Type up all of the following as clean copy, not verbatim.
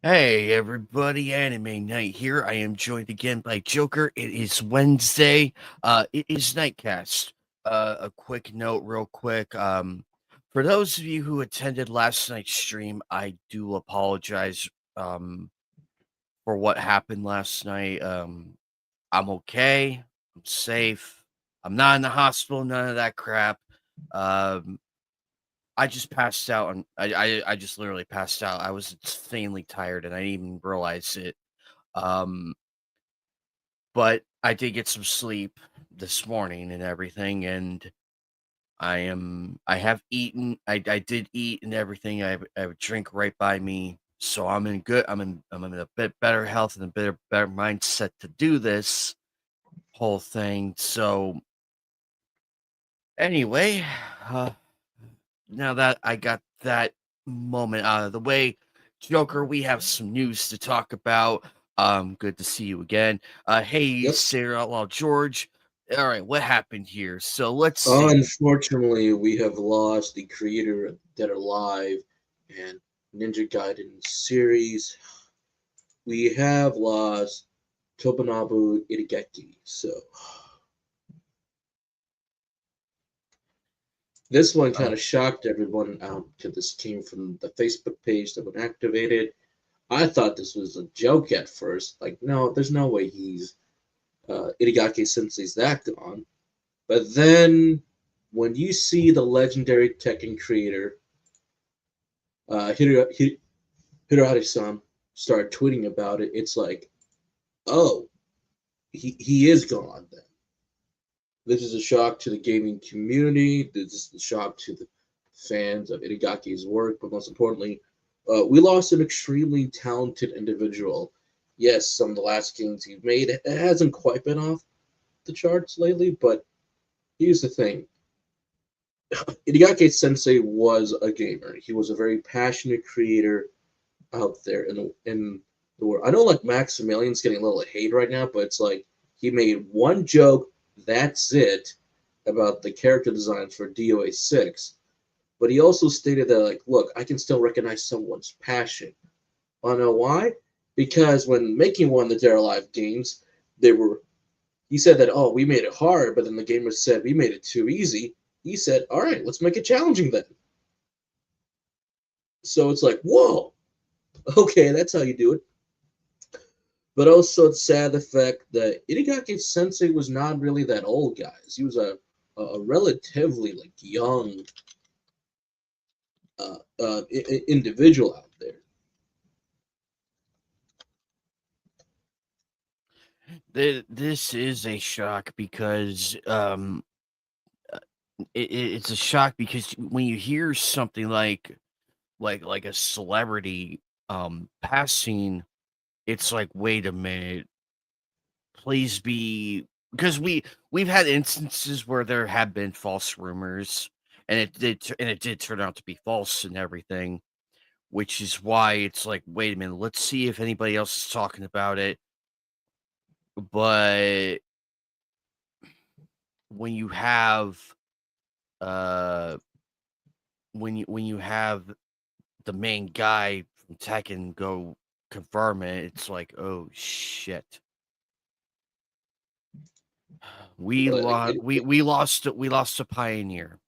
Hey everybody, Anime Night here. I am joined again by Joker. It is Wednesday. It is Knightcast. A quick note, real quick. For those of you who attended last night's stream, I do apologize for what happened last night. I'm okay. I'm safe. I'm not in the hospital. None of that crap. Um, I just passed out, and I just literally passed out. I was insanely tired, and I didn't even realize it. Um, but I did get some sleep this morning and everything, and I have eaten. I did eat and everything. I have a drink right by me, so I'm in a bit better health and a better mindset to do this whole thing. So anyway, uh, now that I got that moment out of the way, Joker, we have some news to talk about. Good to see you again. Hey, Yep. Sarah Outlaw George. All right, what happened here? So let's see. Unfortunately, we have lost the creator of Dead or Alive and Ninja Gaiden series. We have lost Tobunabu Itagaki. So this one kind Uh, of shocked everyone because this came from the Facebook page that was activated. I thought this was a joke at first. Like, no, there's no way he's Itagaki Sensei's that gone. But then when you see the legendary Tekken creator Hirohari-san started tweeting about it, it's like, oh, he is gone then. This is a shock to the gaming community. This is a shock to the fans of Itagaki's work, but most importantly, we lost an extremely talented individual. Yes, some of the last games he's made it hasn't quite been off the charts lately, but here's the thing. Itagaki Sensei was a gamer. He was a very passionate creator out there in the world. I know like Maximilian's getting a little hate right now, but it's like he made one joke, that's it, about the character designs for DOA 6. But he also stated that like, look, I can still recognize someone's passion. Wanna know why? Because when making one of the Dare Alive games, they were he said that, oh, we made it hard, but then the gamers said we made it too easy. He said, all right, let's make it challenging then. So it's like, whoa, okay, that's how you do it. But also, it's sad the fact that Itagaki Sensei was not really that old, guys. He was a relatively like young individual out there. this is a shock because it's a shock because when you hear something like a celebrity passing, it's like, wait a minute, please be, because we've had instances where there have been false rumors, and it did turn out to be false and everything, which is why it's like, wait a minute, let's see if anybody else is talking about it. But when you have uh when you have the main guy from Tekken go confirm it, it's like, oh shit. Like, We lost a pioneer.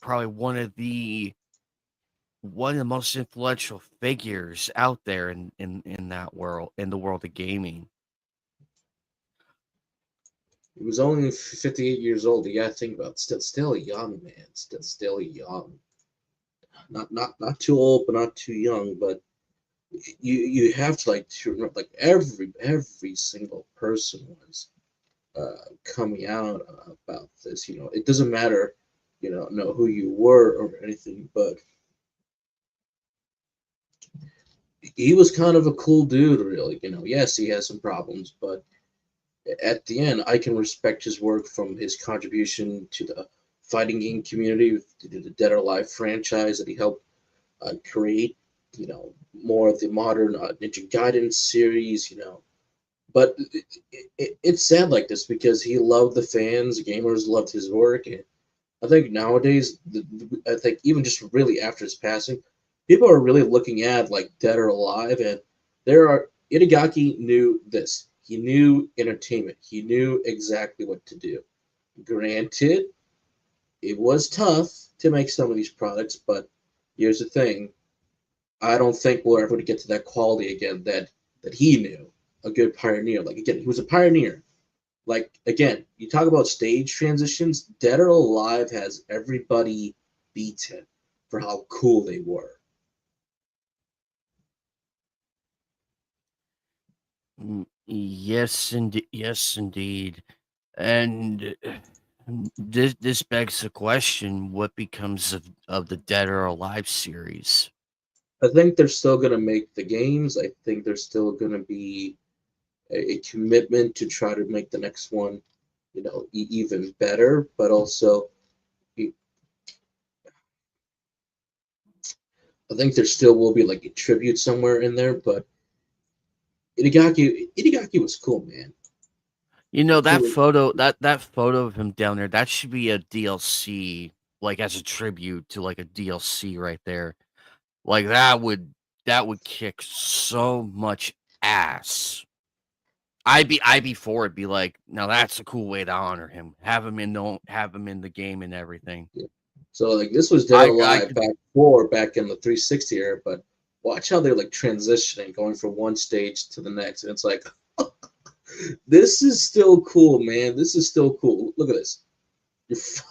Probably one of the most influential figures out there in that world, in the world of gaming. he was only 58 years old. You gotta think about it. Still young, man. Still young. Not too old, but not too young. But you have to like to remember, like every single person was coming out about this. You know, it doesn't matter, know who you were or anything, but he was kind of a cool dude, really. You know, yes, he has some problems, but at the end, I can respect his work from his contribution to the fighting game community, to the Dead or Alive franchise that he helped create. You know, more of the modern Ninja Gaiden series. You know, but it's sad like this because he loved the fans, gamers loved his work, and I think nowadays, I think even just really after his passing, people are really looking at like Dead or Alive, and Itagaki knew this. He knew entertainment. He knew exactly what to do. Granted, it was tough to make some of these products, but here's the thing: I don't think we're ever going to get to that quality again that he knew. A good pioneer. Like again, he was a pioneer. Like again, you talk about stage transitions. Dead or Alive has everybody beaten for how cool they were. Yes, indeed. Yes, indeed. And this begs the question: what becomes of the Dead or Alive series? I think they're still going to make the games. I think there's still going to be a commitment to try to make the next one, even better. But also, I think there still will be like a tribute somewhere in there. But Itagaki was cool, man. You know that Cool. photo that photo of him down there, that should be a DLC, like, as a tribute to, like, a DLC right there. Like, that would kick so much ass. I'd be for it, be like, "Now that's a cool way to honor him. Have him in the game and everything." Yeah. So like this was Dead or I Alive could back in the 360 era, but watch how they're like transitioning, going from one stage to the next, and it's like this is still cool, man. This is still cool. Look at this.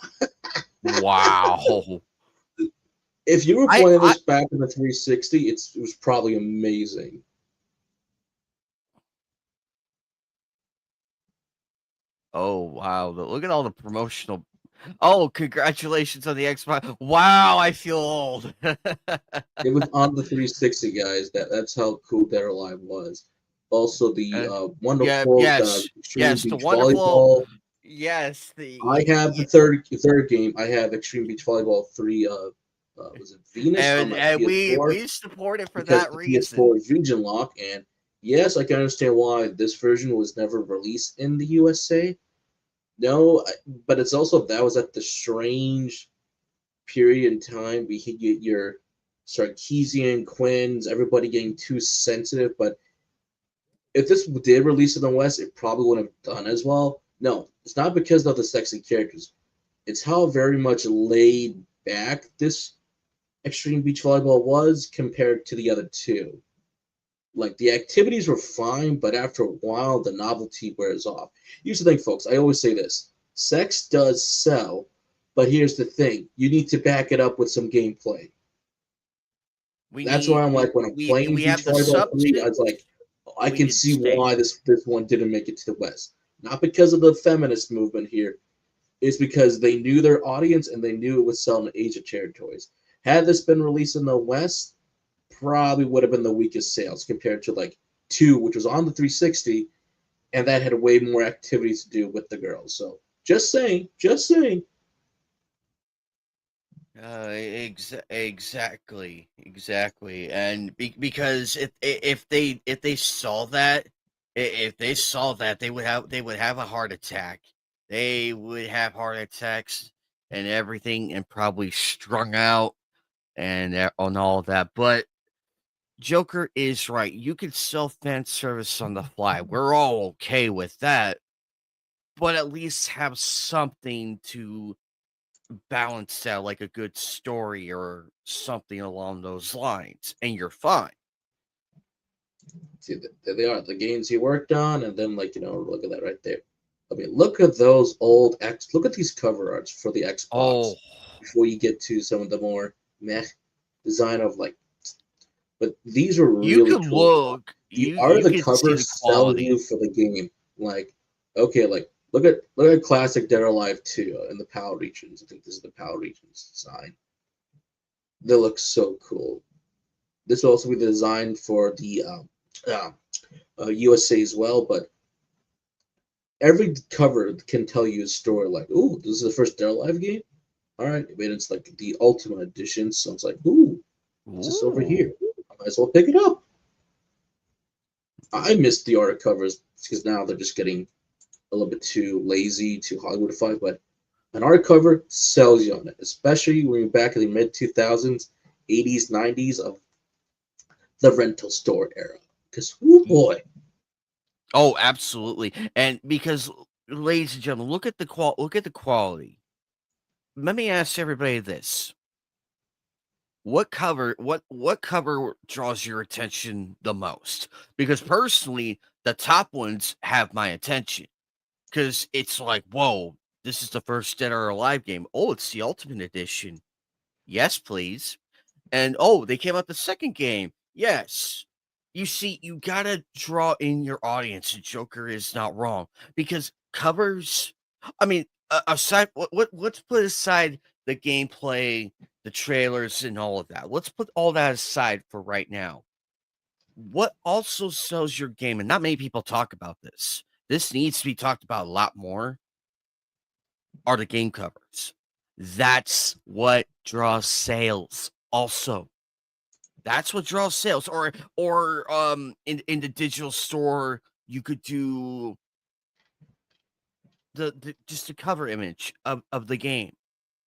wow. If you were I playing I this back in the 360, it was probably amazing. Oh, wow, look at all the promotional. Oh, congratulations on the Xbox. Wow, I feel old. It was on the 360, guys. That's how cool Dead or Alive was. Also, the Uh, yeah, wonderful yes, Extreme yes, the Beach wonderful, Volleyball. yes, I have the third game. I have Extreme Beach Volleyball 3. Was it Venus on my and PS4? we support it for Because that the reason. PS4 is region lock, and yes, I can understand why this version was never released in the USA. No, but it's also that was at the strange period in time we could get your Sarkeesian Quins, everybody getting too sensitive. But if this did release in the West, it probably wouldn't have done as well. No, it's not because of the sexy characters. It's how very much laid back this Extreme Beach Volleyball was compared to the other two. Like the activities were fine, but after a while, the novelty wears off. Here's the thing, folks. I always say this: sex does sell, but here's the thing: you need to back it up with some gameplay. We That's why need I'm like when I'm we playing Beach have the Volleyball 3, I was substance. like, I We can need the see state. why this one didn't make it to the West. Not because of the feminist movement here. It's because they knew their audience and they knew it would sell in Asia territories. Had this been released in the West, probably would have been the weakest sales compared to like 2, which was on the 360, and that had way more activities to do with the girls. So just saying, just saying. Exactly, and because if they saw that, if they saw that, they would have a heart attack. They would have heart attacks and everything, and probably strung out and on all of that. But Joker is right. You can sell fan service on the fly. We're all okay with that, but at least have something to balance out, like a good story or something along those lines, and you're fine. See, there they are, the games he worked on, and then like look at that right there. I mean, look at those old X. Look at these cover arts for the Oh, Xbox. Before you get to some of the more meh design of like, but these are you really could cool. look, The you art of you the could see the covers sell you quality. for the game. Like, okay, like look at classic Dead or Alive 2 in the PAL regions. I think this is the PAL regions design. They look so cool. This will also be the design for the uh, USA as well, but every cover can tell you a story. Like, ooh, this is the first Dead or Alive game. All right, I mean it's like the Ultimate Edition, so it's like, ooh, what's this over Ooh. here? I might as well pick it up. I missed the art covers because now they're just getting a little bit too lazy, too Hollywoodified. But an art cover sells you on it, especially when you're back in the mid 2000s. 80s, 90s of the rental store era. Because, oh boy. Oh, absolutely. And because, ladies and gentlemen, look at the quality. Let me ask everybody this. What cover draws your attention the most? Because personally, the top ones have my attention. Because it's like, whoa, this is the first Dead or Alive game. Oh, it's the Ultimate Edition. Yes, please. And oh, they came out the second game. Yes. You see, you gotta draw in your audience, and Joker is not wrong because covers. I mean, aside let's put aside the gameplay, the trailers, and all of that. Let's put all that aside for right now. What also sells your game, and not many people talk about this. This needs to be talked about a lot more. Are the game covers? That's what draws sales. Also, that's what draws sales. Or in the digital store, you could do the just a cover image of the game.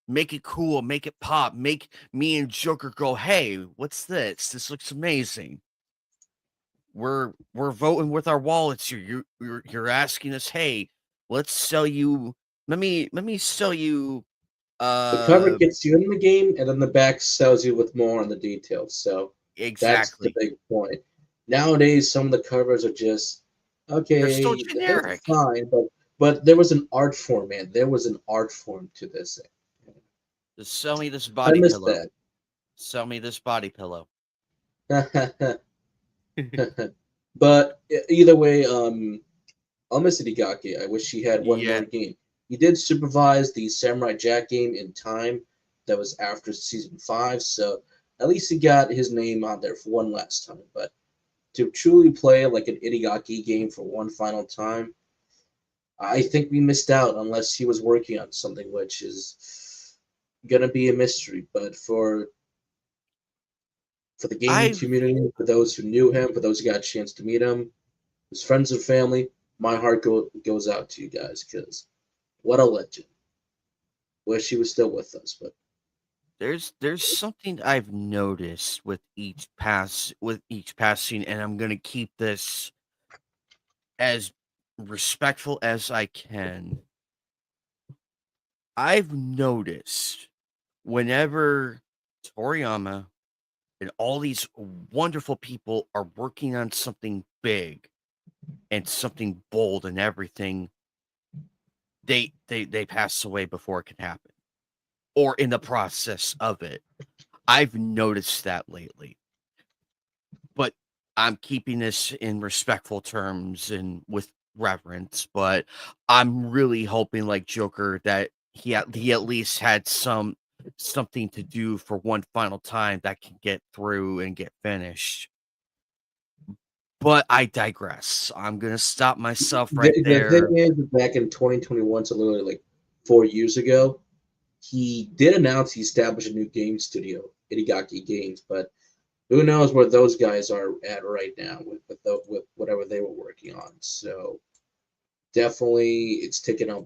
Make it cool, make it pop, make me and Joker go, "Hey, what's this? This looks amazing." We're voting with our wallets here. You're asking us, "Hey, let's sell you let me sell you The cover uh gets you in the game, and then the back sells you with more on the details. So that's the exactly. big point. Nowadays, some of the covers are just They're so okay. They're generic. fine, but there was an art form, man. There was an art form to this. Just sell me this I body miss pillow. Sell me this body pillow. that. But either way, I'll miss Itagaki. I wish he had one Yeah. more game. He did supervise the Samurai Jack game in time. That was after season 5, so at least he got his name on there for one last time. But to truly play like an Itagaki game for one final time, I think we missed out unless he was working on something, which is gonna be a mystery. But for the gaming I've community, for those who knew him, for those who got a chance to meet him, his friends and family, my heart goes out to you guys because what a legend. Wish he was still with us, but there's something I've noticed with each passing, and I'm gonna keep this as respectful as I can. I've noticed whenever Toriyama and all these wonderful people are working on something big and something bold and everything, they pass away before it can happen or in the process of it. I've noticed that lately. But I'm keeping this in respectful terms and with reverence, but I'm really hoping like Joker that he at least had something to do for one final time that can get through and get finished. But I digress. I'm gonna stop myself right the there. thing is, back in 2021, so literally like 4 years ago, he did announce he established a new game studio, Itagaki Games, but who knows where those guys are at right now with whatever they were working on. So definitely, it's taken up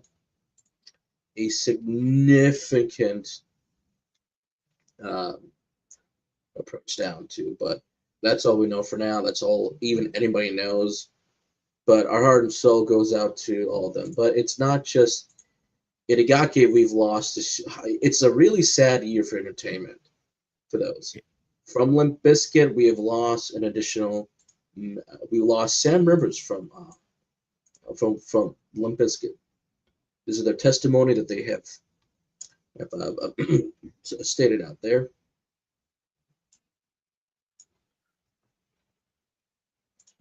a significant um, approach down to. But that's all we know for now. That's all even anybody knows. But our heart and soul goes out to all of them. But it's not just Itagaki we've lost. It's a really sad year for entertainment for those. From Limp Bizkit, we have lost an additional. We lost Sam Rivers from Limp Bizkit. This is their testimony that they have stated out there.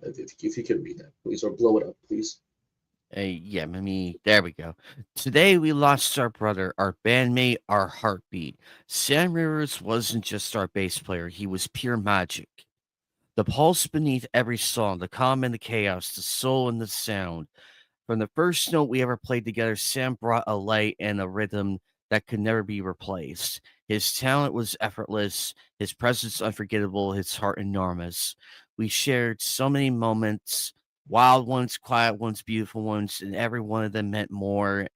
If you can read that, please, or blow it up, please. Yeah, there we go. Today we lost our brother, our bandmate, our heartbeat. Sam Rivers wasn't just our bass player, he was pure magic. The pulse beneath every song, the calm and the chaos, the soul and the sound. From the first note we ever played together, Sam brought a light and a rhythm that could never be replaced. His talent was effortless, his presence unforgettable, his heart enormous. We shared so many moments, wild ones, quiet ones, beautiful ones, and every one of them meant more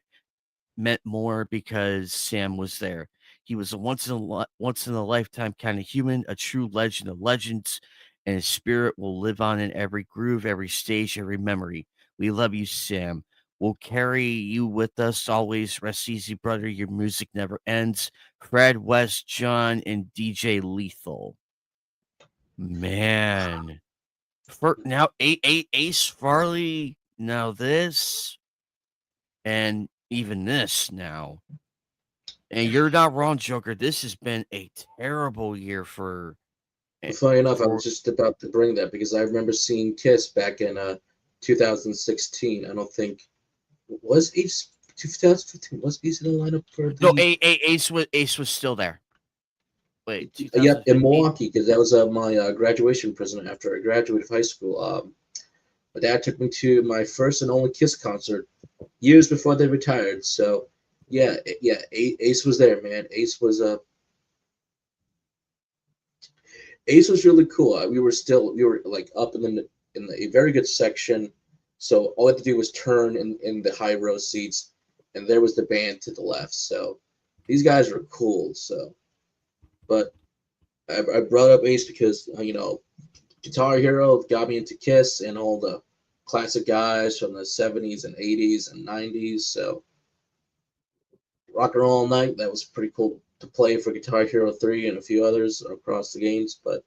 because Sam was there. He was a once in a lifetime kind of human, a true legend of legends, and his spirit will live on in every groove, every stage, every memory. We love you, Sam. We'll carry you with us always. Rest easy, brother. Your music never ends. Fred, West, John, and DJ Lethal. Man, for now, Ace Farley. Now this, and even this now. And you're not wrong, Joker. This has been a terrible year for. Funny enough, I for was just about to bring that because I remember seeing Kiss back in 2016. I don't think was Ace 2015 was Ace in the lineup for no, the Ace was still there. Wait, yep in 2015. Milwaukee because that was my graduation present after I graduated high school. My dad took me to my first and only Kiss concert years before they retired. So yeah, Ace was there, man. Ace was really cool. We were like up in a very good section, so all we had to do was turn in the high row seats, and there was the band to the left. So these guys were cool. So, but I brought up Ace because Guitar Hero got me into Kiss and all the classic guys from the '70s and '80s and '90s. So Rock and Roll All Night, that was pretty cool to play for Guitar Hero 3 and a few others across the games, but.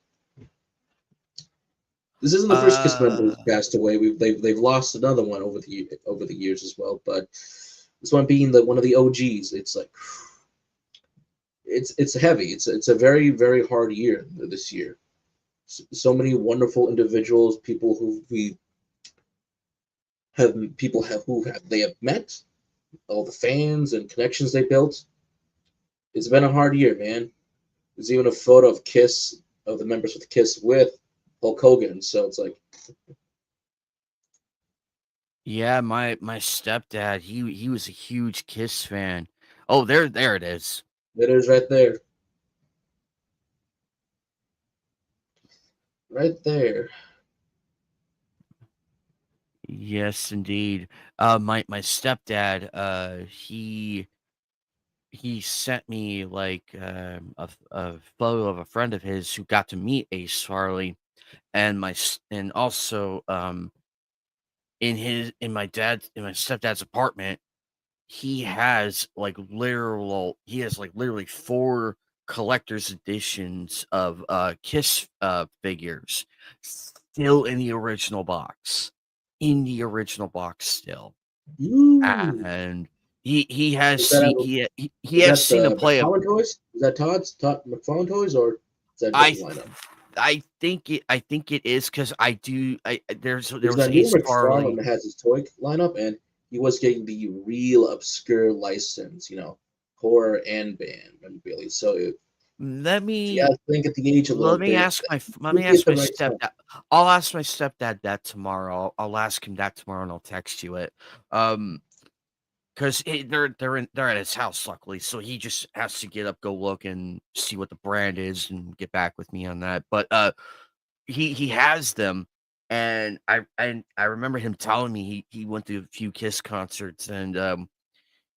This isn't the first Kiss member who's Uh, passed away. They've lost another one over the years as well. But this one being one of the OGs, it's like it's heavy. It's a very hard year this year. So many wonderful individuals, people who we have people have who have they have met, all the fans and connections they built. It's been a hard year, man. There's even a photo of Kiss of the members with Kiss with Hulk Hogan. So it's like yeah, my stepdad, he was a huge Kiss fan. Oh, there it is. it is right there, right there. Yes, indeed. My stepdad, he sent me like a photo of a friend of his who got to meet Ace Farley, and and also in my stepdad's apartment, he has like literally four collector's editions of Kiss figures still in the original box. In the original box still. Ooh. And he has Is that seen he is has that seen him the play a McFarlane toys? Is that Todd McFarlane toys, or is that a I different th- lineup? I think it is because there There's was that new Ace McFarlane Farley. that has his toy lineup, and he was getting the real obscure license, horror and band memorabilia. So Let if you me gotta think at the age a little bit, let me maybe at ask the my right time. stepdad. I'll ask my stepdad that tomorrow. I'll ask him that tomorrow and I'll text you it. Because they're at his house, luckily, so he just has to get up, go look, and see what the brand is, and get back with me on that. But he has them, and I remember him telling me he went to a few Kiss concerts, and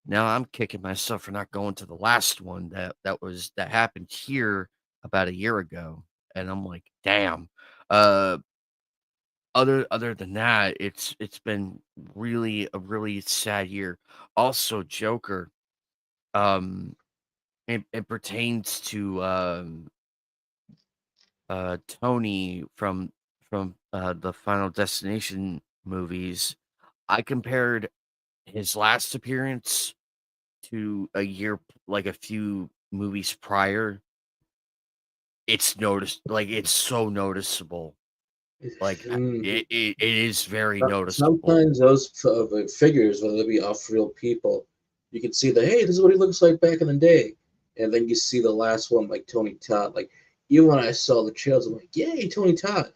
now I'm kicking myself for not going to the last one that happened here about a year ago, and I'm like, damn. Uh, other than that, it's been really a really sad year. Also, Joker, um, it pertains to Tony from the Final Destination movies. I compared his last appearance to a year like a few movies prior. It's so noticeable. Like Mm. it is very noticeable. Sometimes those figures, whether they be off real people, you can see that, hey, this is what he looks like back in the day. And then you see the last one, like Tony Todd. Like, even when I saw the trails, I'm like, yay, Tony Todd.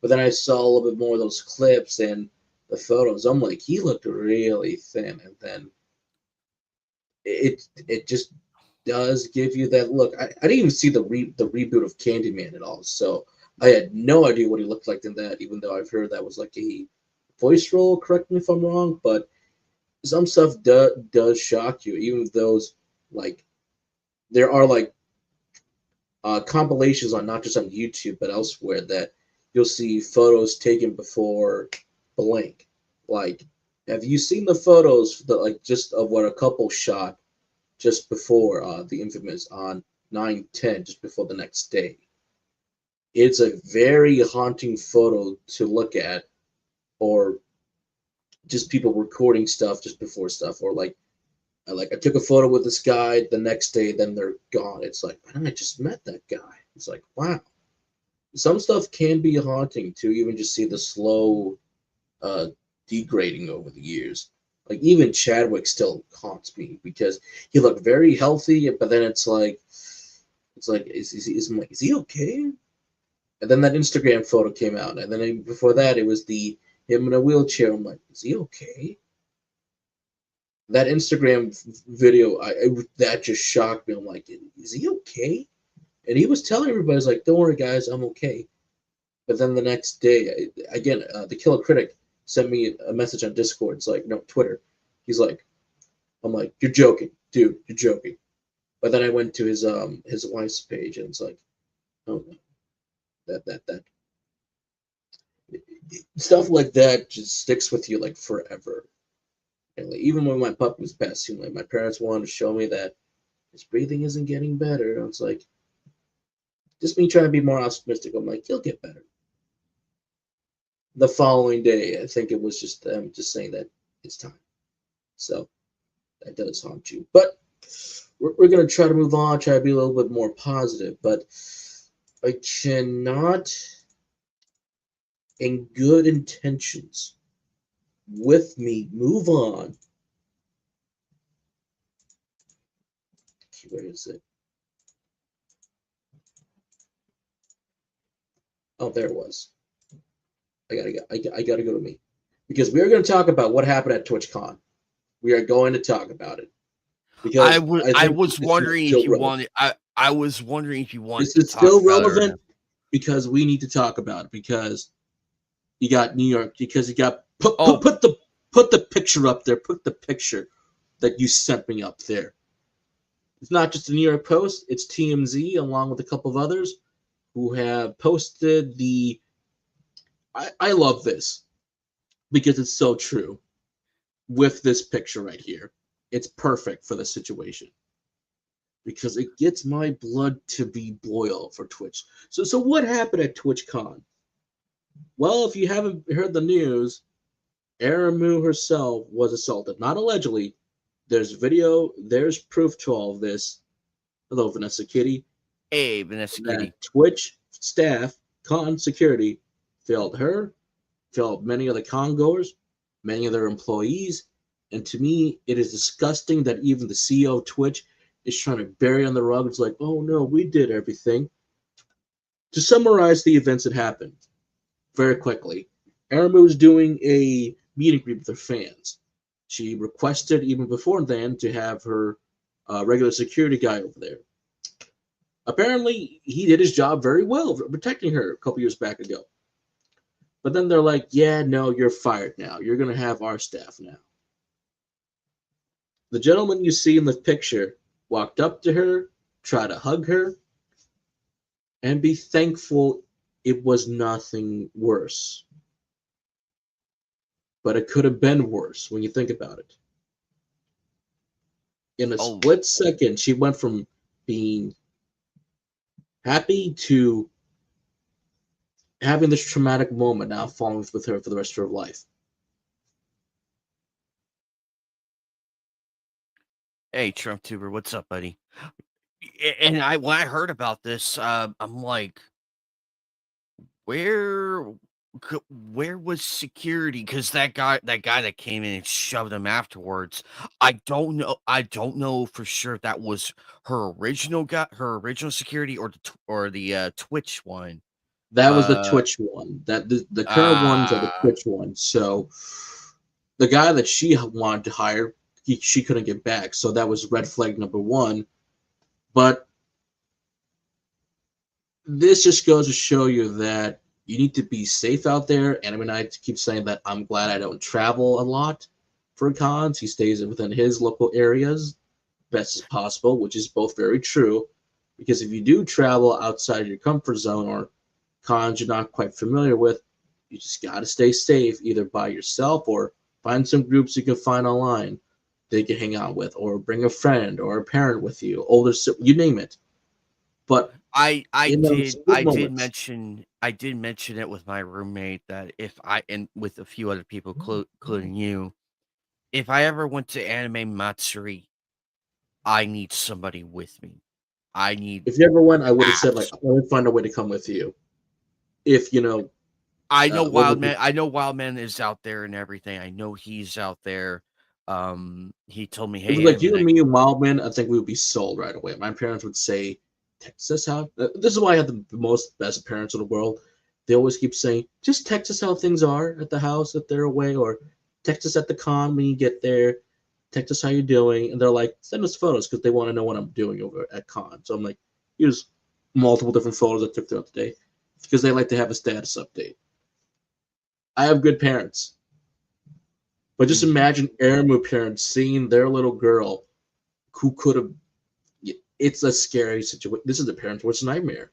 But then I saw a little bit more of those clips and the photos. I'm like, he looked really thin. And then it just does give you that look. I didn't even see the reboot of Candyman at all. So I had no idea what he looked like in that, even though I've heard that was like a voice role. Correct me if I'm wrong, but some stuff does shock you. Even those like there are like compilations on not just on YouTube but elsewhere that you'll see photos taken before blank. Like, have you seen the photos that like just of what a couple shot just before the infamous on 9/10, just before the next day? It's a very haunting photo to look at, or just people recording stuff just before stuff, or like I took a photo with this guy the next day, then they're gone. It's like, man, I just met that guy. It's like, wow. Some stuff can be haunting to even just see the slow degrading over the years. Like even Chadwick still haunts me because he looked very healthy, but then it's like is he okay? And then that Instagram photo came out, and then before that it was him in a wheelchair. I'm like, is he okay? That Instagram video, that just shocked me. I'm like, is he okay? And he was telling everybody, he's like, don't worry, guys, I'm okay. But then the next day, again, the Killer Critic sent me a message on Discord. It's like, no, Twitter. He's like, I'm like, you're joking, dude, you're joking. But then I went to his wife's page, and it's like, oh no, that stuff like that just sticks with you like forever. And like, even when my puppy was passing, like my parents wanted to show me that his breathing isn't getting better. I was like, just me trying to be more optimistic. I'm like, he'll get better. The following day, I think it was just them just saying that it's time. So that does haunt you. But we're going to try to move on, try to be a little bit more positive. But I cannot, in good intentions, with me, move on. Where is it? Oh, there it was. I gotta go to me, because we are going to talk about what happened at TwitchCon. We are going to talk about it because I was wondering if you wanted. I was wondering if you wanted. This is still relevant because we need to talk about it, because you got New York, because you got put the picture up there. Put the picture that you sent me up there. It's not just the New York Post. It's TMZ along with a couple of others who have posted the. I love this because it's so true. With this picture right here, it's perfect for the situation because it gets my blood to be boil for Twitch. So what happened at TwitchCon? Well, if you haven't heard the news, Aramu herself was assaulted. Not allegedly. There's video. There's proof to all of this. Hello, Vanessa Kitty. Hey, Vanessa Kitty. Twitch staff, con security, failed her, failed many of the con goers, many of their employees, and to me, it is disgusting that even the CEO of Twitch is trying to bury on the rug. It's like, oh no, we did everything. To summarize the events that happened very quickly, Aramu was doing a meet and greet with her fans. She requested, even before then, to have her regular security guy over there. Apparently, he did his job very well, protecting her a couple years back ago. But then they're like, yeah, no, you're fired now. You're going to have our staff now. The gentleman you see in the picture walked up to her, tried to hug her, and be thankful it was nothing worse. But it could have been worse when you think about it. In a split second, she went from being happy to having this traumatic moment now following with her for the rest of her life. Hey, Trump Tuber, what's up, buddy? And when I heard about this, I'm like, where was security? Because that guy that came in and shoved him afterwards, I don't know for sure if that was her original security or the Twitch one. That was the Twitch one. That the current ones are the Twitch ones. So the guy that she wanted to hire, she couldn't get back. So that was red flag number one. But this just goes to show you that you need to be safe out there. And I mean, I keep saying that I'm glad I don't travel a lot for cons. He stays within his local areas. best as possible, which is both very true. Because if you do travel outside your comfort zone or cons you're not quite familiar with, you just got to stay safe, either by yourself or find some groups you can find online that you can hang out with, or bring a friend or a parent with you, older, you name it. But I in those did good moments, I did mention it with my roommate that if I and with a few other people, including you, if I ever went to Anime Matsuri, I need somebody with me. I need if you ever went, I would have said like, apps. let me find a way to come with you. If what would be, I know Wildman is out there and everything. I know he's out there. He told me, if it "Hey, was like Anime you and Night." me and Wildman, I think we would be sold right away. My parents would say, text us out. This is why I have the most best parents in the world. They always keep saying, just text us how things are at the house if they're away, or text us at the con when you get there. Text us how you're doing. And they're like, send us photos because they want to know what I'm doing over at con. So I'm like, here's multiple different photos I took throughout the day because they like to have a status update. I have good parents. But just Mhm. imagine Aramu parents seeing their little girl who could have. It's a scary situation. This is the parents' worst nightmare.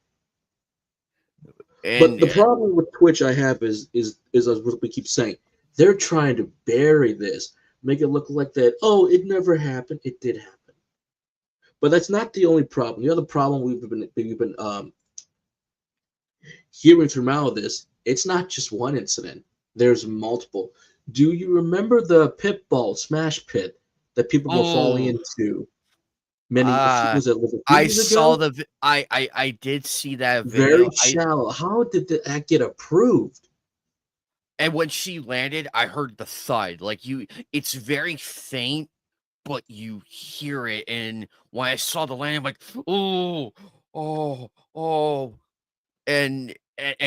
But And the problem with Twitch I have is as what we keep saying. They're trying to bury this, make it look like that. Oh, it never happened. It did happen. But that's not the only problem. The other problem we've been hearing throughout this. It's not just one incident. There's multiple. Do you remember the pitball smash pit that people were falling oh, into uh, was it a few I years saw ago? the I did see that Very video. shallow. How did that get approved? And when she landed, I heard the thud. Like it's very faint, but you hear it. And when I saw the landing, I'm like, oh, oh, oh. And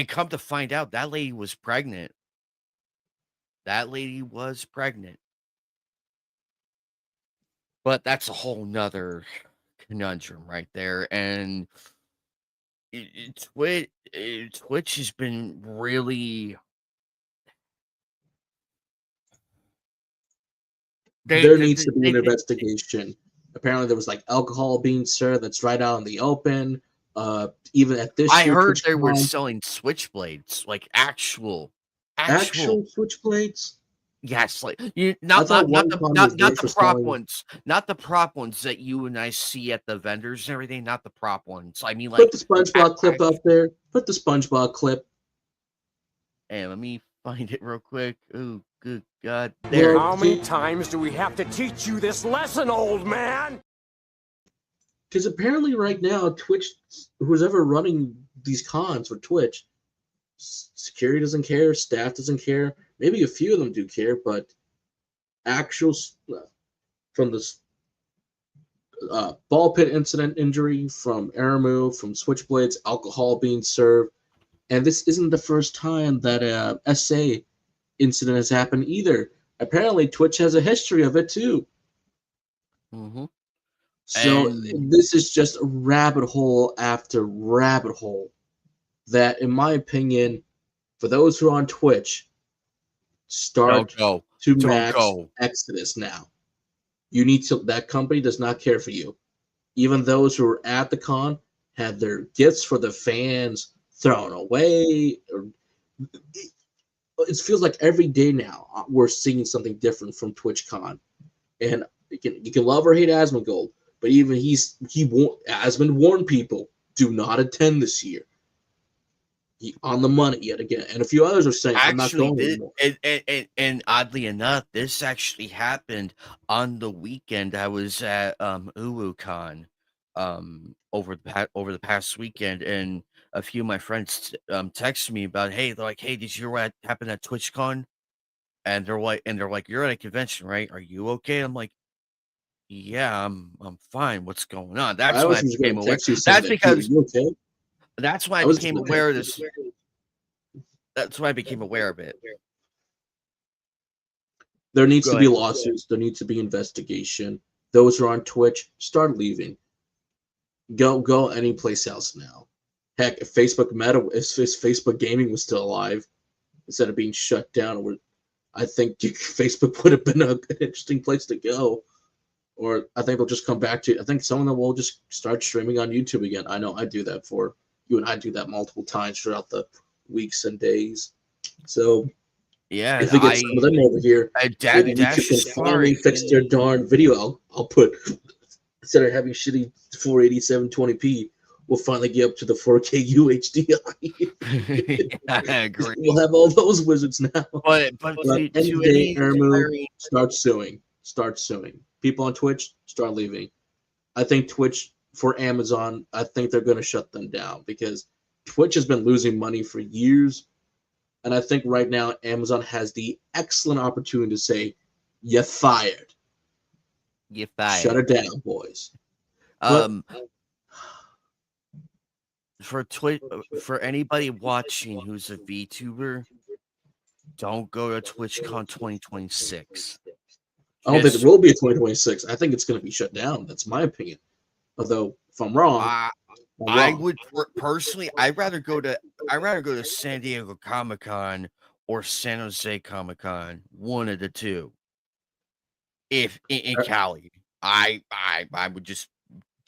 come to find out, that lady was pregnant. That lady was pregnant. But that's a whole nother conundrum right there. And Twitch has been really There needs to be an they investigation. Apparently, there was like alcohol being served that's right out in the open. Even at this I year heard they were TwitchCon, selling switchblades, like actual actual switchblades. yes, like you I thought one con was not there the for prop selling. ones, not the prop ones that you and I see at the vendors and everything, not the prop ones. I mean, Put like, the SpongeBob clip act up there. Put the SpongeBob clip. and let me find it real quick. Oh, good God, there it Well, is. How many times do we have to teach you this lesson, old man? because apparently right now Twitch, who's ever running these cons for Twitch, security doesn't care, staff doesn't care. Maybe a few of them do care, but actual from the ball pit incident injury, from Aramu, from switchblades, alcohol being served, and this isn't the first time that a SA incident has happened either. Apparently, Twitch has a history of it too. Mhm. So And this is just rabbit hole after rabbit hole that, in my opinion, for those who are on Twitch, don't start go. to Don't max go. Exodus now. You need to. That company does not care for you. Even those who were at the con had their gifts for the fans thrown away. It feels like every day now we're seeing something different from TwitchCon, and you can love or hate Asmongold, but even Asmon warned people do not attend this year. He on the money yet again, and a few others are saying I'm not Actually, going this anymore. and oddly enough, this actually happened on the weekend I was at, UwuCon, over the past weekend, and a few of my friends, texted me about, "Hey," they're like, "Hey, did you hear what happened at TwitchCon?" And they're like, "You're at a convention, right? Are you okay?" I'm like, "Yeah, I'm fine. What's going on?" I was just going to text you saying That's that, dude, are because you okay? that's why I I was just became going to aware of text you. this that's why I became aware of it. There needs Go to be ahead. lawsuits. There needs to be investigation. Those who are on Twitch, start leaving. Go any place else now. Heck, if Facebook Gaming was still alive instead of being shut down, I think Facebook would have been an interesting place to go. Or I think they'll just come back to. I think some of them will just start streaming on YouTube again. I know I do that for you, and I do that multiple times throughout the weeks and days. So Yeah, if we get some of them over here, maybe YouTube can finally fix their darn video. I'll put instead of having shitty 48720p, we'll finally get up to the 4K UHD. I agree. We'll have all those wizards now. But End of the day, Ermu, start suing. Start suing. People on Twitch, start leaving. I think Twitch for Amazon, I think they're going to shut them down because Twitch has been losing money for years. And I think right now Amazon has the excellent opportunity to say, you're fired. You're fired. Shut it down, boys. For anybody watching who's a VTuber, don't go to TwitchCon 2026. I don't think there will be a 2026. I think it's going to be shut down. That's my opinion. Although, if I'm wrong, I would personally. I'd rather go to San Diego Comic-Con or San Jose Comic-Con. One of the two. If in Cali, I would just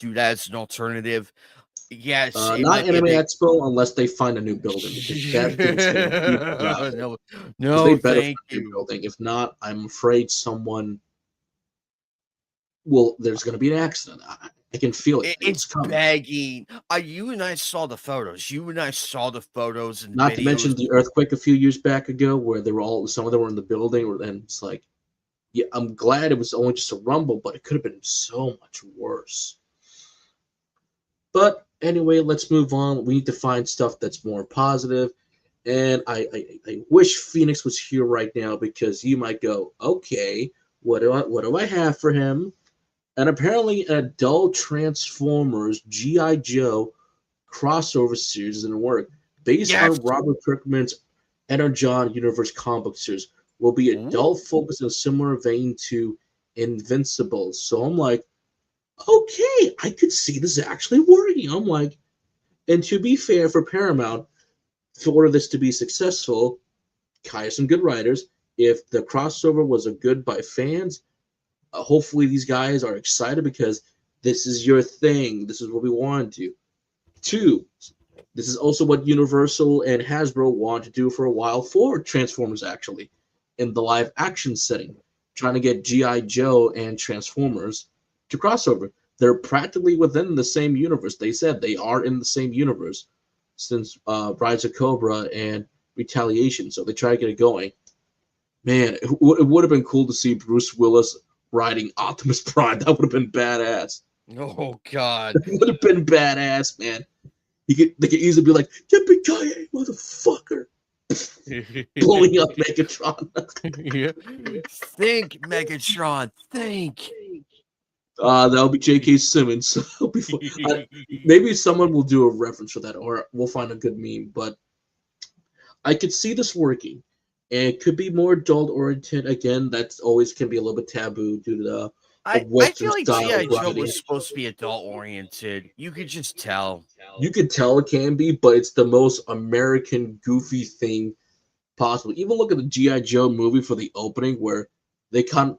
do that as an alternative. Yes, not Anime Expo unless they find a new building. That no, they better thank find a new you. building. If not, I'm afraid someone will. There's going to be an accident. I can feel it. It's begging. You and I saw the photos. And not videos. To mention the earthquake a few years back ago, where some of them were in the building, and it's like, yeah, I'm glad it was only just a rumble, but it could have been so much worse. But anyway, let's move on. We need to find stuff that's more positive. And I wish Phoenix was here right now because you might go, okay, what do I have for him? And apparently an adult Transformers G.I. Joe crossover series is in work. Based on Robert Kirkman's Energon Universe comic book series. Will be adult focused in a similar vein to Invincible. So I'm like, okay, I could see this actually working. I'm like, and to be fair for Paramount, in order this to be successful, hire some good writers. If the crossover was a good by fans, hopefully these guys are excited because this is your thing. This is what we want to do. 2, this is also what Universal and Hasbro wanted to do for a while for Transformers, actually, in the live action setting, trying to get G.I. Joe and Transformers to crossover. They're practically within the same universe. They said they are in the same universe since Rise of Cobra and Retaliation. So they try to get it going. Man, it would have been cool to see Bruce Willis riding Optimus Prime. That would have been badass. Oh, God. That would have been badass, man. They could easily be like, yippee-ki-yay, motherfucker. Blowing up Megatron. Think, Megatron. Think. That'll be J.K. Simmons. So it'll be fun. Maybe someone will do a reference for that, or we'll find a good meme. But I could see this working. And it could be more adult-oriented. Again, that's always can be a little bit taboo due to the I Western feel like style G.I. Joe writing. was supposed to be adult-oriented. You could just tell. You could tell it can be, but it's the most American goofy thing possible. Even look at the G.I. Joe movie for the opening, where they kind of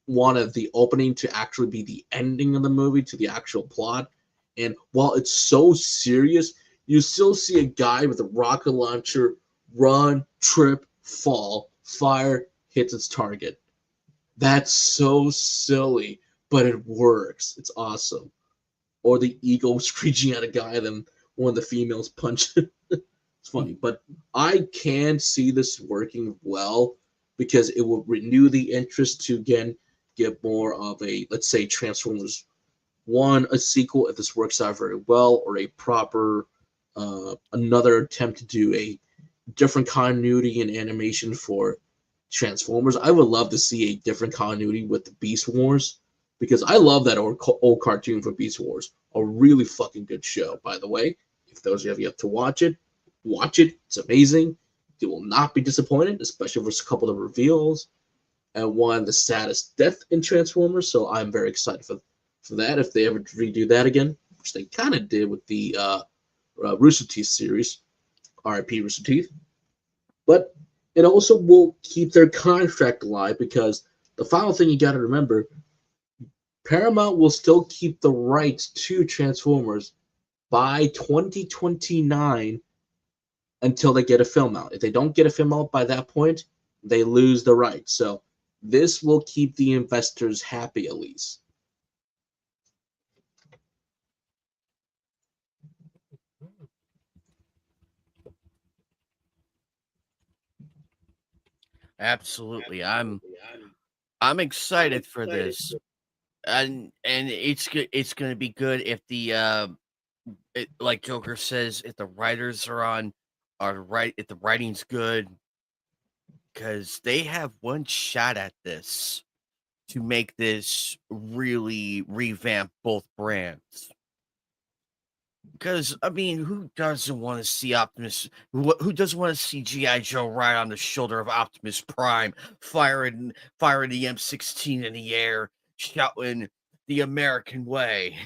wanted the opening to actually be the ending of the movie to the actual plot. And while it's so serious, you still see a guy with a rocket launcher run, trip, fall, fire, hits its target. That's so silly, but it works. It's awesome. Or the eagle screeching at a guy, then one of the females punch it. It's funny, but I can see this working well because it will renew the interest to, again, get more of a, let's say, Transformers 1, a sequel, if this works out very well, or a proper, another attempt to do a different continuity in animation for Transformers. I would love to see a different continuity with the Beast Wars, because I love that old cartoon for Beast Wars. A really fucking good show, by the way. If those of you have yet to watch it, watch it. It's amazing. You will not be disappointed, especially for a couple of reveals and one of the saddest death in Transformers. So I'm very excited for that. If they ever redo that again, which they kind of did with the Rooster Teeth series, R.I.P. Rooster Teeth. But it also will keep their contract alive, because the final thing you got to remember, Paramount will still keep the rights to Transformers by 2029 until they get a film out. If they don't get a film out by that point, they lose the rights. So this will keep the investors happy at least. Absolutely. I'm excited for this. And it's going to be good if like Joker says, if the writers are right, if the writing's good, because they have one shot at this to make this really revamp both brands. Because I mean, who doesn't want to see Optimus? Who doesn't want to see GI Joe ride on the shoulder of Optimus Prime, firing the M16 in the air, shouting the American way?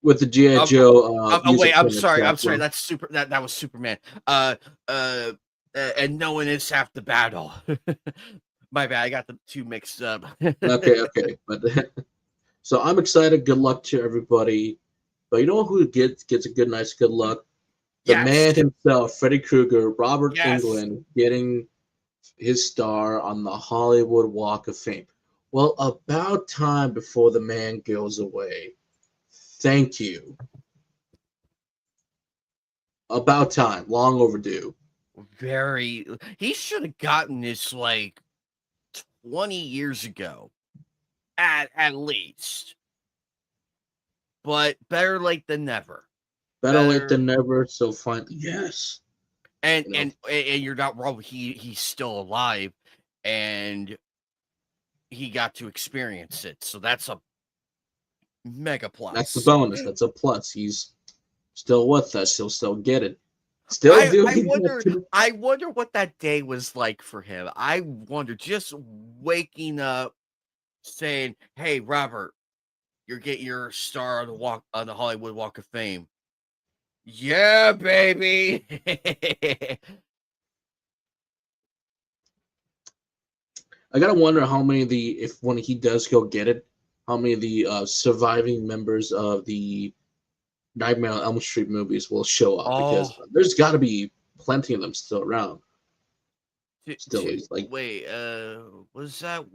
With the GI Joe Wait, I'm sorry. background. That's super. That was Superman. And no one is half the battle. My bad. I got the two mixed up. Okay, but so I'm excited. Good luck to everybody. But you know who gets a good luck? The man himself, Freddy Krueger, Robert Englund, getting his star on the Hollywood Walk of Fame. Well, about time before the man goes away. Thank you. About time. Long overdue. He should have gotten this like 20 years ago, at least. But better late than never. Better late than never. So finally, yes. And you're not wrong. He's still alive, and he got to experience it. So that's a mega plus. That's the bonus. That's a plus. He's still with us. He'll still get it. Still doing. I wonder what that day was like for him. I wonder, just waking up, saying, "Hey, Robert, you're getting your star on the Hollywood Walk of Fame." Yeah, baby. I gotta wonder how many of if when he does go get it, how many of the surviving members of the Nightmare on Elm Street movies will show up, because there's got to be plenty of them still around. Wait, was that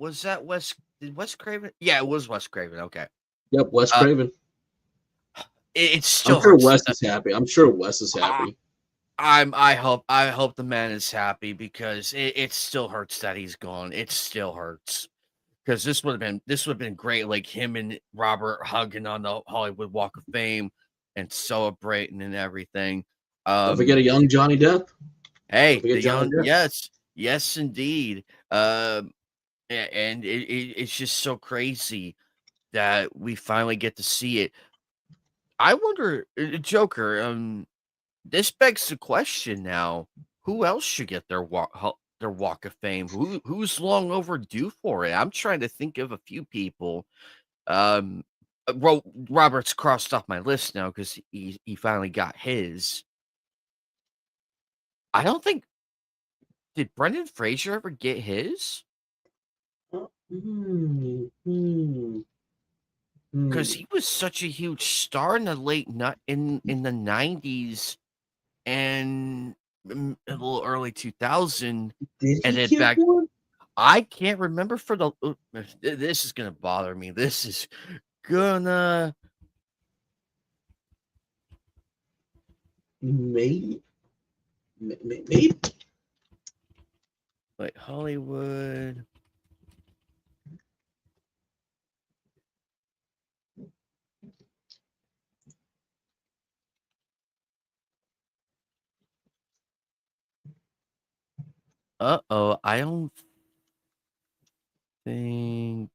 Wes Craven? Yeah, it was Wes Craven. Okay. Yep, Wes Craven. It's still. I'm sure Wes is happy. I'm sure Wes is happy. I hope the man is happy, because it still hurts that he's gone. It still hurts, because this would have been great, like him and Robert hugging on the Hollywood Walk of Fame and celebrating and everything. Don't forget a young Johnny Depp. Hey, the young Depp. Yes, indeed. And it's just so crazy that we finally get to see it. I wonder, Joker. This begs the question now: who else should get their walk of fame? Who's long overdue for it? I'm trying to think of a few people. Robert's crossed off my list now because he finally got his. I don't think, did Brendan Fraser ever get his? Because he was such a huge star in the in the 90s and a little early 2000. Did he and then get one? I can't remember for the. This is gonna bother me. This is gonna. Maybe. Like Hollywood. Uh-oh, I don't think.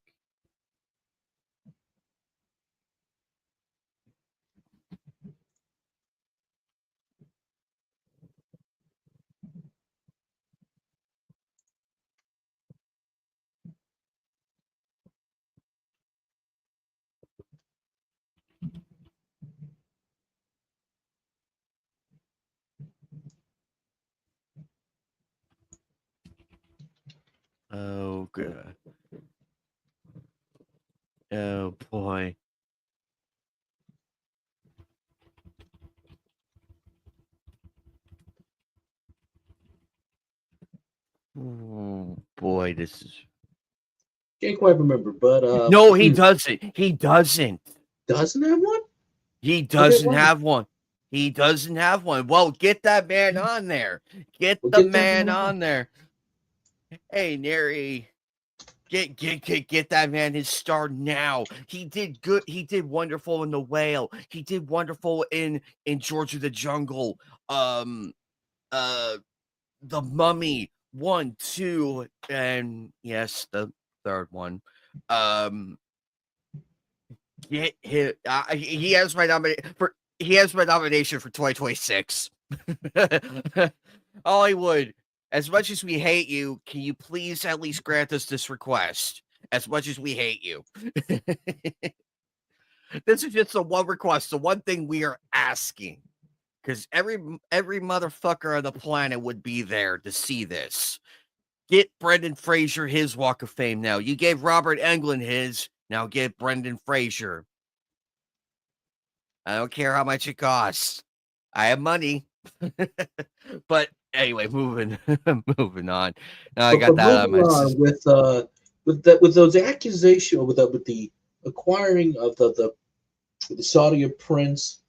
Oh, good. Oh boy. Oh boy, this is. Can't quite remember, but No, he doesn't. He doesn't. doesn't have one. He Okay, doesn't well, have one. He doesn't have one. Well, get that man on there. Get we'll the get that man one. on there. Hey, Neri, get that man his star now. He did good. He did wonderful in The Whale. He did wonderful in George of the Jungle. The Mummy 1, 2, and yes, the third one. Get him. He has my nomination for. He has my nomination for 2026. Hollywood, as much as we hate you, can you please at least grant us this request? As much as we hate you, this is just the one request, the one thing we are asking, because every motherfucker on the planet would be there to see this. Get Brendan Fraser his Walk of Fame now. You gave Robert Englund his. Now get Brendan Fraser. I don't care how much it costs. I have money. But anyway, moving on. Now I got that on my system. With those accusations with the acquiring of the Saudi prince,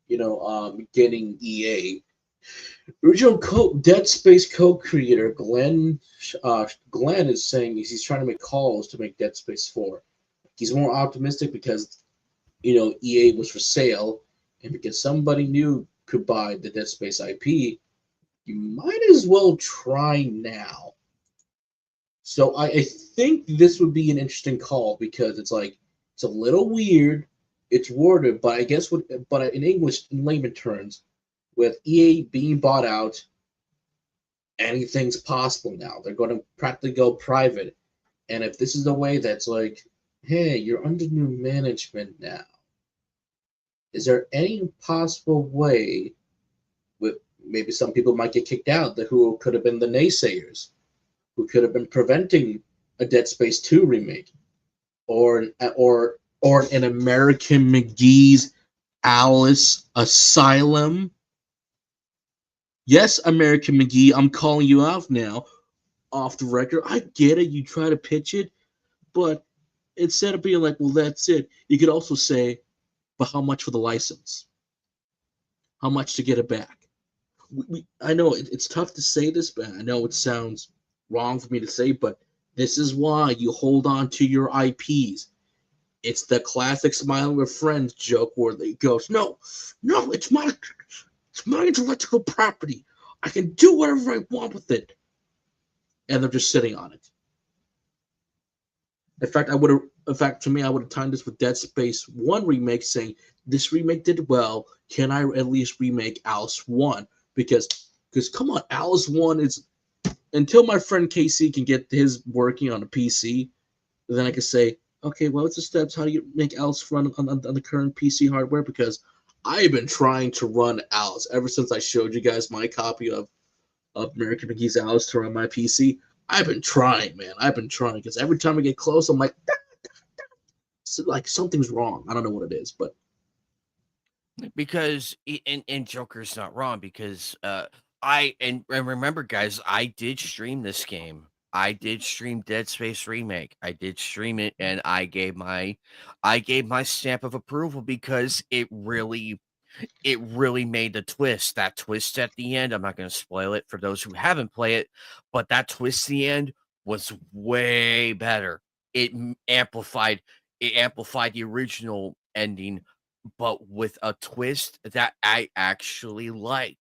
getting EA. Original Dead Space co-creator Glenn is saying he's trying to make calls to make Dead Space 4. He's more optimistic because EA was for sale, and because somebody new could buy the Dead Space IP, you might as well try now. So I think this would be an interesting call because it's a little weird, it's worded, but I guess but in English, in layman terms, with EA being bought out, anything's possible now. They're going to practically go private, and if this is the way that's hey, you're under new management now. Is there any possible way, with maybe some people might get kicked out, who could have been the naysayers, who could have been preventing a Dead Space 2 remake, or an American McGee's Alice Asylum? Yes, American McGee, I'm calling you out now, off the record. I get it, you try to pitch it, but instead of being like, well, that's it, you could also say, but how much for the license? How much to get it back? I know it's tough to say this, but I know it sounds wrong for me to say, but this is why you hold on to your IPs. It's the classic smiling with friends joke where they goes, no, it's my intellectual property. I can do whatever I want with it. And they're just sitting on it. In fact, to me, I would have timed this with Dead Space 1 remake, saying this remake did well. Can I at least remake Alice 1? Because come on, Alice 1 is, until my friend KC can get his working on a PC, then I can say, okay, well, what's the steps? How do you make Alice run on the current PC hardware? Because I've been trying to run Alice ever since I showed you guys my copy of American McGee's Alice to run my PC. I've been trying, man. I've been trying because every time I get close, I'm like something's wrong. I don't know what it is, but because and Joker's not wrong because I remember, guys, I did stream this game. I did stream Dead Space Remake. I did stream it, and I gave my stamp of approval because it really made the twist. That twist at the end, I'm not going to spoil it for those who haven't played it, but that twist at the end was way better. It amplified the original ending, but with a twist that I actually like.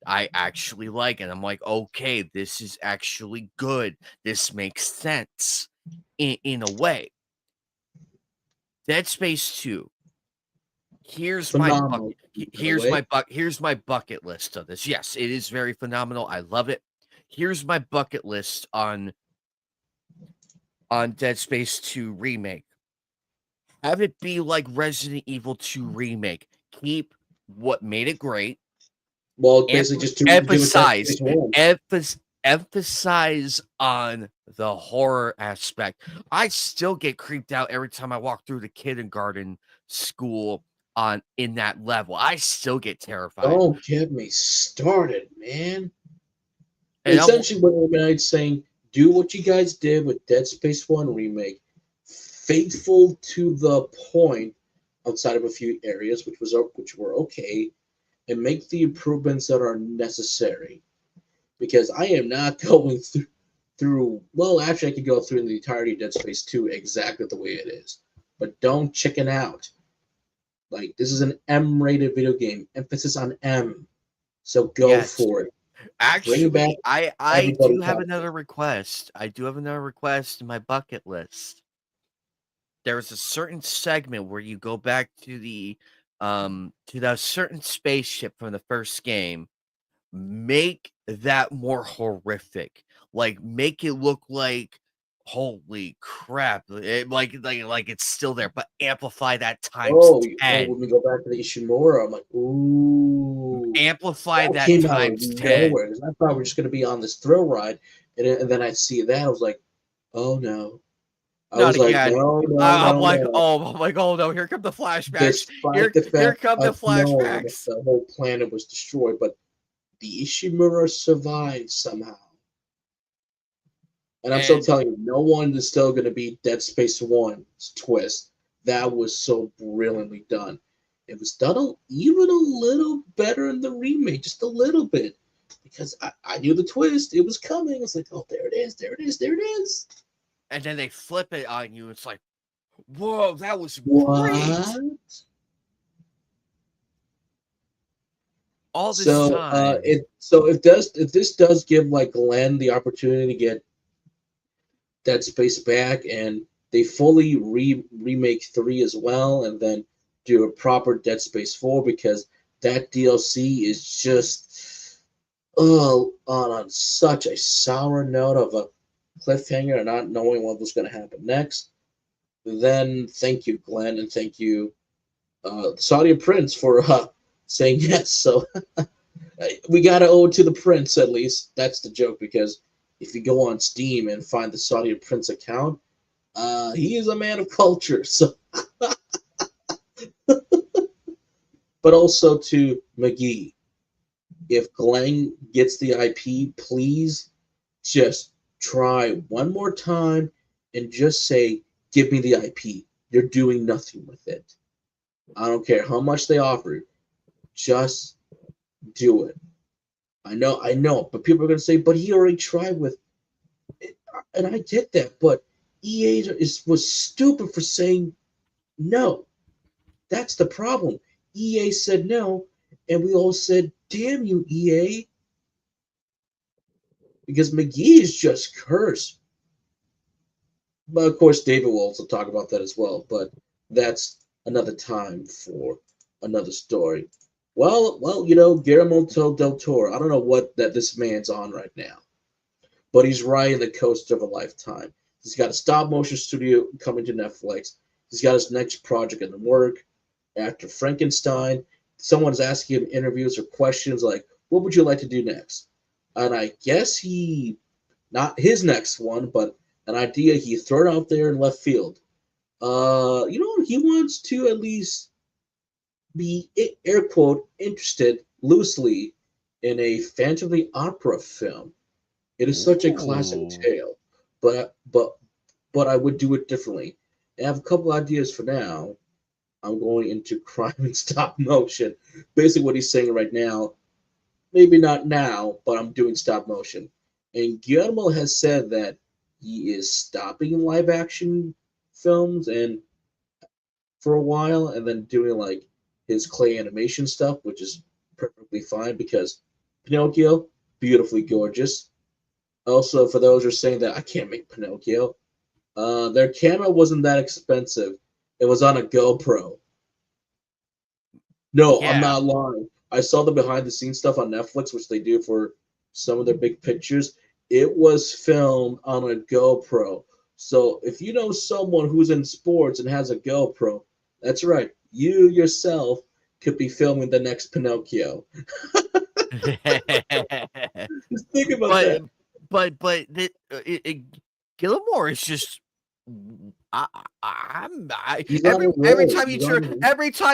And I'm like, okay, this is actually good. This makes sense in a way. Dead Space 2. Here's phenomenal. my bucket list of this. Yes, it is very phenomenal. I love it. Here's my bucket list on Dead Space 2 remake. Have it be like Resident Evil 2 remake. Keep what made it great. Well, basically just to emphasize emphasize on the horror aspect. I still get creeped out every time I walk through the kindergarten school in that level. I still get terrified. Don't get me started, man. And Essentially, what I'm saying, do what you guys did with Dead Space 1 remake, faithful to the point outside of a few areas, which were okay, and make the improvements that are necessary. Because I am not going through. Well, actually, I could go through the entirety of Dead Space 2 exactly the way it is, but don't chicken out. Like, this is an M-rated video game, emphasis on M, so go for it. Actually, I do have back. another request. I do have another request in my bucket list. There's a certain segment where you go back to that certain spaceship from the first game. Make that more horrific. Like, make it look like, holy crap, like it's still there, but amplify that times 10. When we go back to the Ishimura, I'm like, ooh. Amplify that came times out of 10. nowhere, 'cause I thought we were just going to be on this thrill ride, and then I see that, I was like, oh no. Not again. I'm like, no. oh no, here come the flashbacks. Despite the fact Here come the knowing flashbacks. that the whole planet was destroyed, but the Ishimura survived somehow. And I'm still telling you, no one is still going to beat Dead Space 1's twist. That was so brilliantly done. It was done even a little better in the remake, just a little bit. Because I knew the twist. It was coming. It's like, oh, there it is, there it is, there it is. And then they flip it on you. It's like, whoa, that was what? Great. All this time. If this does give like Glenn the opportunity to get Dead Space back, and they fully remake 3 as well, and then do a proper Dead Space 4, because that DLC is just on such a sour note of a cliffhanger and not knowing what was going to happen next. Then thank you, Glenn, and thank you, Saudi Prince, for saying yes. So we got to owe it to the Prince, at least. That's the joke, because if you go on Steam and find the Saudi Prince account, he is a man of culture. So, but also to McGee, if Glenn gets the IP, please just try one more time and just say, "Give me the IP." You're doing nothing with it. I don't care how much they offer. Just do it. I know, but people are going to say, but he already tried with it. And I get that, but EA was stupid for saying no. That's the problem. EA said no, and we all said, damn you, EA. Because McGee is just cursed. But of course, David will also talk about that as well, but that's another time for another story. Well, Guillermo del Toro, I don't know what that this man's on right now, but he's riding the coaster of a lifetime. He's got a stop-motion studio coming to Netflix. He's got his next project in the work. After Frankenstein, someone's asking him interviews or questions like, what would you like to do next? And I guess not his next one, but an idea he threw out there in left field. He wants to at least be, air quote, interested loosely in a Phantom of the Opera film. It is such a classic tale, but I would do it differently. I have a couple ideas for now. I'm going into crime and stop motion. Basically, what he's saying right now, maybe not now, but I'm doing stop motion. And Guillermo has said that he is stopping live action films and for a while, and then doing like his clay animation stuff, which is perfectly fine because Pinocchio, beautifully gorgeous. Also, for those who are saying that I can't make Pinocchio, their camera wasn't that expensive. It was on a GoPro. No, yeah. I'm not lying. I saw the behind the scenes stuff on Netflix, which they do for some of their big pictures. It was filmed on a GoPro. So if you know someone who's in sports and has a GoPro, that's right. You yourself could be filming the next Pinocchio. Just think about that. Gilmore is just. He's on a Every roll. time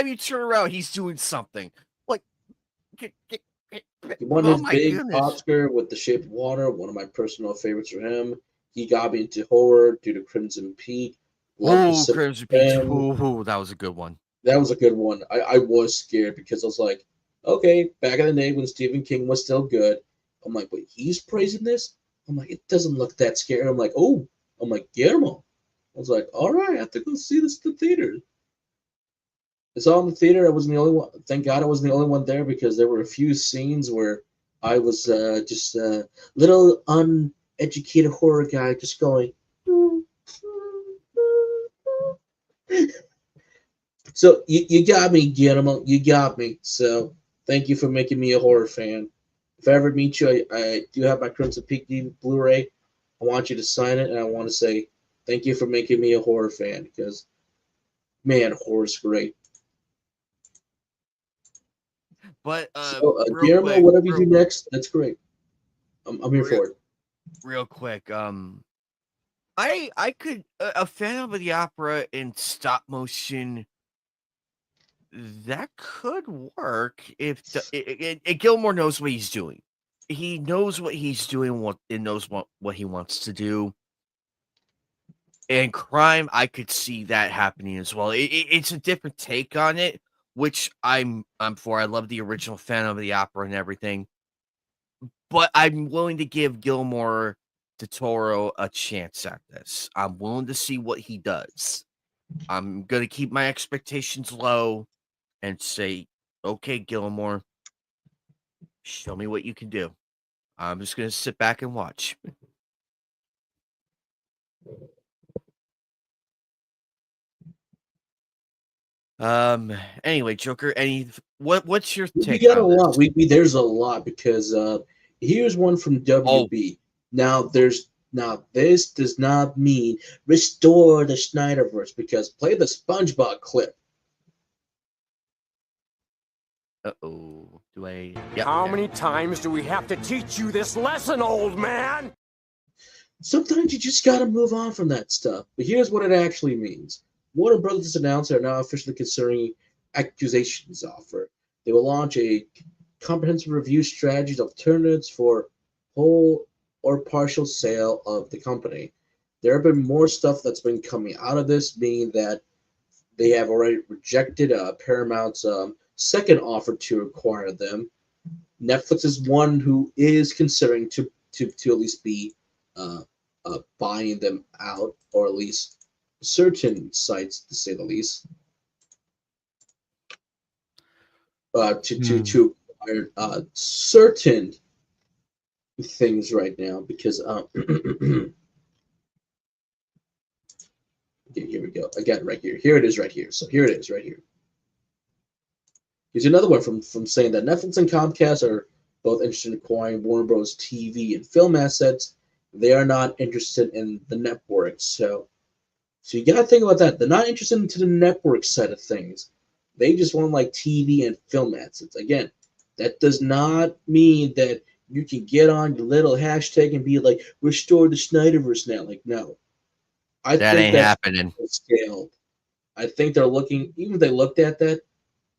you turn around, he's doing something. Like, He won oh his my big goodness! Oscar with The Shape of Water, one of my personal favorites for him. He got me into horror due to Crimson Peak. Crimson Peak. That was a good one. That was a good one. I was scared because I was like, okay, back in the day when Stephen King was still good, I'm like, wait, he's praising this? I'm like, it doesn't look that scary. I'm like, Guillermo. I was like, all right, I have to go see this in the theater. It's all in the theater. I wasn't the only one. Thank God I wasn't the only one there because there were a few scenes where I was just a little uneducated horror guy just going. So you got me, Guillermo. You got me. So thank you for making me a horror fan. If I ever meet you, I do have my Crimson Peak Blu-ray. I want you to sign it, and I want to say thank you for making me a horror fan because, man, horror's great. But Guillermo, whatever you do next, that's great. I'm here for it. Real quick, I could a Phantom of the Opera in stop motion. That could work if Gilmore knows what he's doing. He knows what he's doing. Knows what he wants to do. And crime, I could see that happening as well. It's a different take on it, which I'm for. I love the original Phantom of the Opera and everything, but I'm willing to give Gilmore del Toro a chance at this. I'm willing to see what he does. I'm gonna keep my expectations low and say, okay, Gilmore, show me what you can do. I'm just gonna sit back and watch. Anyway, Joker, what's your take? We got a lot. There's a lot because here's one from WB. Now this does not mean restore the Snyderverse because play the SpongeBob clip. Uh-oh. How many times do we have to teach you this lesson, old man? Sometimes you just gotta move on from that stuff. But here's what it actually means. Warner Brothers has announced they are now officially considering accusations offer. They will launch a comprehensive review strategies alternatives for whole or partial sale of the company. There have been more stuff that's been coming out of this, meaning that they have already rejected Paramount's second offer to acquire them. Netflix is one who is considering to at least be buying them out, or at least certain sites, to say the least, to acquire certain things right now because okay, here we go. I got it right here. Here it is right here. So here it is right here. Here's another one from saying that Netflix and Comcast are both interested in acquiring Warner Bros. TV and film assets. They are not interested in the network. So you got to think about that. They're not interested into the network side of things. They just want like TV and film assets. Again, that does not mean that you can get on your little hashtag and be like, restore the Snyderverse now. Like, no. I that think ain't happening. Scaled. I think they're looking, even if they looked at that,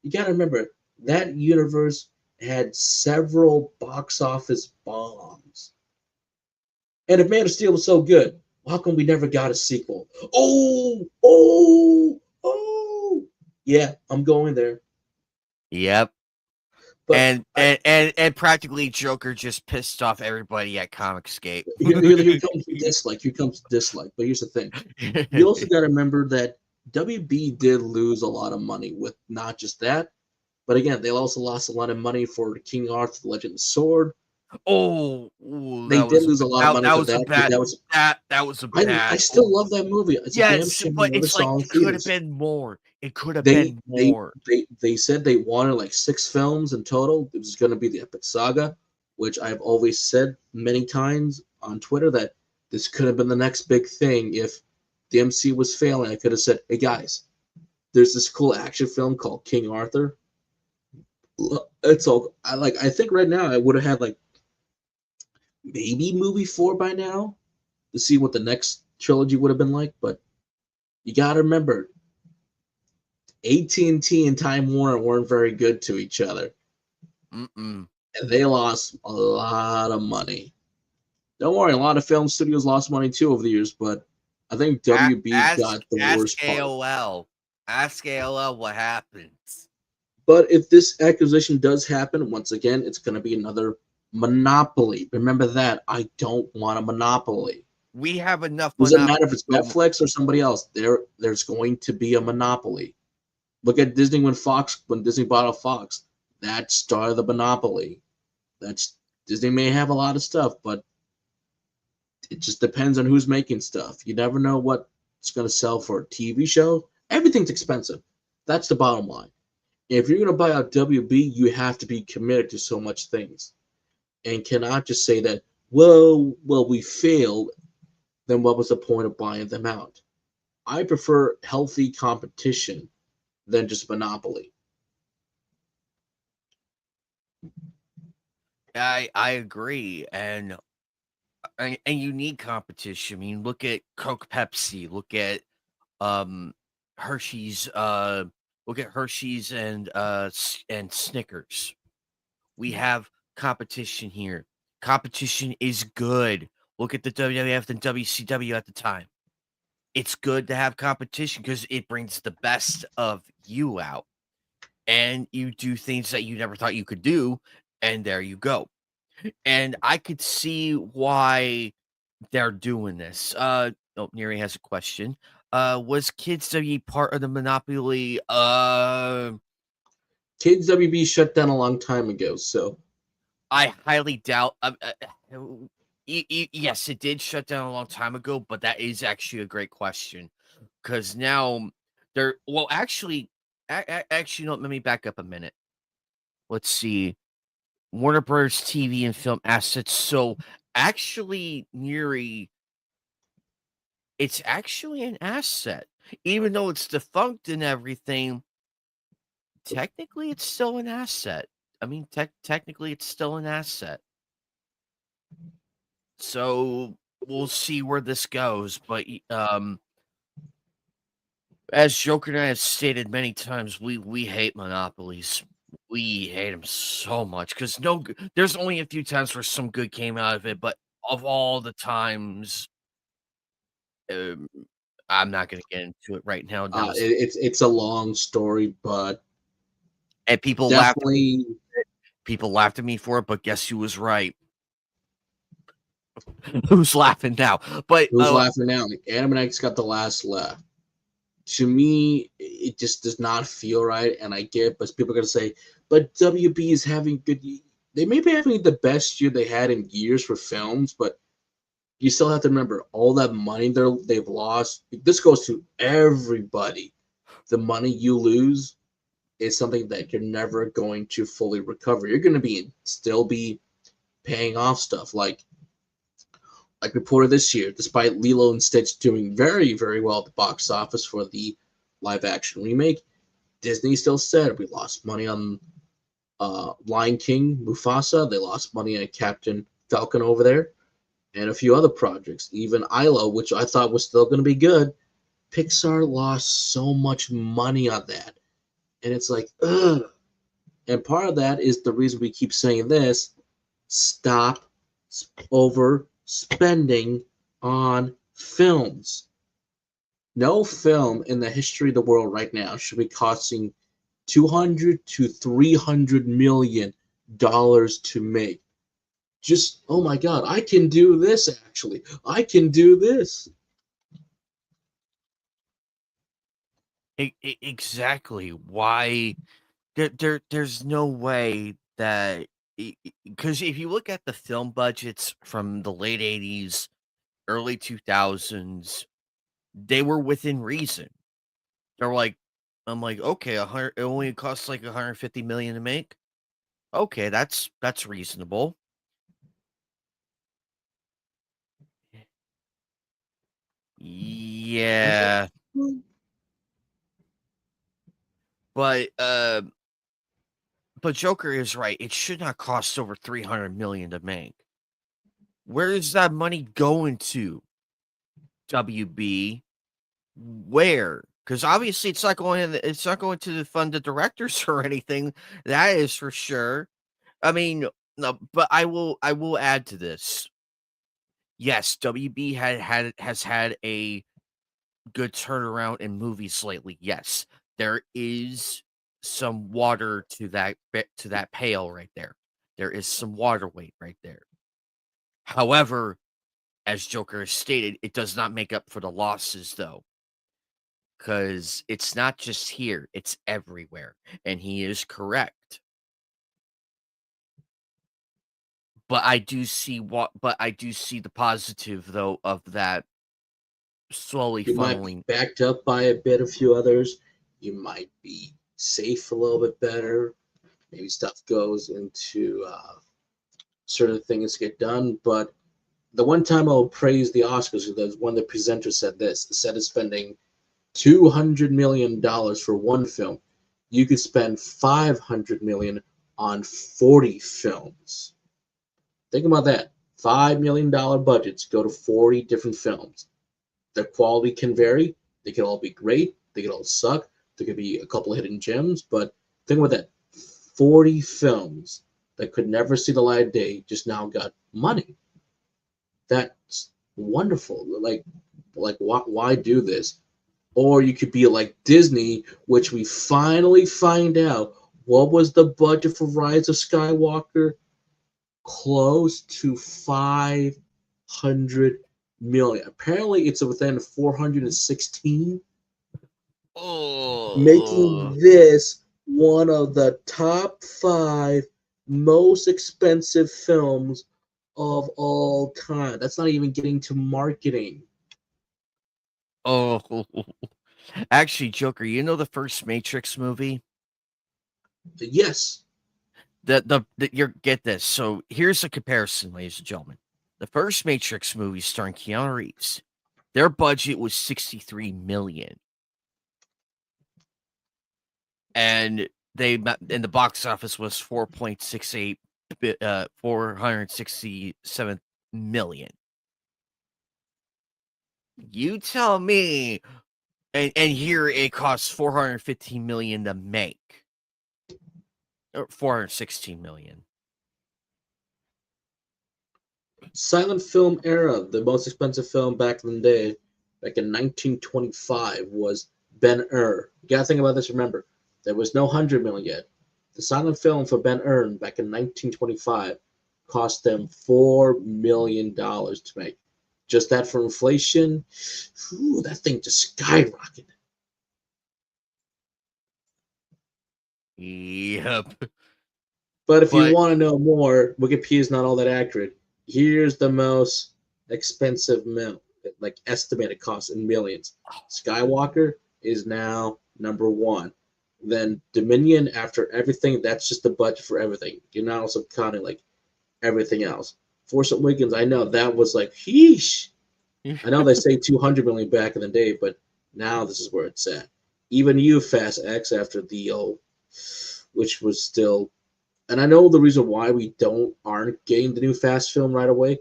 you got to remember, that universe had several box office bombs. And if Man of Steel was so good, how come we never got a sequel? Oh! Yeah, I'm going there. Yep. But and practically Joker just pissed off everybody at Comicscape. Here comes dislike. But here's the thing. You also got to remember that WB did lose a lot of money with not just that, but again, they also lost a lot of money for King Arthur, the Legend of the Sword. They did lose a lot of money for that. That was a bad. I still love that movie. It's a damn shame but I never saw in it could have theaters. been more. It could have been more. They said they wanted like 6 films in total. It was going to be the epic saga, which I've always said many times on Twitter that this could have been the next big thing. If the MC was failing, I could have said, hey guys, there's this cool action film called King Arthur. It's all I think right now I would have had like maybe movie 4 by now to see what the next trilogy would have been like. But you got to remember, AT&T and Time Warner weren't very good to each other. Mm-mm. And they lost a lot of money. Don't worry, a lot of film studios lost money too over the years, but I think WB got the worst part. Ask AOL what happens. But if this acquisition does happen, once again, it's going to be another monopoly. Remember that. I don't want a monopoly. We have enough Doesn't monopoly. matter if it's Netflix or somebody else. There's going to be a monopoly. Look at Disney when Disney bought out Fox. That started the monopoly. Disney may have a lot of stuff, but it just depends on who's making stuff. You never know what's going to sell for a TV show. Everything's expensive. That's the bottom line. If you're going to buy out WB, you have to be committed to so much things, and cannot just say that, well, we failed. Then what was the point of buying them out? I prefer healthy competition than just monopoly. I agree, and you need competition. I mean, look at Coke, Pepsi. Look at Hershey's. Look at Hershey's and Snickers. We have competition here. Competition is good. Look at the WWF and WCW at the time. It's good to have competition because it brings the best of you out, and you do things that you never thought you could do, and there you go. And I could see why they're doing this. Neri has a question. Was Kids W part of the monopoly? Kids WB shut down a long time ago, so I highly doubt. Yes, it did shut down a long time ago, but that is actually a great question because now they're actually, no, let me back up a minute. Let's see. Warner Bros. TV and film assets. So actually, Neri, it's actually an asset, even though it's defunct and everything. Technically, it's still an asset. I mean, technically, it's still an asset. So we'll see where this goes. But as Joker and I have stated many times, we hate monopolies. We hate them so much because there's only a few times where some good came out of it, but of all the times, um, I'm not going to get into it right now. it's a long story, but And people definitely laughed at me for it, but guess who was right? Who's laughing now? But who's laughing now? Animaniacs got the last laugh. To me, it just does not feel right, and I get, but people are gonna say, but WB is having good. They may be having the best year they had in years for films, but you still have to remember all that money they've lost. This goes to everybody. The money you lose is something that you're never going to fully recover. You're going to still be paying off stuff like reported this year, despite Lilo and Stitch doing very, very well at the box office for the live action remake, Disney still said we lost money on Lion King, Mufasa. They lost money on Captain Falcon over there, and a few other projects. Even Isla, which I thought was still going to be good, Pixar lost so much money on that. And it's like, ugh. And part of that is the reason we keep saying this: stop overspending on films. No film in the history of the world right now should be costing $200 to $300 million to make. Just, oh my God, I can do this actually. I can do this. exactly why there's no way that, because if you look at the film budgets from the late 80s, early 2000s, they were within reason. They're like, I'm like, okay, it only costs like 150 million to make. Okay, that's reasonable. Yeah, but Joker is right. It should not cost over 300 million to make. Where is that money going to? WB, where? Because obviously it's not going in. It's not going to fund the directors or anything. That is for sure. I mean, no, but I will add to this. Yes, WB has had a good turnaround in movies lately. Yes, there is some water to that pail right there. There is some water weight right there. However, as Joker has stated, it does not make up for the losses though, because it's not just here; it's everywhere, and he is correct. But I do see the positive though of that slowly You might be funneling. backed up by a few others. You might be safe a little bit better. Maybe stuff goes into certain things get done. But the one time I'll praise the Oscars is when the presenter said this: instead of spending $200 million for one film, you could spend $500 million on 40 films. Think about that. $5 million budgets go to 40 different films. Their quality can vary. They can all be great. They can all suck. There could be a couple of hidden gems. But think about that. 40 films that could never see the light of day just now got money. That's wonderful. Like why do this? Or you could be like Disney, which we finally find out what was the budget for Rise of Skywalker? Close to 500 million. Apparently, it's within 416, Oh, making this one of the top 5 most expensive films of all time. That's not even getting to marketing. oh. Actually, Joker, you know the first Matrix movie? Yes, You get this. So here's a comparison, ladies and gentlemen. The first Matrix movie starring Keanu Reeves, their budget was 63 million. And they in the box office was 4.67 million. You tell me, and here it costs 415 million to make. Or 416 million. silent film era. The most expensive film back in the day, back in 1925, was Ben-Hur. You gotta think about this. Remember, there was no 100 million yet. The silent film for Ben-Hur back in 1925 cost them $4 million to make. Just that for inflation, that thing just skyrocketed. Yep. But if you But want to know more, Wikipedia is not all that accurate. Here's the most expensive like estimated cost in millions. Skywalker is now number 1. Then Dominion, after everything, that's just the budget for everything. You're not also counting like everything else. Force Awakens, I know that was like, sheesh. I know they say 200 million back in the day, but now this is where it's at. Even you, Fast X, after the which was still, and I know the reason why we aren't getting the new Fast film right away.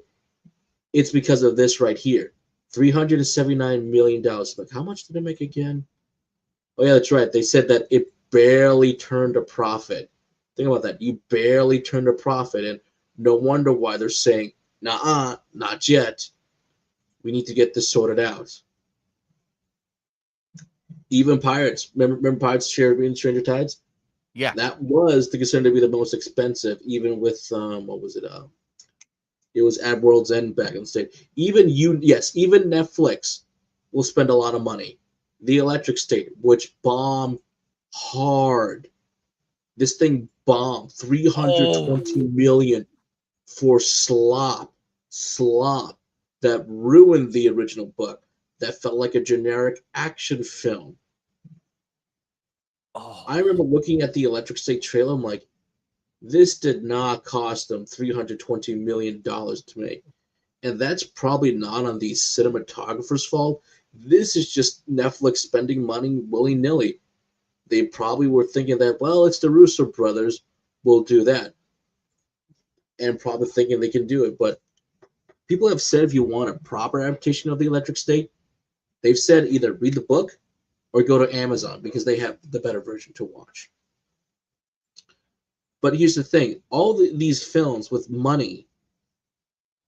It's because of this right here, $379 million. Like, how much did it make again? Oh yeah, that's right. They said that it barely turned a profit. Think about that. You barely turned a profit, and no wonder why they're saying, "Nah, not yet. We need to get this sorted out." Even Pirates, remember Pirates Caribbean Stranger Tides? yeah. That was considered to be the most expensive, even with what was it? It was at World's End back in the state. Even Netflix will spend a lot of money. The Electric State, which bombed hard. This thing bombed 320 million for slop that ruined the original book. That felt like a generic action film. Oh. I remember looking at the Electric State trailer. I'm like, this did not cost them $320 million to make. And that's probably not on the cinematographer's fault. This is just Netflix spending money willy-nilly. They probably were thinking that, well, it's the Russo brothers, we'll do that. And probably thinking they can do it. But people have said if you want a proper adaptation of the Electric State, they've said either read the book or go to Amazon because they have the better version to watch. But here's the thing, all these films with money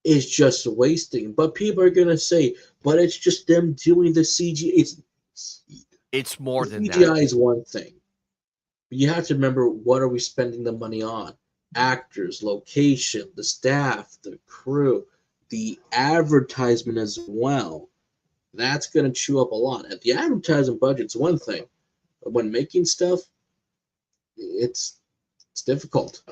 is just wasting. But people are going to say, but it's just them doing the CGI. It's more than CGI that. is one thing. But you have to remember, what are we spending the money on? Actors, location, the staff, the crew, the advertisement as well. That's going to chew up a lot. And the advertising budget's one thing, but when making stuff, it's difficult.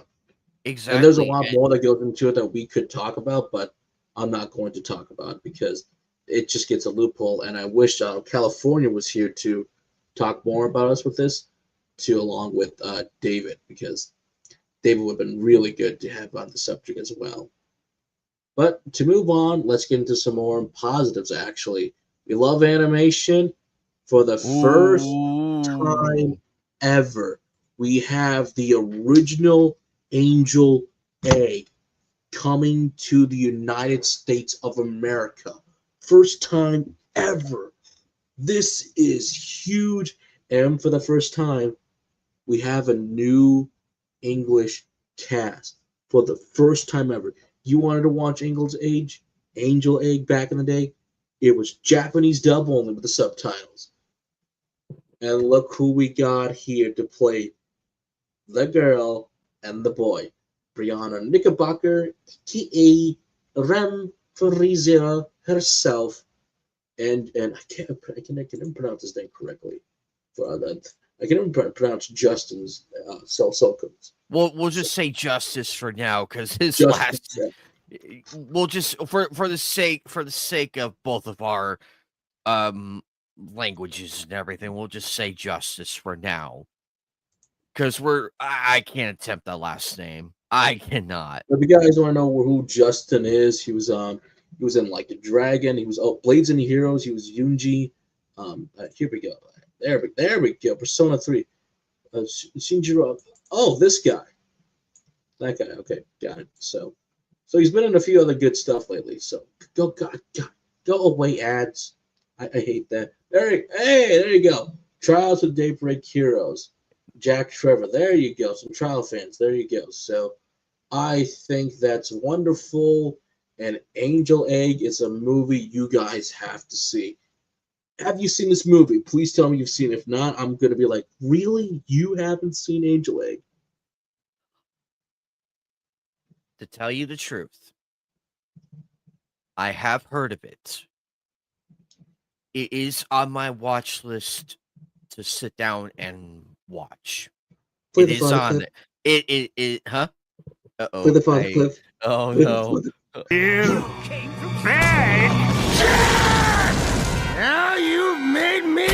Exactly. And there's a lot more that goes into it that we could talk about, but I'm not going to talk about because it just gets a loophole. And I wish California was here to talk more about us with this, along with David, because David would have been really good to have on the subject as well. But to move on, let's get into some more positives, actually. We love animation. For the first time ever, we have the original Angel Egg coming to the United States of America. First time ever. This is huge. And for the first time, we have a new English cast. For the first time ever. You wanted to watch Angel Egg back in the day? It was Japanese dub only with the subtitles. And look who we got here to play the girl and the boy. Brianna Knickerbocker, aka Rem Farizia herself. And I can't pronounce his name correctly. I can even pronounce Justin's cell codes. We'll just say Justice for now, because his Justice, last. yeah. We'll just for the sake of both of our languages and everything, we'll just say Justice for now. Because I can't attempt that last name. I cannot. If you guys want to know who Justin is, he was in Like a Dragon. He was Blades and Heroes. He was Yunji. Here we go. There we go. Persona 3. Shinjiro. Oh, this guy. That guy. Okay, got it. So he's been in a few other good stuff lately. So go away, ads. I hate that. There you go. Trials of Daybreak Heroes. Jack Trevor. There you go. Some trial fans. There you go. So I think that's wonderful. And Angel Egg is a movie you guys have to see. Have you seen this movie? Please tell me you've seen it. If not, I'm going to be like, really? You haven't seen Angel Egg? To tell you the truth, I have heard of it. It is on my watch list to sit down and watch. It is on it, huh? Uh-oh. Play the fun clip. Oh, no. You bad! Now you've made me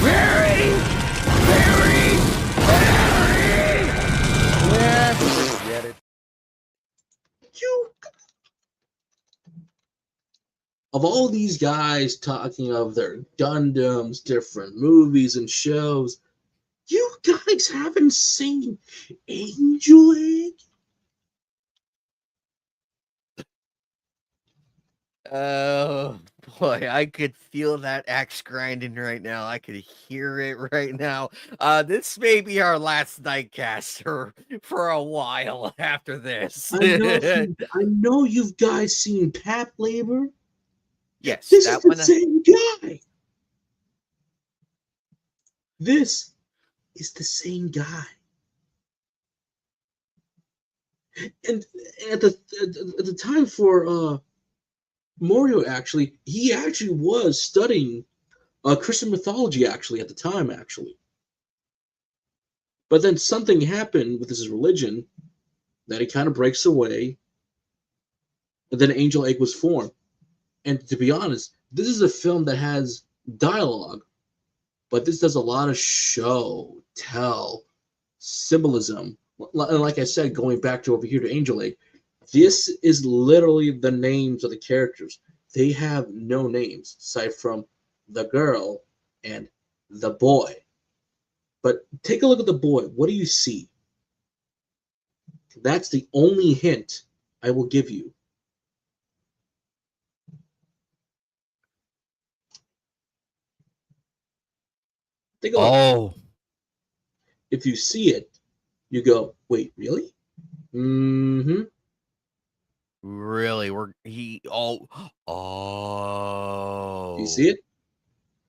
very yes, get it. Of all these guys talking of their Gundams, different movies and shows, you guys haven't seen Angel Egg? Oh boy, I could feel that axe grinding right now. I could hear it right now. This may be our last Knightcast for a while after this. I know you've guys seen Pap Labor. Yes, This that is the one. same guy. This is the same guy. And at the time for Morio, actually, he actually was studying Christian mythology actually at the time, actually. But then something happened with his religion that he kind of breaks away, and then Angel Egg was formed. And to be honest, this is a film that has dialogue, but this does a lot of show, tell, symbolism. Like I said, going back to over here to Angel Egg, this is literally the names of the characters. They have no names aside from the girl and the boy. But take a look at the boy. What do you see? That's the only hint I will give you. Think about it. Oh, If you see it, you go, wait, really? Mm-hmm. really? Do you see Oh, it?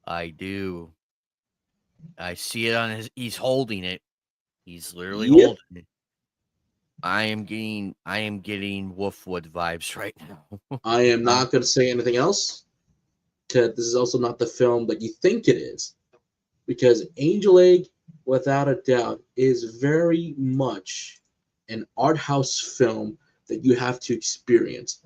I do. I see it on his. He's holding it. He's literally Yep. holding it. I am getting Wolfwood vibes right now. I am Uh, not going to say anything else, because this is also not the film that you think it is. Because Angel Egg, without a doubt, is very much an art house film that you have to experience.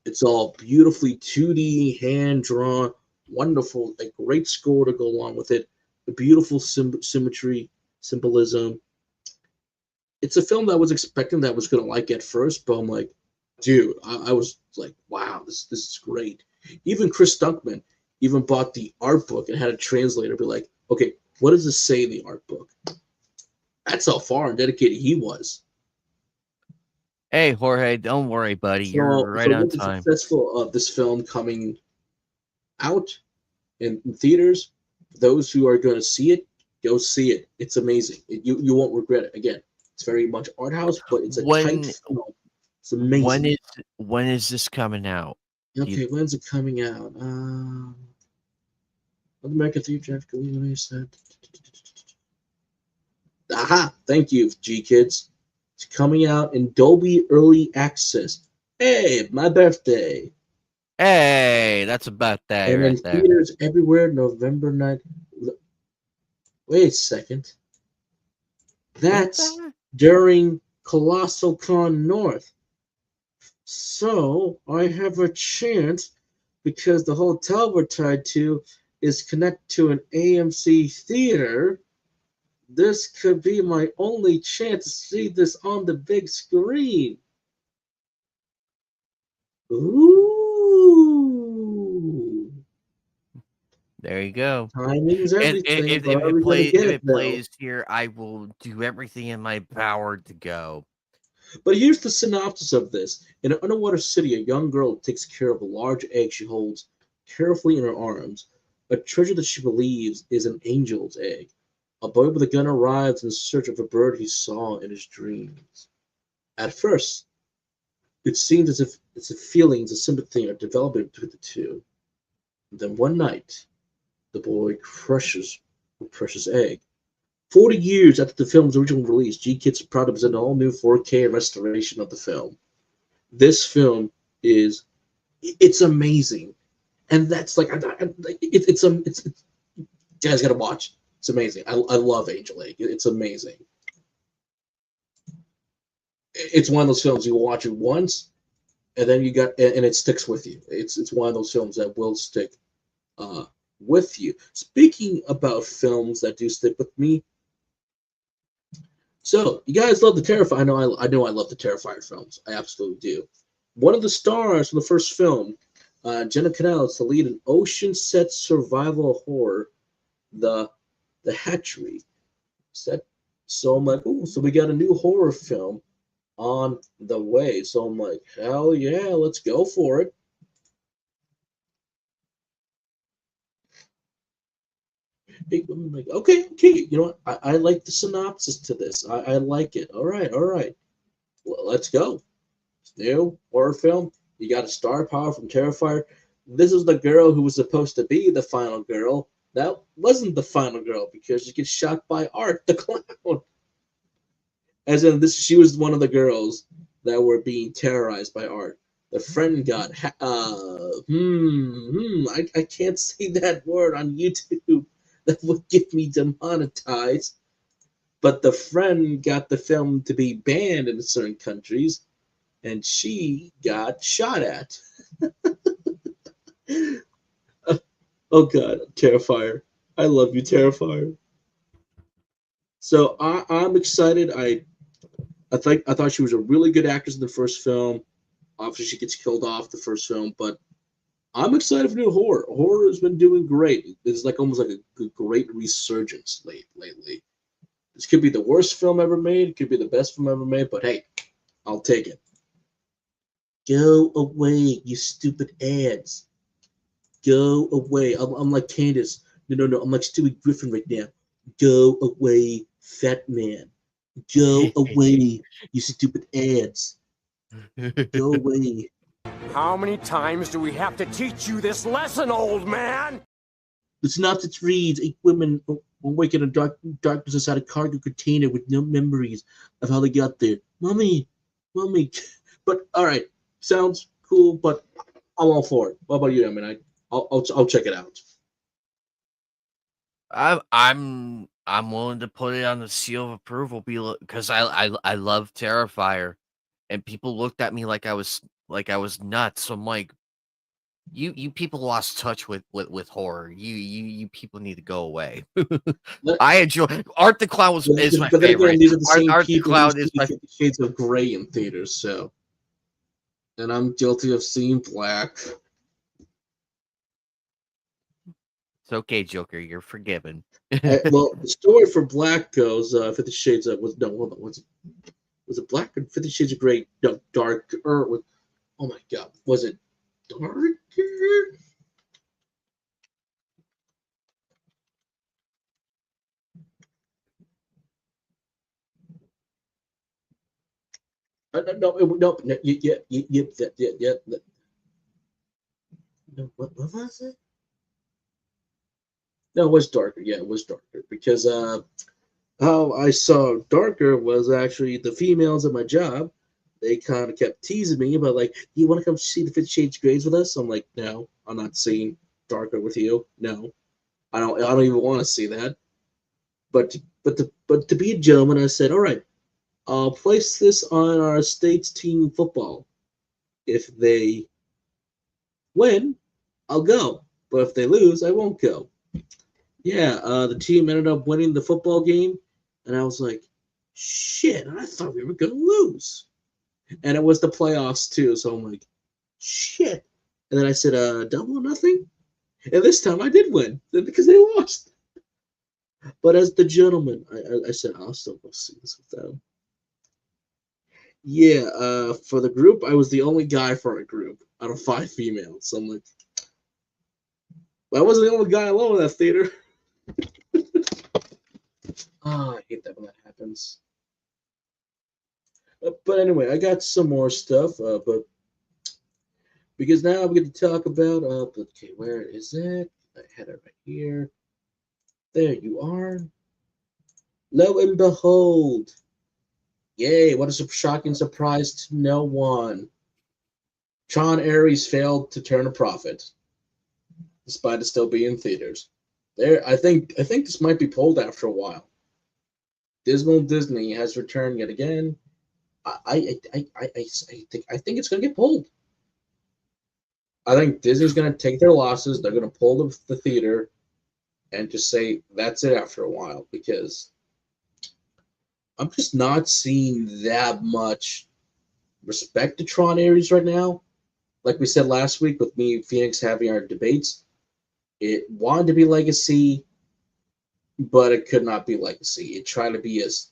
It's all beautifully 2D, hand drawn, wonderful, a great score to go along with it, a beautiful symmetry, symbolism. It's a film that I was expecting that I was gonna like at first, but I'm like, dude, I was like, wow, this is great. Even Chris Stuckman even bought the art book and had a translator be like, okay, what does this say in the art book? That's how far and dedicated he was. hey, Jorge, don't worry, buddy. You're So right on with the time. successful of this film coming out in theaters, those who are going to see it, go see it. It's amazing. You won't regret it. Again, it's very much art house, but it's a tight When film. It's when amazing. is when is this coming out? Do you Okay, when's it coming out? North American Theatrical release. Aha! Thank you, G Kids. It's coming out in Dolby Early Access. Hey, my birthday! Hey, that's about that And in right there. theaters everywhere, November 9th. Wait a second. Ain't That's that? during Colossal Con North. So I have a chance because the hotel we're tied to is connected to an AMC theater. This could be my only chance to see this on the big screen. Ooh. There you go. Timing's And everything, if but if are it we gonna plays get if it it though? plays here, I will do everything in my power to go. But here's the synopsis of this. In an underwater city, a young girl takes care of a large egg she holds carefully in her arms, a treasure that she believes is an angel's egg. A boy with a gun arrives in search of a bird he saw in his dreams. At first, it seems as if feelings of sympathy are developing between the two. And then one night, the boy crushes her precious egg. 40 years after the film's original release, G-Kids is proud to present an all-new 4K restoration of the film. This film it's amazing, and that's like it's you guys gotta watch. It's amazing. I love Angel Egg. It's amazing. It's one of those films you watch it once, and then and it sticks with you. It's one of those films that will stick uh, with you. Speaking about films that do stick with me, so you guys love the Terrifier. I know I love the Terrifier films. I absolutely do. One of the stars from the first film, Jenna Canales, to lead an ocean-set survival horror, the the Hatchery. Set. So I'm like, ooh, so we got a new horror film on the way. So I'm like, hell yeah, let's go for it. I'm like, okay, you know what? I like the synopsis to this. I like it. All right. Well, let's go. It's new horror film. You got a star power from Terrifier. This is the girl who was supposed to be the final girl. That wasn't the final girl because she gets shot by Art the clown. As in, she was one of the girls that were being terrorized by Art. The friend got I can't say that word on YouTube. That would get me demonetized. But the friend got the film to be banned in certain countries, and she got shot at. Oh God, Terrifier! I love you, Terrifier. So I'm excited. I thought she was a really good actress in the first film. Obviously, she gets killed off the first film, but I'm excited for new horror. Horror has been doing great. It's like almost like a great resurgence lately. This could be the worst film ever made. It could be the best film ever made. But hey, I'll take it. Go away, you stupid ads. Go away. I'm like Candace. No. I'm like Stewie Griffin right now. Go away, fat man. Go away, you stupid ads. Go away. How many times do we have to teach you this lesson, old man? The synopsis reads: 8 women awake in a darkness inside a cargo container with no memories of how they got there. Mommy. But all right, sounds cool, but I'm all for it. What about you? I mean, I'll check it out. I'm willing to put it on the seal of approval because I love Terrifier, and people looked at me like I was nuts. I'm like, you people lost touch with horror. You people need to go away. I enjoy Art the Clown is my But then favorite. again, these are the same Art the people who Clown see is my 50 Shades of Grey in theaters, so. And I'm guilty of seeing black. It's okay, Joker. You're forgiven. Well, the story for Black goes, 50 Shades of was it Black or 50 Shades of Grey? No, Darker. Oh my God, was it Darker? No, what was it? No, it was Darker. Yeah, it was Darker because how I saw Darker was actually the females at my job. They kind of kept teasing me about like, you want to come see the 50 Shades of Greys with us? I'm like, no, I'm not seeing Darker with you. No, I don't even want to see that. But to be a gentleman, I said, all right, I'll place this on our state's team football. If they win, I'll go. But if they lose, I won't go. Yeah, the team ended up winning the football game, and I was like, shit, I thought we were going to lose. And it was the playoffs, too, so I'm like, shit. And then I said, double or nothing? And this time I did win, because they lost. But as the gentleman, I said, I'll still go see this with them. Yeah, for the group, I was the only guy for our group out of 5 females. So I'm like, I wasn't the only guy alone in that theater. I hate that when that happens. But anyway, I got some more stuff. But because now I'm going to talk about. Okay, where is it? I had it right here. There you are. Lo and behold. Yay, what a shocking surprise to no one. Tron Ares failed to turn a profit, despite it still being in theaters. I think this might be pulled after a while. Dismal Disney has returned yet again. I think it's gonna get pulled. I think Disney's gonna take their losses. They're gonna pull the theater, and just say that's it after a while, because I'm just not seeing that much respect to Tron Ares right now. Like we said last week with me and Phoenix having our debates, it wanted to be legacy, but it could not be legacy. It tried to be as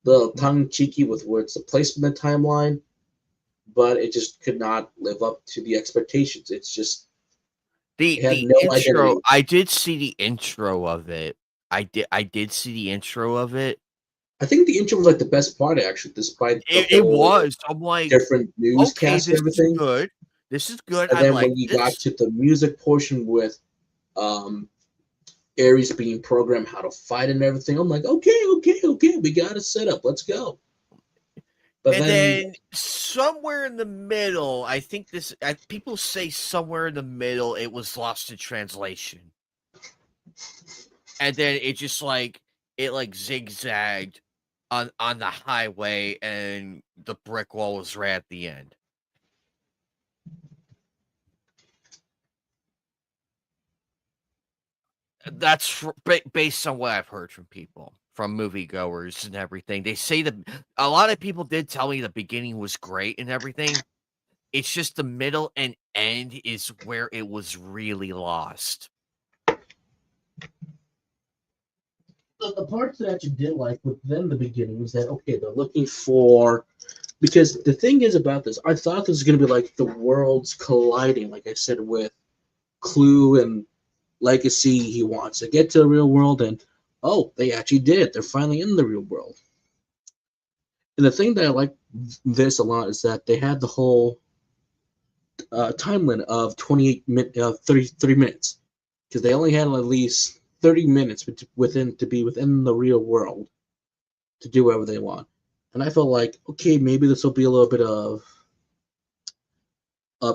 little tongue-cheeky with words the placement timeline, but it just could not live up to the expectations. It's just the no intro. identity. I did see the intro of it. I did see the intro of it. I think the intro was like the best part, actually, despite It was. I'm like, different newscasts okay, and everything. Good. This is good. And I then like when you this. got to the music portion with Ares being programmed how to fight and everything, I'm like, okay, we got a setup. Let's go. But and then somewhere in the middle, I think people say somewhere in the middle it was lost in translation. And then it just it zigzagged on the highway, and the brick wall was right at the end. That's based on what I've heard from people, from moviegoers and everything. They say that a lot of people did tell me the beginning was great and everything. It's just the middle and end is where it was really lost. The parts that I actually did like within the beginning was that, okay, they're looking for, because the thing is about this, I thought this was going to be like the worlds colliding, like I said, with Clue and Legacy. He wants to get to the real world, and oh, they actually did it. They're finally in the real world. And the thing that I like this a lot is that they had the whole time limit of 33 minutes, because they only had at least 30 minutes to be within the real world to do whatever they want. And I felt like, okay, maybe this will be a little bit of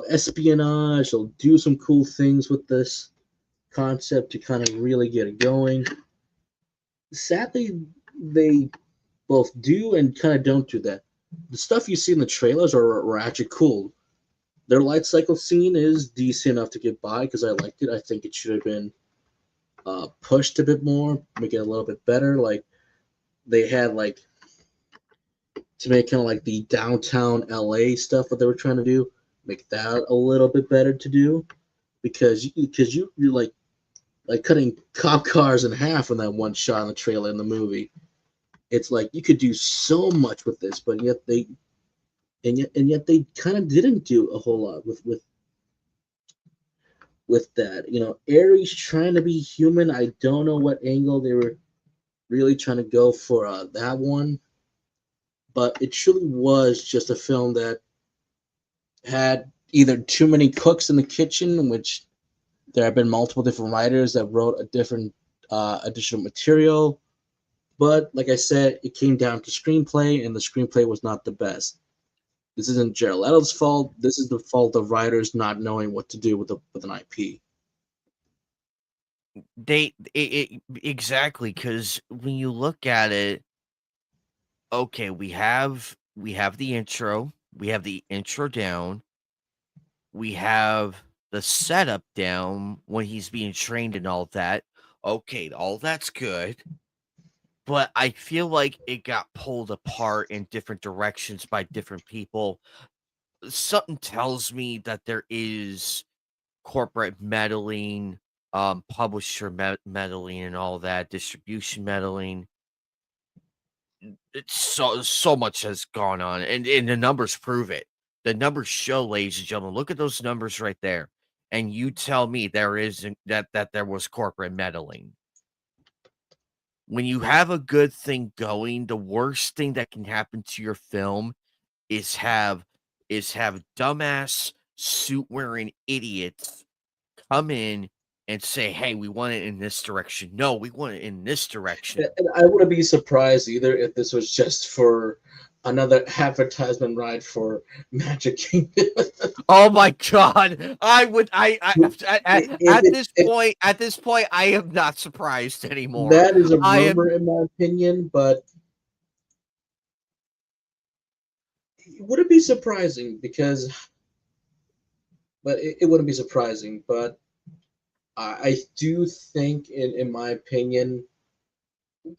espionage. They'll do some cool things with this concept to kind of really get it going. Sadly, they both do and kind of don't do that. The stuff you see in the trailers are actually cool. Their light cycle scene is decent enough to get by because I liked it. I think it should have been pushed a bit more, make it a little bit better. Like they had like to make kind of like the downtown LA stuff that they were trying to do, make that a little bit better to do because you're like cutting cop cars in half in that one shot in the trailer in the movie. It's like you could do so much with this, but yet they kind of didn't do a whole lot with that. You know, Ares trying to be human. I don't know what angle they were really trying to go for that one, but it truly was just a film that had either too many cooks in the kitchen, which there have been multiple different writers that wrote a different additional material. But like I said, it came down to screenplay, and the screenplay was not the best. This isn't Jared Leto's fault. This is the fault of writers not knowing what to do with an IP. Exactly, because when you look at it, okay, we have the intro, we have the intro down, we have the setup down when he's being trained and all that. Okay, all that's good. But I feel like it got pulled apart in different directions by different people. Something tells me that there is corporate meddling, publisher meddling, and all that, distribution meddling. It's so much has gone on, and the numbers prove it. The numbers show, ladies and gentlemen. Look at those numbers right there, and you tell me there isn't that there was corporate meddling. When you have a good thing going, the worst thing that can happen to your film is have dumbass suit wearing idiots come in and say, "Hey, we want it in this direction." No, we want it in this direction. And I wouldn't be surprised either if this was just for another advertisement ride for Magic Kingdom. Oh my god. I would I if it, if at this point I am not surprised anymore. that is a I rumor am in my opinion, but it wouldn't be surprising it wouldn't be surprising, but I do think in my opinion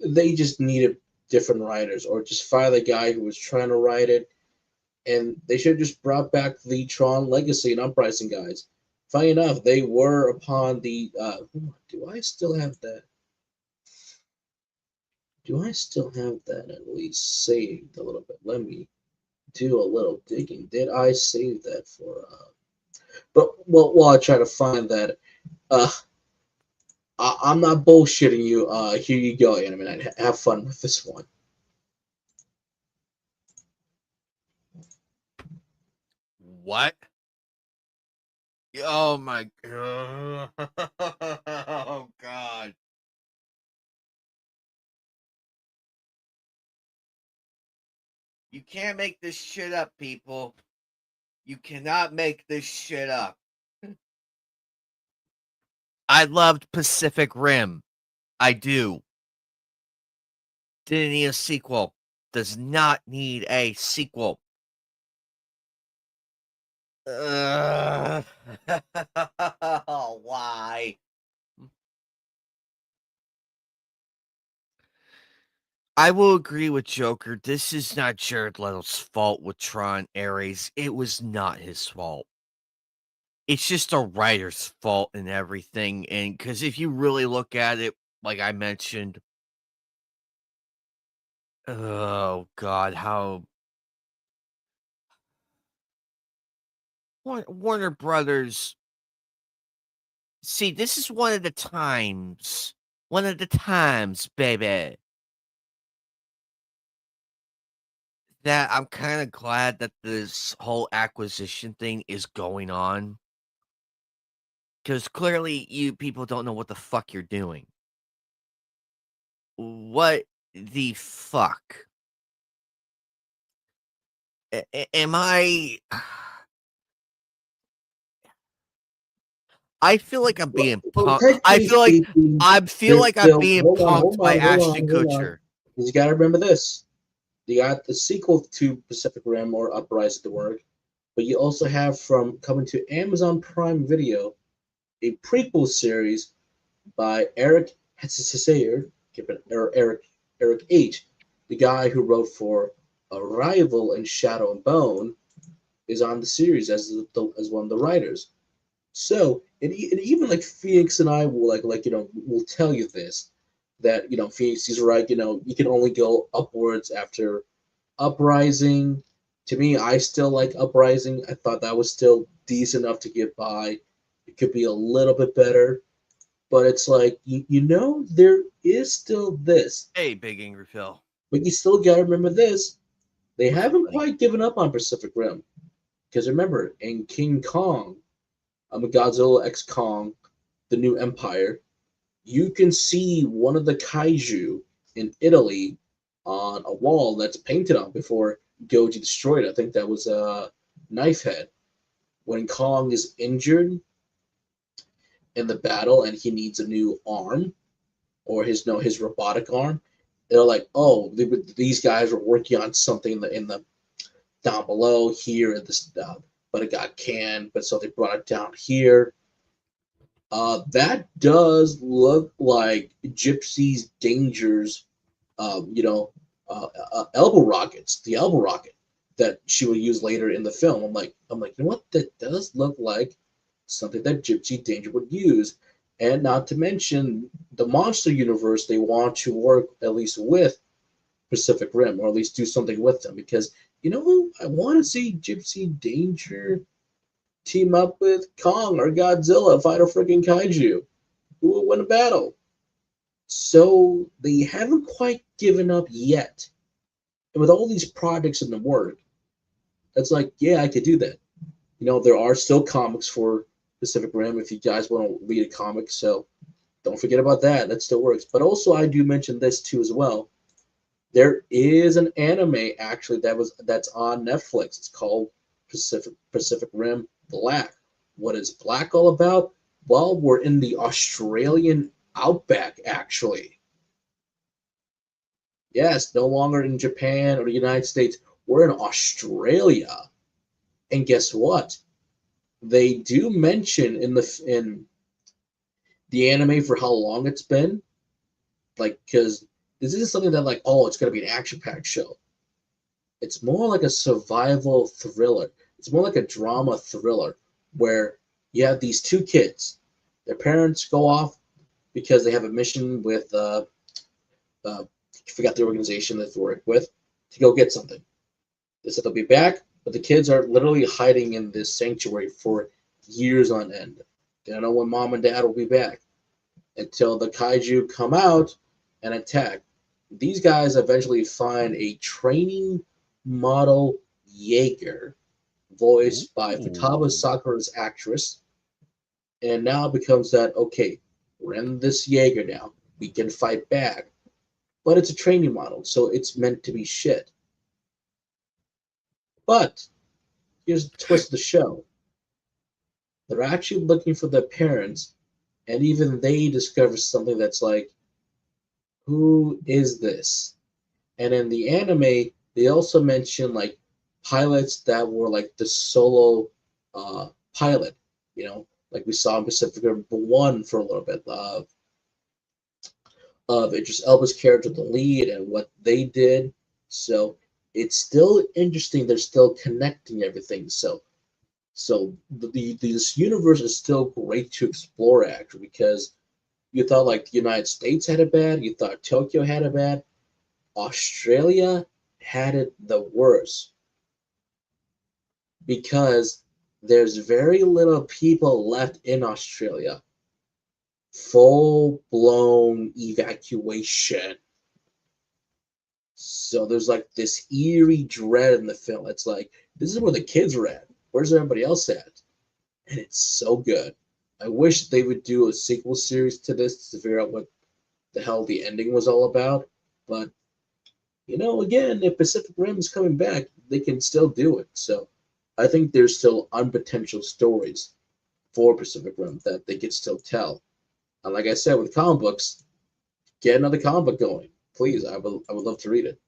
they just needed different writers or just fire the guy who was trying to write it, and they should have just brought back the Tron Legacy and Uprising guys. Funny enough, they were upon the do I still have that? Do I still have that at least saved a little bit? Let me do a little digging. Did I save that for but well, while I try to find that, uh I'm not bullshitting you. Here you go, Anime Night. Have fun with this one. what? Oh my god. Oh god. You can't make this shit up, people. You cannot make this shit up. I loved Pacific Rim. I do. Didn't need a sequel. Does not need a sequel. Ugh. Why? I will agree with Joker. This is not Jared Leto's fault with Tron Ares. It was not his fault. It's just a writer's fault and everything. And because if you really look at it, like I mentioned, oh God, how Warner Brothers. See, this is one of the times. One of the times, baby. That I'm kind of glad that this whole acquisition thing is going on. Because clearly you people don't know what the fuck you're doing. What the fuck? Am I... I feel like I'm being Well, punked. technically speaking, I feel there's like I'm still being punked by Ashton Kutcher. Because you got to remember this: you got the sequel to Pacific Rim or Uprise at the work, but you also have from coming to Amazon Prime Video a prequel series by Eric Sayer, or Eric H, the guy who wrote for Arrival and Shadow and Bone, is on the series as one of the writers. So, and even like Phoenix and I will will tell you this, that Phoenix is right. You can only go upwards after Uprising. To me, I still like Uprising. I thought that was still decent enough to get by. It could be a little bit better, but it's like there is still this. Hey, Big Angry Phil. But you still got to remember this: they What's up, haven't buddy? quite given up on Pacific Rim, because remember in King Kong, Godzilla X Kong, the New Empire, you can see one of the kaiju in Italy on a wall that's painted on before Goji destroyed it. I think that was a knife head. When Kong is injured in the battle and he needs a new arm, or his robotic arm, they're like, oh, these guys were working on something in the down below here at this, but it got canned, but so they brought it down here. That does look like Gypsy's Danger's, elbow rockets, the elbow rocket that she will use later in the film. I'm like, you know what? That does look like something that Gypsy Danger would use. And not to mention the monster universe, they want to work at least with Pacific Rim, or at least do something with them, because I want to see Gypsy Danger team up with Kong or Godzilla, fight a freaking kaiju. Who will win a battle? So they haven't quite given up yet. And with all these projects in the work, it's like, yeah, I could do that. There are still comics for Pacific Rim if you guys want to read a comic, so don't forget about that. That still works. But also, I do mention this too as well. There is an anime actually that's on Netflix. It's called Pacific Rim Black. What is Black all about? Well, we're in the Australian outback, actually. Yes, no longer in Japan or the United States. We're in Australia. And guess what? They do mention in the anime for how long it's been. Like, because this isn't something that like, oh, it's going to be an action-packed show. It's more like a survival thriller. It's more like a drama thriller where you have these two kids. Their parents go off because they have a mission with, I forgot the organization that they work with, to go get something. They said they'll be back, but the kids are literally hiding in this sanctuary for years on end. They don't know when mom and dad will be back until the kaiju come out and attack. These guys eventually find a training model Jaeger, voiced by Futaba Sakura's actress, and now it becomes that, okay, we're in this Jaeger now, we can fight back. But it's a training model, so it's meant to be shit. But here's the twist of the show. They're actually looking for their parents, and even they discover something that's like, who is this? And in the anime, they also mention like pilots that were like the solo pilot, like we saw in Pacific Rim 1 for a little bit of Idris Elba's character, the lead, and what they did. So it's still interesting. They're still connecting everything. So this universe is still great to explore, actually, because you thought like the United States had it bad, you thought Tokyo had it bad, Australia had it the worst, because there's very little people left in Australia. full-blown evacuation. So there's like this eerie dread in the film. It's like, this is where the kids are at. Where's everybody else at? And it's so good. I wish they would do a sequel series to this to figure out what the hell the ending was all about. But, again, if Pacific Rim is coming back, they can still do it. So I think there's still unpotential stories for Pacific Rim that they could still tell. And like I said, with comic books, get another comic book going. Please, I would love to read it.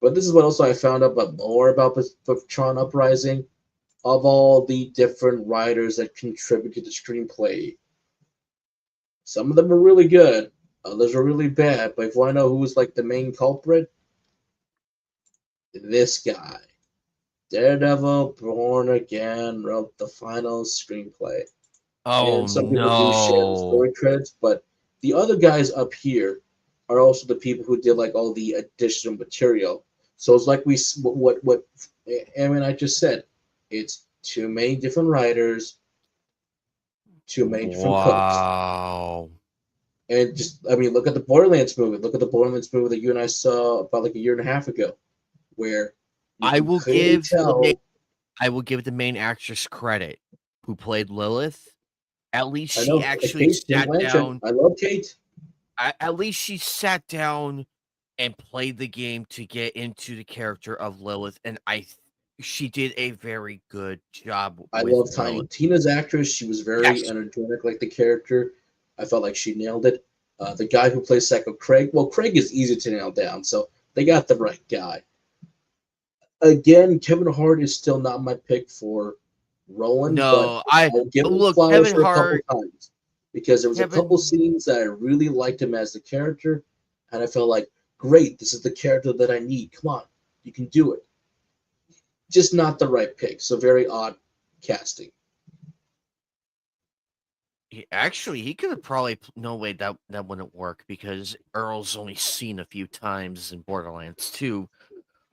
But this is what also I found out more about Tron Uprising. Of all the different writers that contribute to the screenplay, some of them are really good, others are really bad. But if you want to know who was like the main culprit, this guy, Daredevil, Born Again, wrote the final screenplay. Oh, And some people do share the story credits, but the other guys up here are also the people who did like all the additional material. So it's like what Aaron and I just said. It's too many different writers, too many different cooks. Wow. And look at the Borderlands movie. Look at the Borderlands movie that you and I saw about like a year and a half ago, where I will give the main actress credit who played Lilith. At least she actually sat down. I love Kate. At least she sat down and played the game to get into the character of Lilith, and she did a very good job. I love Tiny Tina's actress. She was very energetic, like the character. I felt like she nailed it. The guy who plays Psycho Craig, Craig is easy to nail down, so they got the right guy. Again, Kevin Hart is still not my pick for Roland, but I'll give him flowers for a couple times because there was a couple scenes that I really liked him as the character, and I felt like, great, this is the character that I need. Come on, you can do it. Just not the right pick. So very odd casting. He could have probably no way that wouldn't work because Earl's only seen a few times in Borderlands 2.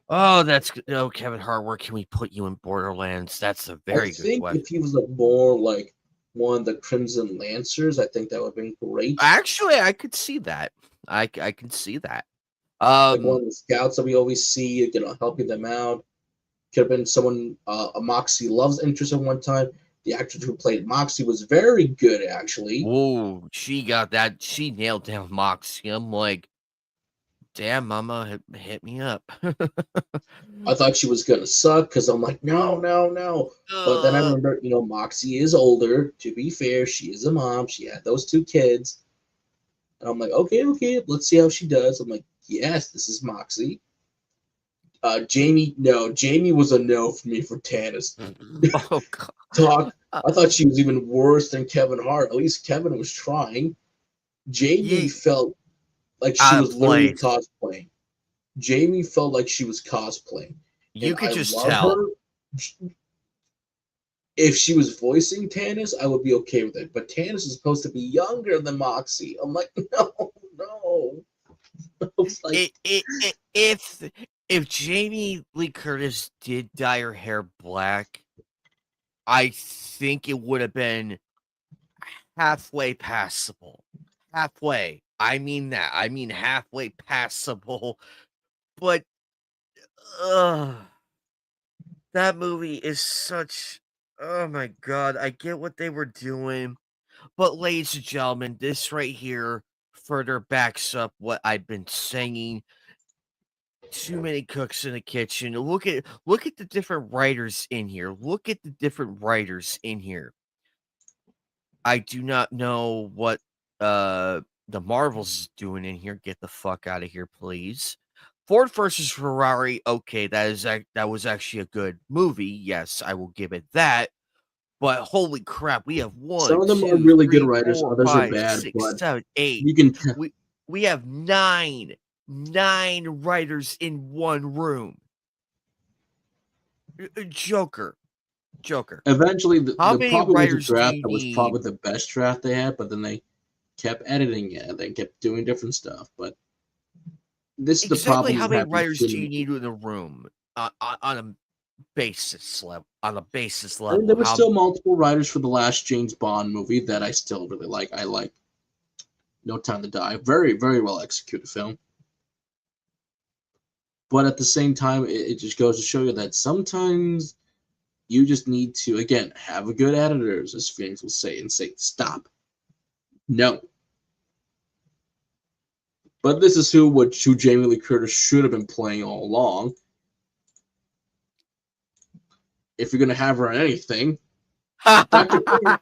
Oh, Kevin Hart. Where can we put you in Borderlands? That's a very good question. If he was more like one of the Crimson Lancers, I think that would have been great. Actually, I could see that. I can see that. Like one of the scouts that we always see, helping them out. Could have been someone, a Moxie Love's interest at one time. The actress who played Moxie was very good, actually. Oh, she got that. She nailed down Moxie. I'm like, damn, mama, hit me up. I thought she was going to suck because I'm like, no. But then I remember, Moxie is older. To be fair, she is a mom. She had those 2 kids. And I'm like, okay, let's see how she does. I'm like, yes, this is Moxie. Jamie was a no for me for Tannis. Oh, God. I thought she was even worse than Kevin Hart. At least Kevin was trying. Jamie felt like she was literally cosplaying. Jamie felt like she was cosplaying. You could just tell. Her. If she was voicing Tannis, I would be okay with it. But Tannis is supposed to be younger than Moxie. I'm like, no. Like, if Jamie Lee Curtis did dye her hair black, I think it would have been halfway passable. Halfway. I mean that. I mean halfway passable. But that movie is such... Oh my God. I get what they were doing. But ladies and gentlemen, this right here further backs up what I've been saying. Too many cooks in the kitchen. Look at the different writers in here. I do not know what the Marvels is doing in here. Get the fuck out of here, please. Ford versus Ferrari. Okay, that was actually a good movie. Yes, I will give it that. But holy crap, we have one. Some of them are really good writers, others are bad. 6, 7, 8. You can we have 9 writers in one room. Joker. Eventually, the problem with the draft that was probably the best draft they had, but then they kept editing it. They kept doing different stuff. But this is the problem. How many writers do you need in a room on a basis level? I mean, there were still multiple writers for the last James Bond movie that I still really like. I like No Time to Die. Very, very well executed film. But at the same time, it just goes to show you that sometimes you just need to, again, have a good editors, as fans will say, and say, stop. No. But this is who Jamie Lee Curtis should have been playing all along. If you're going to have her on anything, Dr. Queen,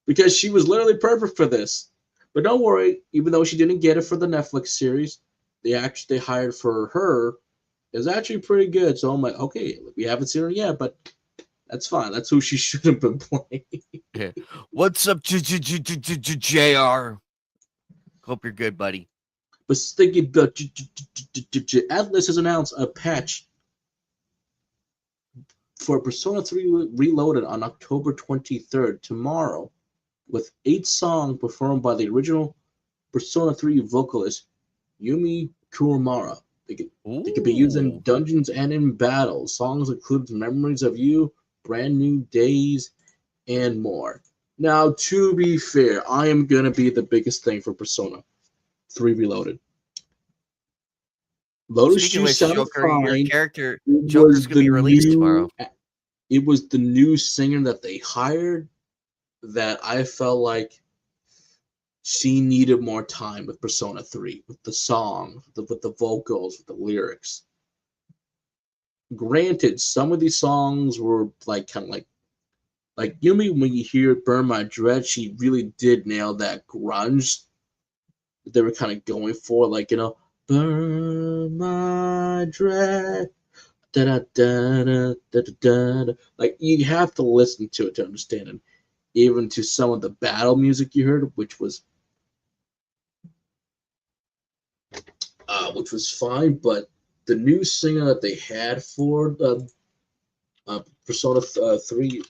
because she was literally perfect for this. But don't worry, even though she didn't get it for the Netflix series, the actress they hired for her is actually pretty good. So I'm like, okay, we haven't seen her yet, but that's fine. That's who she should have been playing. Yeah. What's up, JR? Hope you're good, buddy. But thinking about Atlas has announced a patch for Persona 3 Reloaded on October 23rd, tomorrow, with 8 songs performed by the original Persona 3 vocalist Yumi Kuromara. They could be used in dungeons and in battles. Songs include Memories of You, Brand New Days, and more. Now, to be fair, I am going to be the biggest thing for Persona 3 Reloaded. Lotus Speaking of Shoes which, sounded Joker, your fine. character, Joker's going to be released tomorrow. It was the new singer that they hired that I felt like she needed more time with Persona 3, with the song, with the vocals, with the lyrics. Granted, some of these songs were like kind of like Yumi, when you hear Burn My Dread, she really did nail that grunge that they were kind of going for, like, you know, burn my dread, da da da da da da da. Like, you have to listen to it to understand it. Even to some of the battle music you heard, which was fine, but the new singer that they had for Persona 3,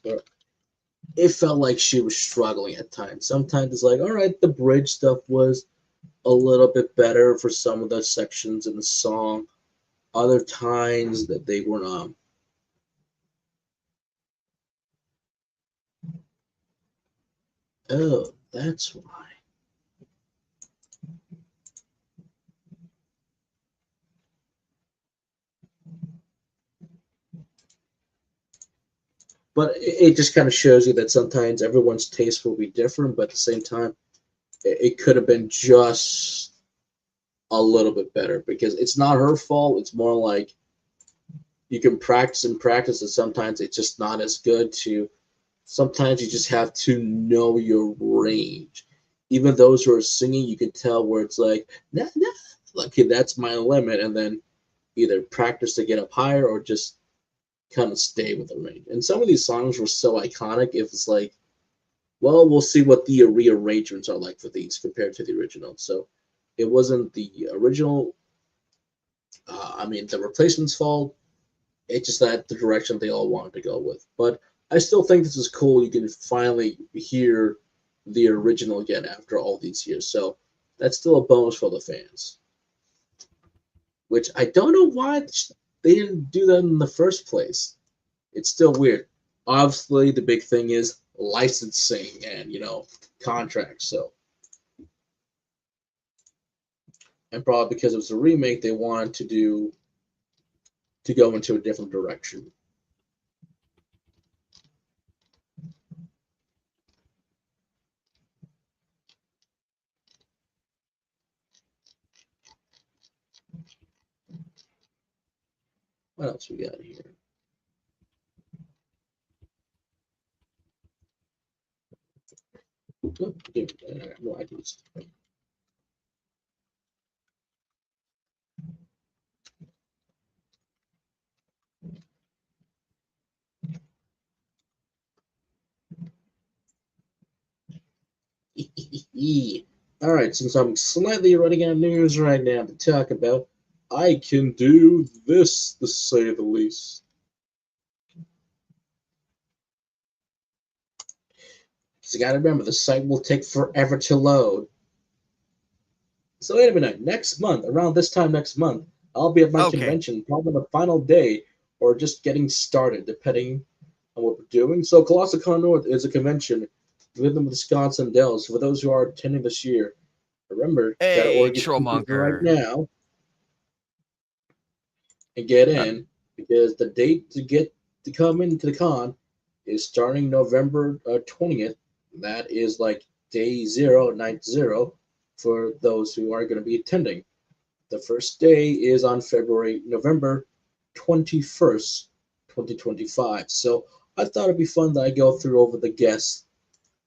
it felt like she was struggling at times. Sometimes it's like, all right, the bridge stuff was a little bit better for some of the sections in the song. Other times that they were oh, that's why. But it just kind of shows you that sometimes everyone's taste will be different, but at the same time, it could have been just a little bit better, because it's not her fault. It's more like you can practice and practice, and sometimes it's just not as good. Sometimes you just have to know your range. Even those who are singing, you can tell where it's like, nah, okay, that's my limit, and then either practice to get up higher or just kind of stay with the range. And some of these songs were so iconic, if it's like, well, we'll see what the rearrangements are like for these compared to the original. So it wasn't the original, the replacement's fault. It's just that the direction they all wanted to go with. But I still think this is cool. You can finally hear the original again after all these years. So that's still a bonus for the fans. Which I don't know why they didn't do that in the first place. It's still weird. Obviously, the big thing is licensing and, contracts. So, and probably because it was a remake, they wanted to go into a different direction. What else we got here? Oh, I got more ideas. All right, since I'm slightly running out of news right now to talk about, I can do this, to say the least. So you gotta remember, the site will take forever to load. So wait a minute, next month, around this time next month, I'll be at my convention, probably the final day, or just getting started, depending on what we're doing. So ColossalCon North is a convention within the Wisconsin Dells. For those who are attending this year, Remember, you gotta Hey, order your tickets right Trollmonger. now and get in because the date to come into the con is starting November 20th. That is like day zero, night zero for those who are going to be attending. The first day is on November 21st, 2025. So I thought it'd be fun that I go through over the guests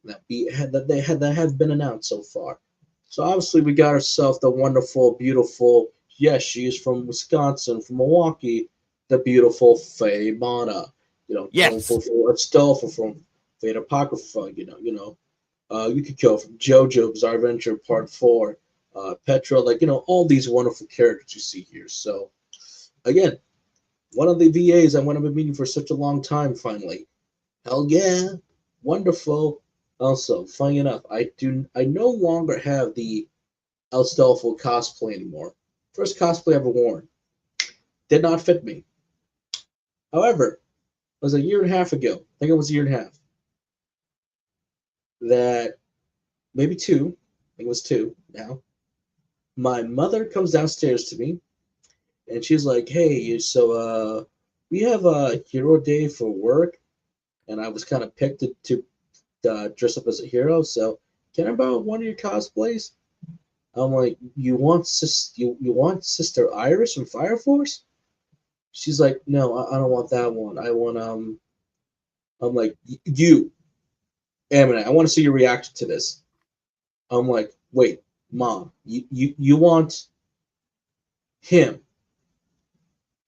that have been announced so far. So obviously we got ourselves the wonderful, beautiful. Yes, she is from Wisconsin, from Milwaukee. The beautiful Faye Mana. Yes. From Stolfa from Fate Apocrypha. Yukiko from JoJo Bizarre Adventure Part 4. Petra, all these wonderful characters you see here. So, again, one of the VAs I want to be meeting for such a long time. Finally, hell yeah, wonderful. Also, funny enough, I no longer have the El Stelfo cosplay anymore. First cosplay I ever worn. Did not fit me. However, it was a year and a half ago. I think it was a year and a half. That maybe two. I think it was two now. My mother comes downstairs to me, and she's like, "Hey, so we have a hero day for work, and I was kind of picked to dress up as a hero. So can I borrow one of your cosplays?" I'm like, "You want you want Sister Iris from Fire Force?" She's like, "No, I don't want that one. I want I'm like, "You, Ammonite, I want to see your reaction to this." I'm like, "Wait, Mom, you want him?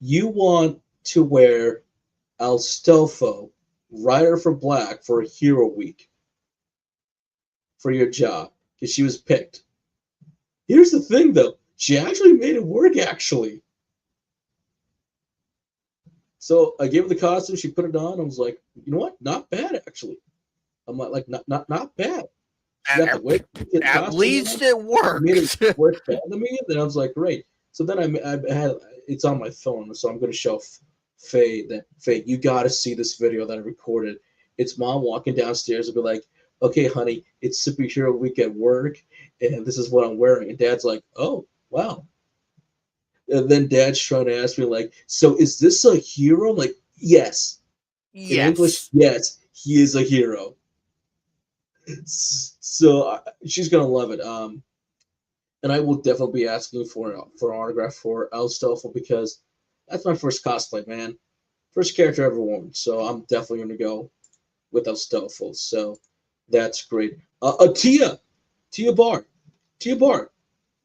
You want to wear El Stelfo, Rider for Black, for a Hero Week for your job because she was picked." Here's the thing, though. She actually made it work, actually. So I gave her the costume. She put it on. I was like, "You know what? Not bad, actually." I'm like, not bad. She got the wig, the At costume least on, it made worked. it work better than me. Then I was like, "Great." So then I had it's on my phone, so I'm going to show Faye that, "Faye, you got to see this video that I recorded." It's Mom walking downstairs and be like, "Okay, honey, it's superhero week at work, and this is what I'm wearing." And Dad's like, "Oh, wow." And then Dad's trying to ask me like, "So is this a hero?" I'm like, "Yes." In English, Yes. yes, he is a hero. So she's gonna love it. And I will definitely be asking for an autograph for El Stolfo because that's my first cosplay, man. First character I ever worn. So I'm definitely gonna go with El Stolfo. So that's great. Tia Bar, Tia Bar.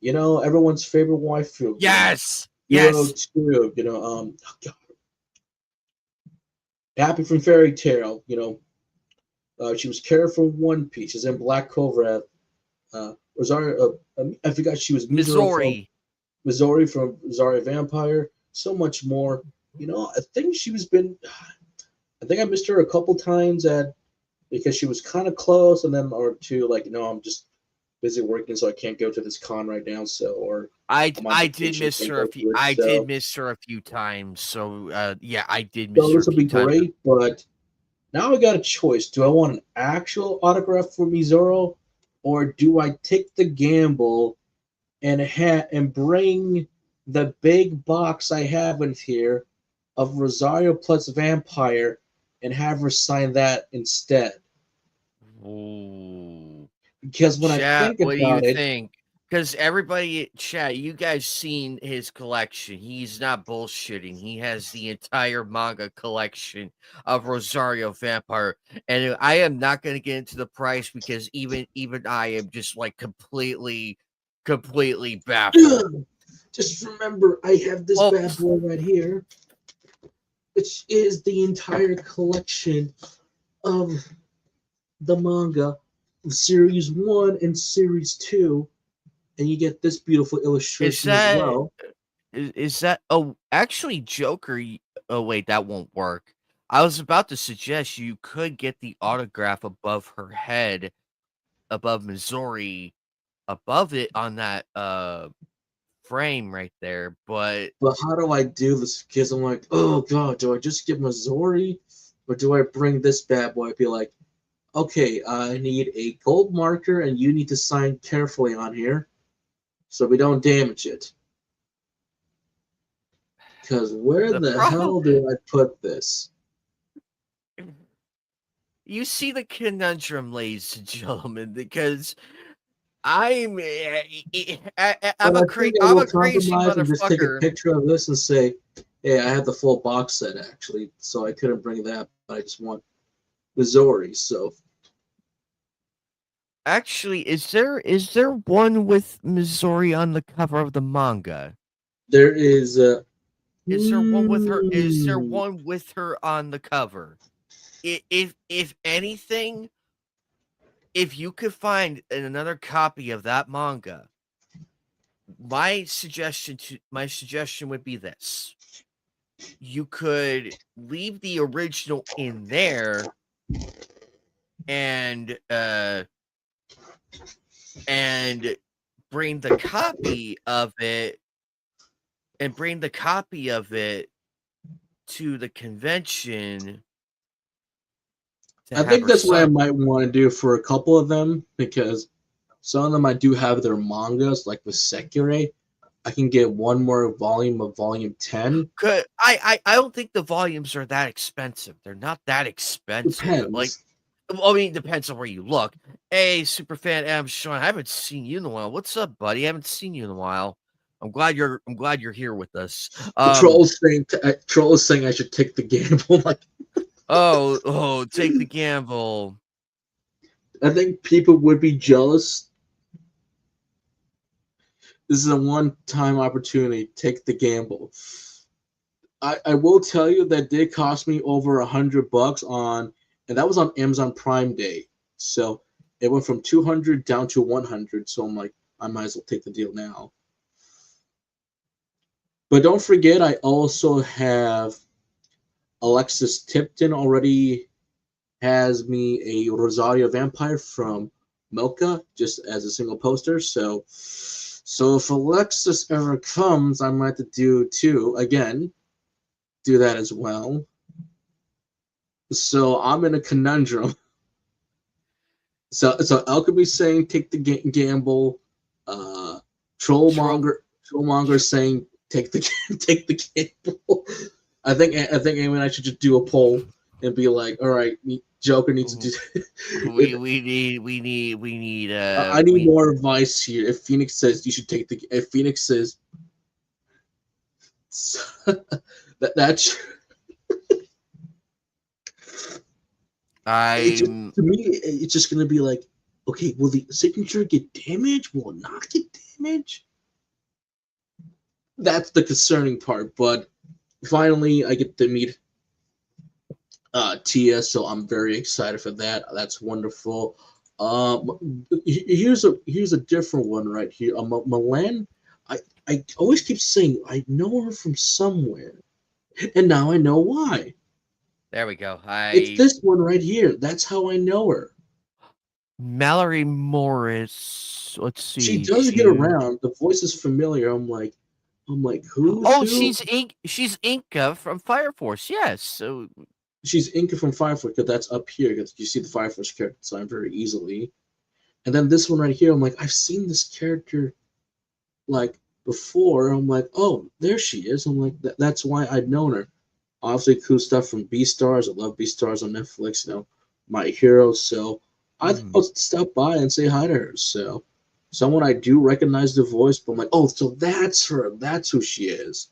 Everyone's favorite waifu. Yes. Hero Yes. 2. Oh God. Happy from Fairy Tale. She was Kara from One Piece. She's in Black Clover. Rosario. I forgot she was Mizuru from Missouri. Missouri from Rosario Vampire. So much more. I think she was been. I think I missed her a couple times because she was kind of close, and then or two like I'm just busy working, so I can't go to this con right now. So or I'm on I did vacation, miss can't her go a few. to it. I did So miss her a few times. So yeah, I did so miss her this a will be few times. great, but now I got a choice. Do I want an actual autograph for Mizoro, or do I take the gamble and bring the big box I have in here of Rosario plus Vampire and have her sign that instead? Ooh. Because when I Chat, think what do you about it, think? Because everybody, chat, you guys seen his collection. He's not bullshitting. He has the entire manga collection of Rosario Vampire, and I am not going to get into the price because even I am just like completely baffled. just remember I have this Oh, bad boy right here, which is the entire collection of the manga of Series 1 and Series 2, and you get this beautiful is illustration as that well. is that? Oh, actually, Joker. Oh wait, that won't work. I was about to suggest you could get the autograph above her head, above Missouri, above it on that frame right there, but But how do I do this? Because I'm like, oh god, do I just get Missouri, or do I bring this bad boy? Be like, okay, I need a gold marker, and you need to sign carefully on here. so we don't damage it. Because where the hell do I put this? You see the conundrum, ladies and gentlemen, because I'm a crazy and just take a motherfucker. picture of this and say, "Hey, I have the full box set actually, so I couldn't bring that, but I just want Missouri." So, Actually, is there one with Missouri on the cover of the manga? there is. Is there one with her? Is there one with her on the cover? If anything, if you could find another copy of that manga, my suggestion would be this: you could leave the original in there, and bring the copy of it, to the convention. I think that's what I might want to do for a couple of them, because some of them I do have their mangas, like the Sekirei. I can get one more volume of volume 10. I don't think the volumes are that expensive. They're not that expensive. Depends. Like, I mean, it depends on where you look. Hey, superfan Adam Sean, I haven't seen you in a while. What's up, buddy? I haven't seen you in a while. I'm glad you're here with us. Troll is saying I should take the gamble. Like, take the gamble. I think people would be jealous. This is a one-time opportunity. Take the gamble. I will tell you that did cost me over $100 on, and that was on Amazon Prime Day. So it went from 200 down to 100. So I'm like, I might as well take the deal now. But don't forget, I also have Alexis Tipton already has me a Rosario Vampire from Mocha just as a single poster. So if Alexis ever comes, I might have to do that as well. So I'm in a conundrum. So Alchemy's saying take the gamble. Trollmonger saying take the gamble. I think Amy and I should just do a poll and be like, all right, Joker needs to do. we need. I need more advice here. If Phoenix says you should take if Phoenix says that's. To me, it's just gonna be like, okay, will the signature get damaged? Will it not get damaged? That's the concerning part. But finally, I get to meet Tia, so I'm very excited for that. That's wonderful. Here's a different one right here. Milan, I always keep saying I know her from somewhere, and now I know why. There we go. It's this one right here. That's how I know her. Mallory Morris. Let's see. She does get around. The voice is familiar. I'm like, who? Oh, she's Inca from Fire Force. Yes. So she's Inca from Fire Force, because that's up here. Because you see the Fire Force character design very easily. And then this one right here, I'm like, I've seen this character like before. I'm like, oh, there she is. I'm like, that's why I'd known her. Obviously, cool stuff from Beastars. I love Beastars on Netflix. My hero. So I'll stop by and say hi to her. So someone I do recognize the voice, but I'm like, oh, so that's her. That's who she is.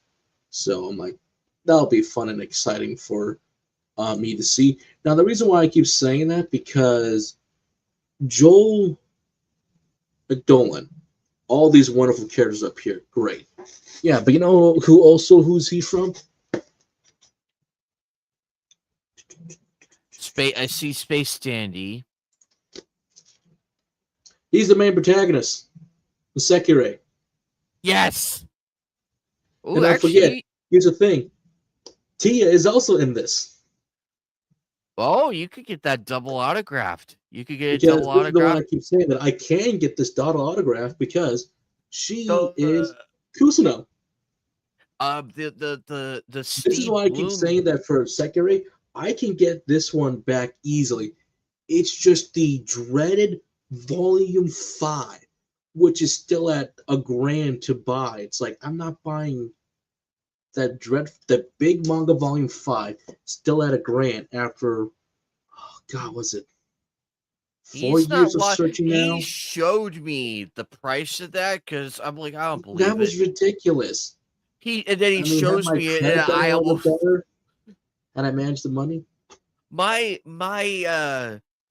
So I'm like, that'll be fun and exciting for me to see. Now, the reason why I keep saying that, because Joel McDolan, all these wonderful characters up here, great. Yeah, but you know who's he from? I see Space Dandy. He's the main protagonist, the Sekirei. Yes. And don't forget, here's the thing. Tia is also in this. Oh, you could get that double autographed. You could get because a double autograph. The one I keep saying that I can get this double autograph because she is Kusuno. This is why I keep saying that for Sekirei, I can get this one back easily. It's just the dreaded Volume 5. which is still at $1,000 to buy. It's like I'm not buying that big manga volume 5 still at $1,000 after, oh God, was it 4 years of searching now? He showed me the price of that because I'm like, I don't believe That was it. ridiculous. And then he I mean, had shows my me it, credit and done I a little bit almost better, and I managed the money.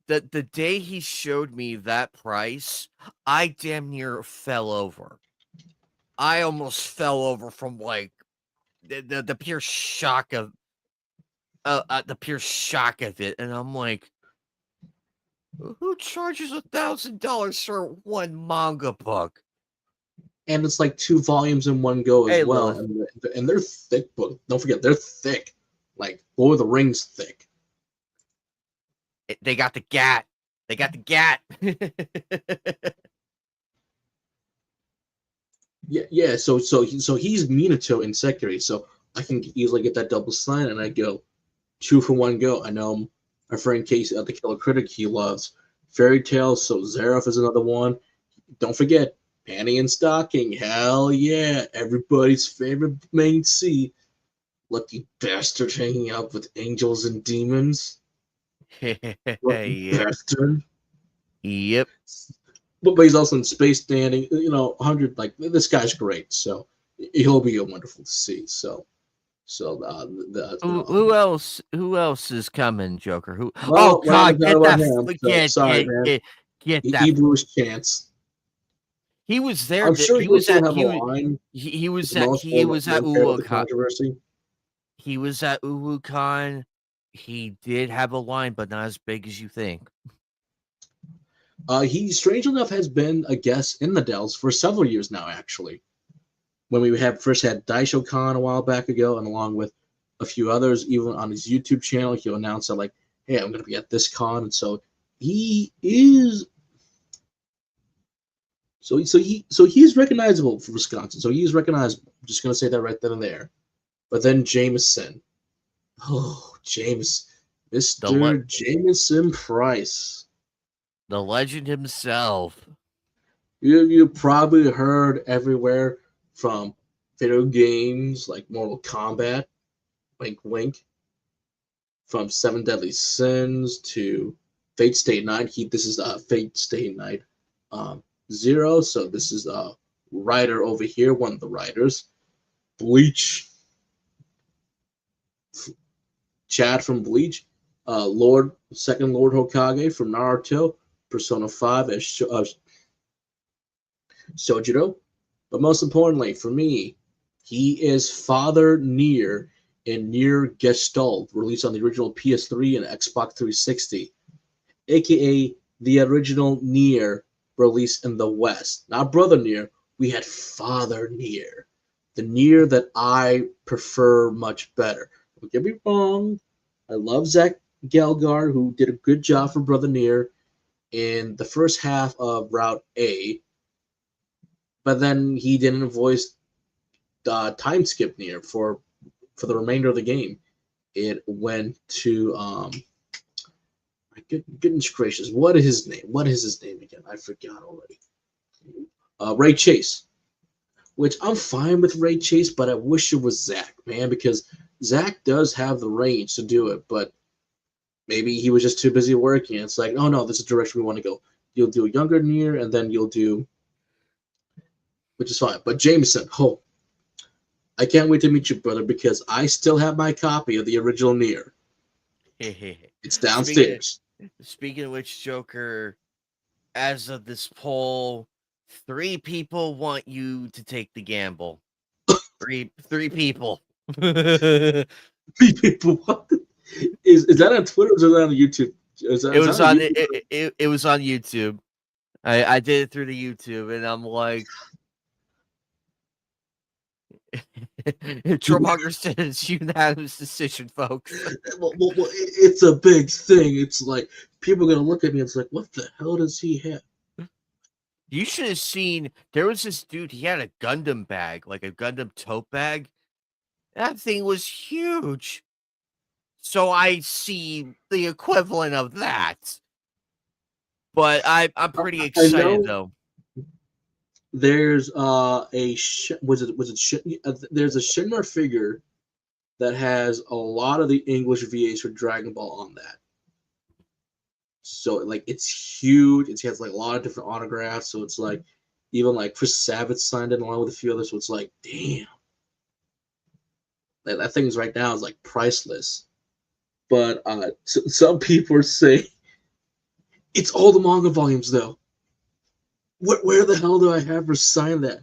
The day he showed me that price, I damn near fell over. I almost fell over from like the pure shock of it, and I'm like, who charges $1,000 for one manga book? And it's like 2 volumes in one go as Hey, well, Lilith. and they're thick books. Don't forget, they're thick, like Lord of the Rings thick. They got the gat. They got the gat. Yeah. So he's Minato in Sekiri, so I can easily get that double sign, and I go 2 for 1 go. I know our friend Casey at the Killer Critic, he loves Fairy Tales, so Zeref is another one. Don't forget Panty and Stocking. Hell yeah, everybody's favorite main C. Lucky bastard hanging out with angels and demons. Lucky Yeah. bastard. Yep. But he's also in Space Standing. 100. Like, this guy's great. So he'll be wonderful to see. Who else? Who else is coming, Joker? Who? Well, Oh God! get Get that! him. So, sorry, man. Get that! He blew his chance. He was there. I'm sure he was still at. have a line. He was The at. most He was at the Uwukan. controversy. He was at Uwukan. He did have a line, but not as big as you think. He, strange enough, has been a guest in the Dells for several years now, actually. When we first had Daisho Con a while back ago, and along with a few others, even on his YouTube channel, he'll announce that, like, hey, I'm going to be at this con. And so he is. So he's recognizable for Wisconsin. So he's recognizable. I'm just going to say that right then and there. But then Jameson. Oh, James. Mr. Jameson Price. The legend himself. You probably heard everywhere from video games like Mortal Kombat, wink wink, from Seven Deadly Sins to Fate Stay Night. This is Fate Stay Night 0. So this is writer over here, one of the writers. Bleach. Chad from Bleach. Second Lord Hokage from Naruto. Persona 5 as Sojiro. But most importantly, for me, he is Father Nier in Nier Gestalt, released on the original PS3 and Xbox 360, aka the original Nier released in the West. Not Brother Nier, we had Father Nier. The Nier that I prefer much better. Don't get me wrong, I love Zach Gelgar, who did a good job for Brother Nier in the first half of Route A, but then he didn't voice time skip Nier for the remainder of the game. It went to goodness gracious, what is his name? What is his name again? I forgot already. Ray Chase, which I'm fine with Ray Chase, but I wish it was Zach, man, because Zach does have the range to do it, but maybe he was just too busy working. It's like, oh no, this is the direction we want to go. You'll do a younger Nier, and then you'll do, which is fine. But Jameson, I can't wait to meet you, brother, because I still have my copy of the original Nier. It's downstairs. Speaking of which, Joker, as of this poll, 3 people want you to take the gamble. Three people. 3 people. What? Is that on Twitter or is that on YouTube? It was on YouTube. I did it through the YouTube, and I'm like, Trumhunger said it's unanimous decision, folks. Well, it's a big thing. It's like people are gonna look at me and it's like, what the hell does he have? You should have seen. There was this dude. He had a Gundam bag, like a Gundam tote bag. That thing was huge. So I see the equivalent of that. But I'm pretty excited though. There's there's a Shinra figure that has a lot of the English VAs for Dragon Ball on that. So like it's huge. It has like a lot of different autographs. So it's like even like Chris Savage signed it along with a few others. So it's like, damn, that thing's right now is like priceless. But some people are saying it's all the manga volumes though. Where the hell do I have her sign that?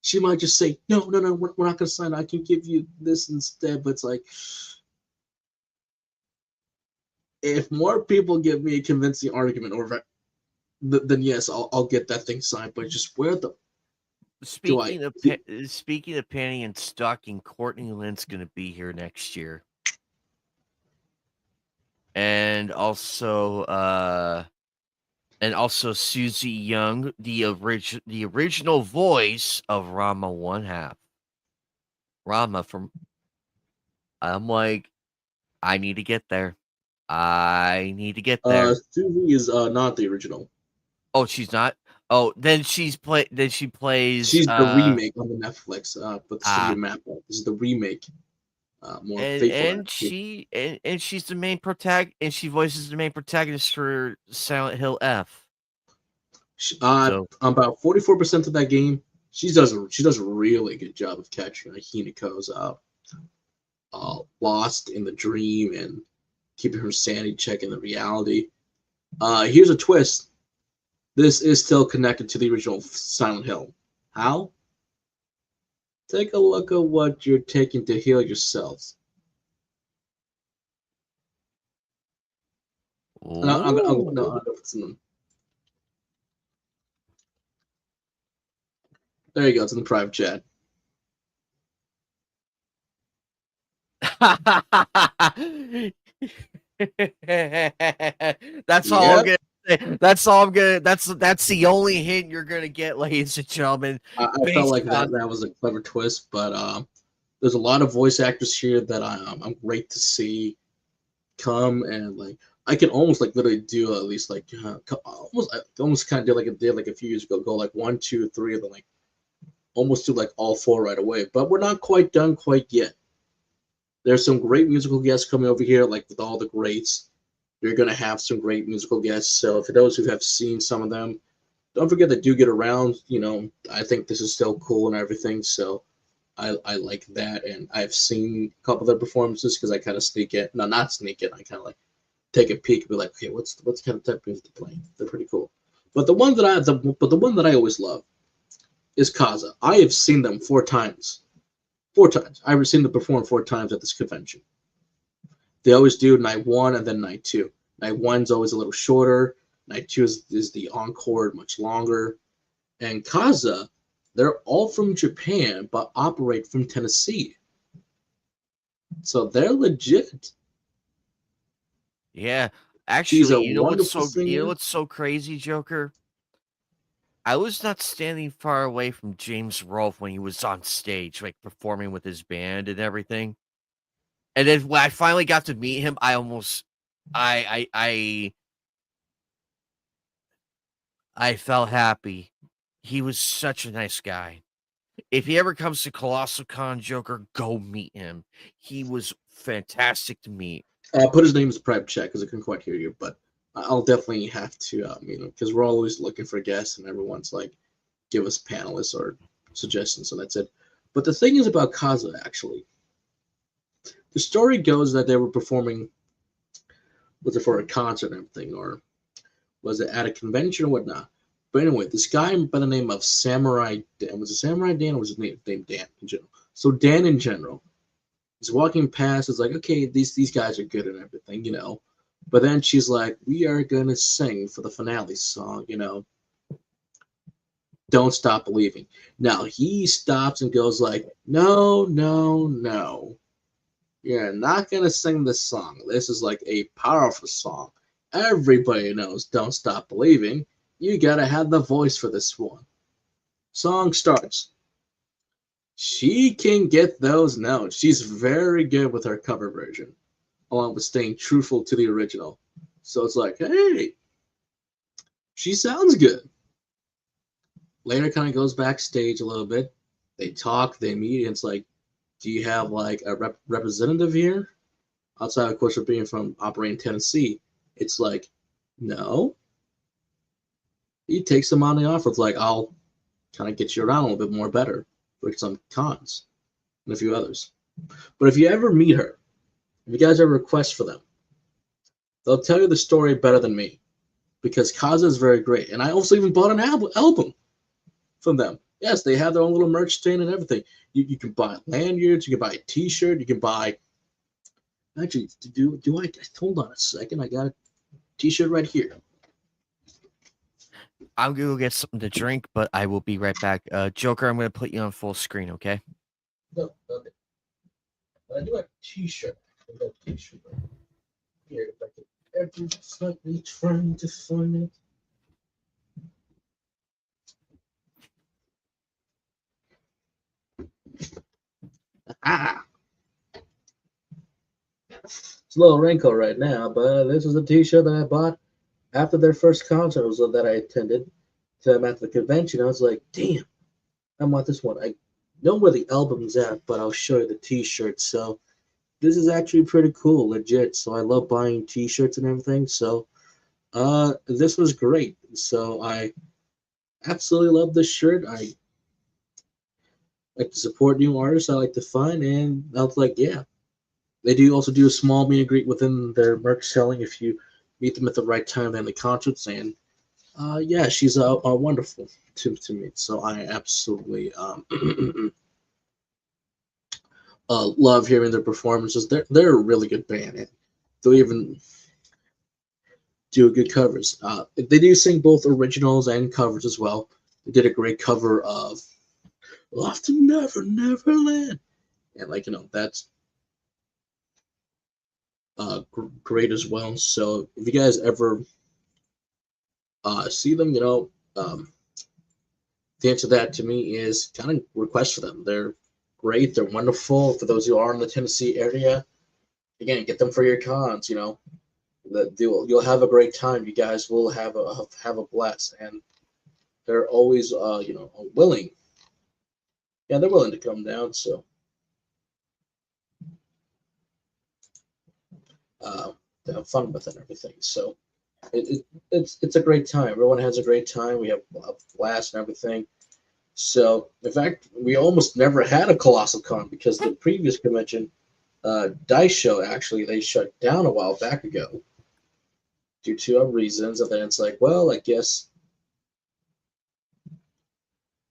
She might just say, no, we're not going to sign it. I can give you this instead. But it's like, if more people give me a convincing argument over then yes, I'll get that thing signed. But just where the Speaking of panty and stocking, Courtney Lynn's going to be here next year, and also Susie Young, the original voice of Rama One Half. Rama from. I'm like, I need to get there. I need to get there. Susie is not the original. Oh, she's not. Oh, then she plays. She's the remake on the Netflix. But the City of Map. This is the remake. More faithful. And she's the main protagonist, and she voices the main protagonist for Silent Hill F. About 44% of that game, she does a really good job of capturing Hinako's lost in the dream and keeping her sanity check in the reality. Here's a twist. This is still connected to the original Silent Hill. How? Take a look at what you're taking to heal yourselves. There you go. It's in the private chat. That's all I'm gonna say. That's all I'm gonna. That's the only hint you're gonna get, ladies and gentlemen. I felt like that was a clever twist, but there's a lot of voice actors here that I'm great to see come, and like I can almost like literally do at least like almost kind of did like a few years ago. Go like 1, 2, 3 of them, like almost do like all 4 right away. But we're not quite done quite yet. There's some great musical guests coming over here, like with all the greats. You're going to have some great musical guests. So for those who have seen some of them, don't forget they do get around. You know, I think this is still cool and everything. So I like that. And I've seen a couple of their performances because I kind of sneak it. No, not sneak it. I kind of like take a peek and be like, okay, what's kind of type of music they're playing? They're pretty cool. But the one that I always love is Kaza. I have seen them 4 times. 4 times. I've seen them perform 4 times at this convention. They always do night 1 and then night 2. Night 1's always a little shorter. Night 2 is the encore, much longer. And Kaza, they're all from Japan, but operate from Tennessee. So they're legit. Yeah. Actually, you know what's so crazy, Joker? I was not standing far away from James Rolfe when he was on stage, like performing with his band and everything. And then when I finally got to meet him, I felt happy. He was such a nice guy. If he ever comes to Colossal Con, Joker, go meet him. He was fantastic to meet. Put his name as a private chat because I couldn't quite hear you, but I'll definitely have to meet him because we're always looking for guests and everyone's like, give us panelists or suggestions, so that's it. But the thing is about Kaza, actually, the story goes that they were performing, was it for a concert and everything, or was it at a convention or whatnot? But anyway, this guy by the name of Samurai Dan, was it Samurai Dan or was his name Dan in general? So Dan in general is walking past, is like, okay, these guys are good and everything, you know. But then she's like, we are going to sing for the finale song, you know. Don't Stop Believing. Now, he stops and goes like, no. You're not going to sing this song. This is like a powerful song. Everybody knows Don't Stop Believing. You got to have the voice for this one. Song starts. She can get those notes. She's very good with her cover version, along with staying truthful to the original. So it's like, hey, she sounds good. later kind of goes backstage a little bit. They talk, they meet, and it's like, do you have like a representative here? Outside, of course, of being from operating Tennessee, it's like, no. He takes them on the offer. It's like, I'll kind of get you around a little bit more better with some cons and a few others. But if you ever meet her, if you guys ever request for them, they'll tell you the story better than me because Kaza is very great. And I also even bought an album from them. Yes, they have their own little merch stand and everything. You can buy lanyards, you can buy a T-shirt, you can buy. Actually, do I? Hold on a second. I got a T-shirt right here. I'm gonna go get something to drink, but I will be right back. Joker, I'm gonna put you on full screen, okay? No, okay. I do have a T-shirt. I got a T-shirt right here. If I could ever slightly trying to find it. Ah, it's a little wrinkle right now, but this is a T-shirt that I bought after their first concert that I attended. To them at the convention, I was like, "Damn, I want this one." I know where the album's at, but I'll show you the T-shirt. So this is actually pretty cool, legit. So I love buying T-shirts and everything. So this was great. So I absolutely love this shirt. I like to support new artists I like to find, and I was like, yeah. They do also do a small meet and greet within their merch selling if you meet them at the right time in the concerts. And yeah, she's wonderful to me. So I absolutely love hearing their performances. They're a really good band, and they'll even do good covers. They do sing both originals and covers as well. They did a great cover of "Off to Never Neverland," and like that's great as well. So if you guys ever see them, the answer to that to me is kind of request for them. They're great. They're wonderful. For those who are in the Tennessee area, again, get them for your cons. You'll have a great time. You guys will have a blast, and they're always willing. Yeah, they're willing to come down. So to have fun with it and everything. So it's a great time. Everyone has a great time. We have a blast and everything. So in fact, we almost never had a Colossal Con because the previous convention, Dice Show, actually they shut down a while back ago due to reasons. And then it's like, well, I guess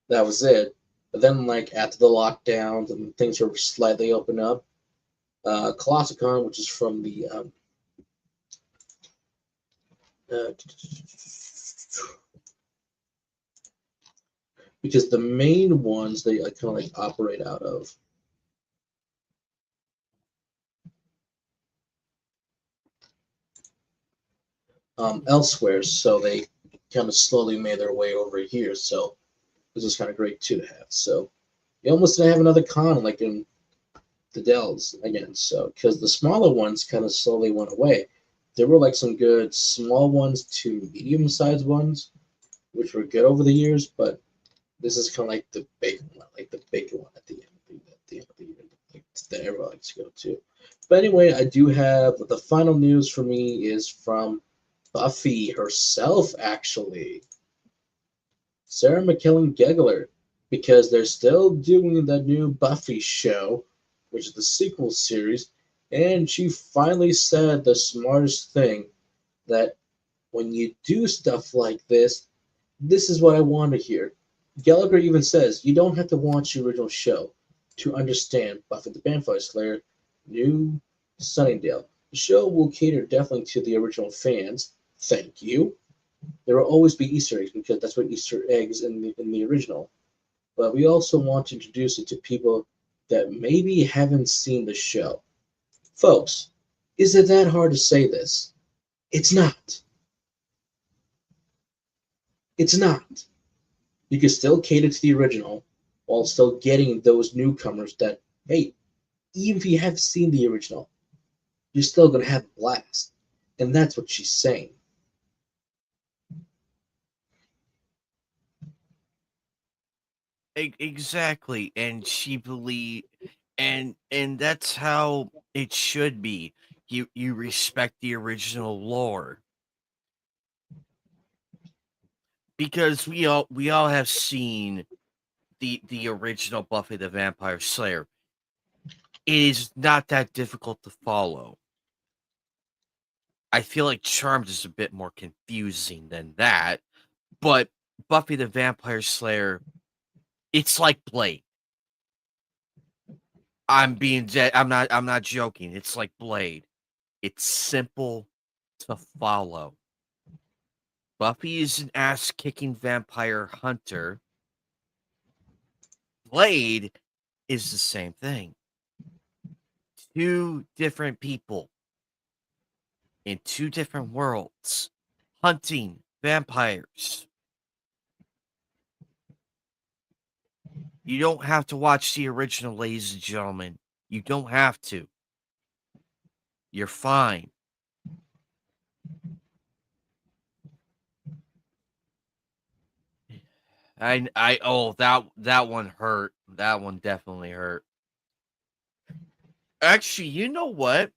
that was it. But then, like after the lockdowns and things were slightly open up, Colossal Con, which is from the because the main ones they kind of like operate out of elsewhere, so they kind of slowly made their way over here. So this is kind of great too to have. So you almost didn't have another con like in the Dells again. So because the smaller ones kind of slowly went away, there were like some good small ones to medium-sized ones, which were good over the years. But this is kind of like the big one, like the big one at the end of the year, like that everyone likes to go to. But anyway, I do have the final news for me is from Buffy herself, actually. Sarah McKellen Gellar, because they're still doing the new Buffy show, which is the sequel series, and she finally said the smartest thing that when you do stuff like this is what I want to hear. Gallagher even says you don't have to watch the original show to understand Buffy the Vampire Slayer, new Sunnydale. The show will cater definitely to the original fans. Thank you. There will always be Easter eggs because that's what Easter eggs in the original. But we also want to introduce it to people that maybe haven't seen the show. Folks, is it that hard to say this? It's not. It's not. You can still cater to the original while still getting those newcomers that, hey, even if you have seen the original, you're still going to have a blast. And that's what she's saying. Exactly, and she believe, and that's how it should be. You respect the original lore because we all have seen the original Buffy the Vampire Slayer. It is not that difficult to follow. I feel like Charmed is a bit more confusing than that, but Buffy the Vampire Slayer, it's like Blade. I'm being dead. I'm not joking. It's like Blade. It's simple to follow. Buffy is an ass-kicking vampire hunter. Blade is the same thing. Two different people in two different worlds hunting vampires. You don't have to watch the original, ladies and gentlemen. You don't have to. You're fine. That one hurt. That one definitely hurt. Actually, you know what?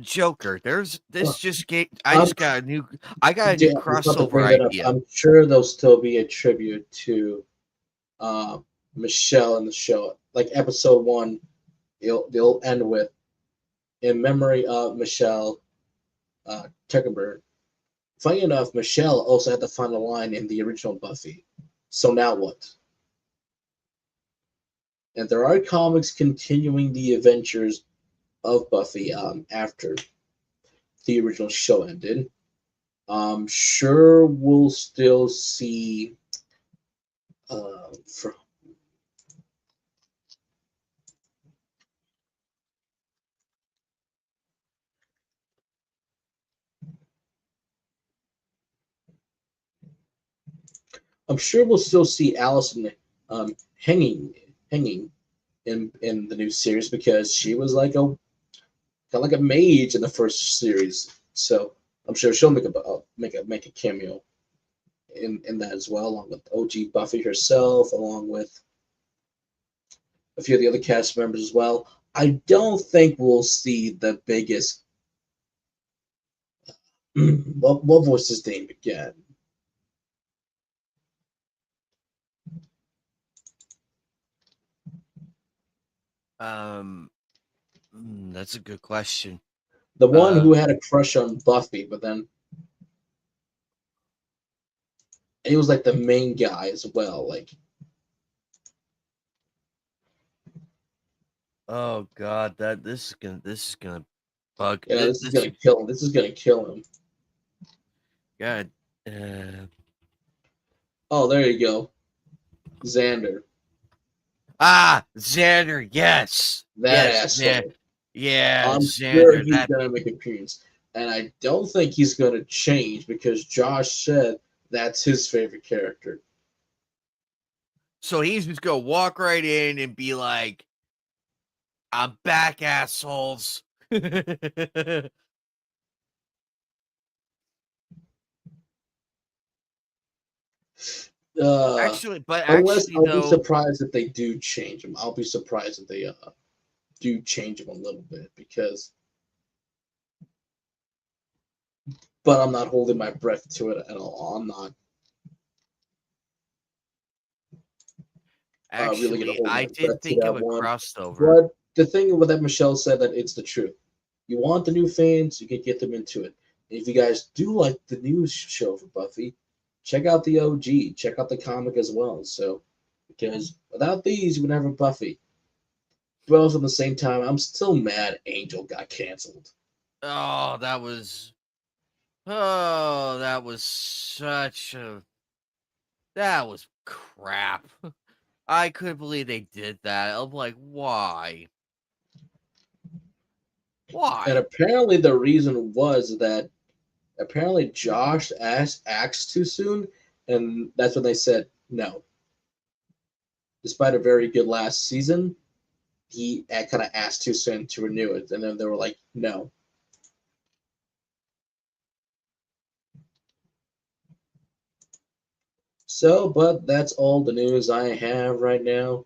Joker, there's this just gave I I'm just got a new I got a new Yeah, I was about to crossover bring that up. idea. I'm sure there'll still be a tribute to Michelle in the show. Like episode 1, they'll end with in memory of Michelle Tuckerberg. Funny enough, Michelle also had the final line in the original Buffy. So now what? And there are comics continuing the adventures of Buffy after the original show ended. I'm sure we'll still see from I'm sure we'll still see Allison hanging in the new series because she was like a kind of like a mage in the first series. So I'm sure she'll make a cameo in that as well, along with OG Buffy herself, along with a few of the other cast members as well. I don't think we'll see the biggest. What was his name again? Um, that's a good question. The one Uh, who had a crush on Buffy, but then he was like the main guy as well. Like, oh God, this is gonna bug. yeah, This, this is this gonna kill him. This is gonna kill him. God. Uh, Oh, there you go, Xander, Xander. Yes, that yes, asshole. yeah, I'm sure Xander. he's gonna make an appearance, and I don't think he's gonna change because Josh said that's his favorite character. So he's just gonna walk right in and be like, "I'm back, assholes." Uh, But unless actually, I'll be though, surprised if they do change him. I'll be surprised if they do change him a little bit because, but I'm not holding my breath to it at all. I'm not really gonna actually, hold I my did breath to think that of a one. crossover. But the thing with that Michelle said that it's the truth. You want the new fans, you can get them into it. And if you guys do like the new show for Buffy, check out the OG, check out the comic as well. So, because without these, you would never have Buffy. But also at the same time, I'm still mad Angel got canceled. Oh, that was such a that was crap. I couldn't believe they did that. I'm like, why? And Why? apparently the reason was that apparently Josh asked too soon, and that's when they said no. Despite a very good last season, he kind of asked too soon to renew it, and then they were like, no. So, but that's all the news I have right now.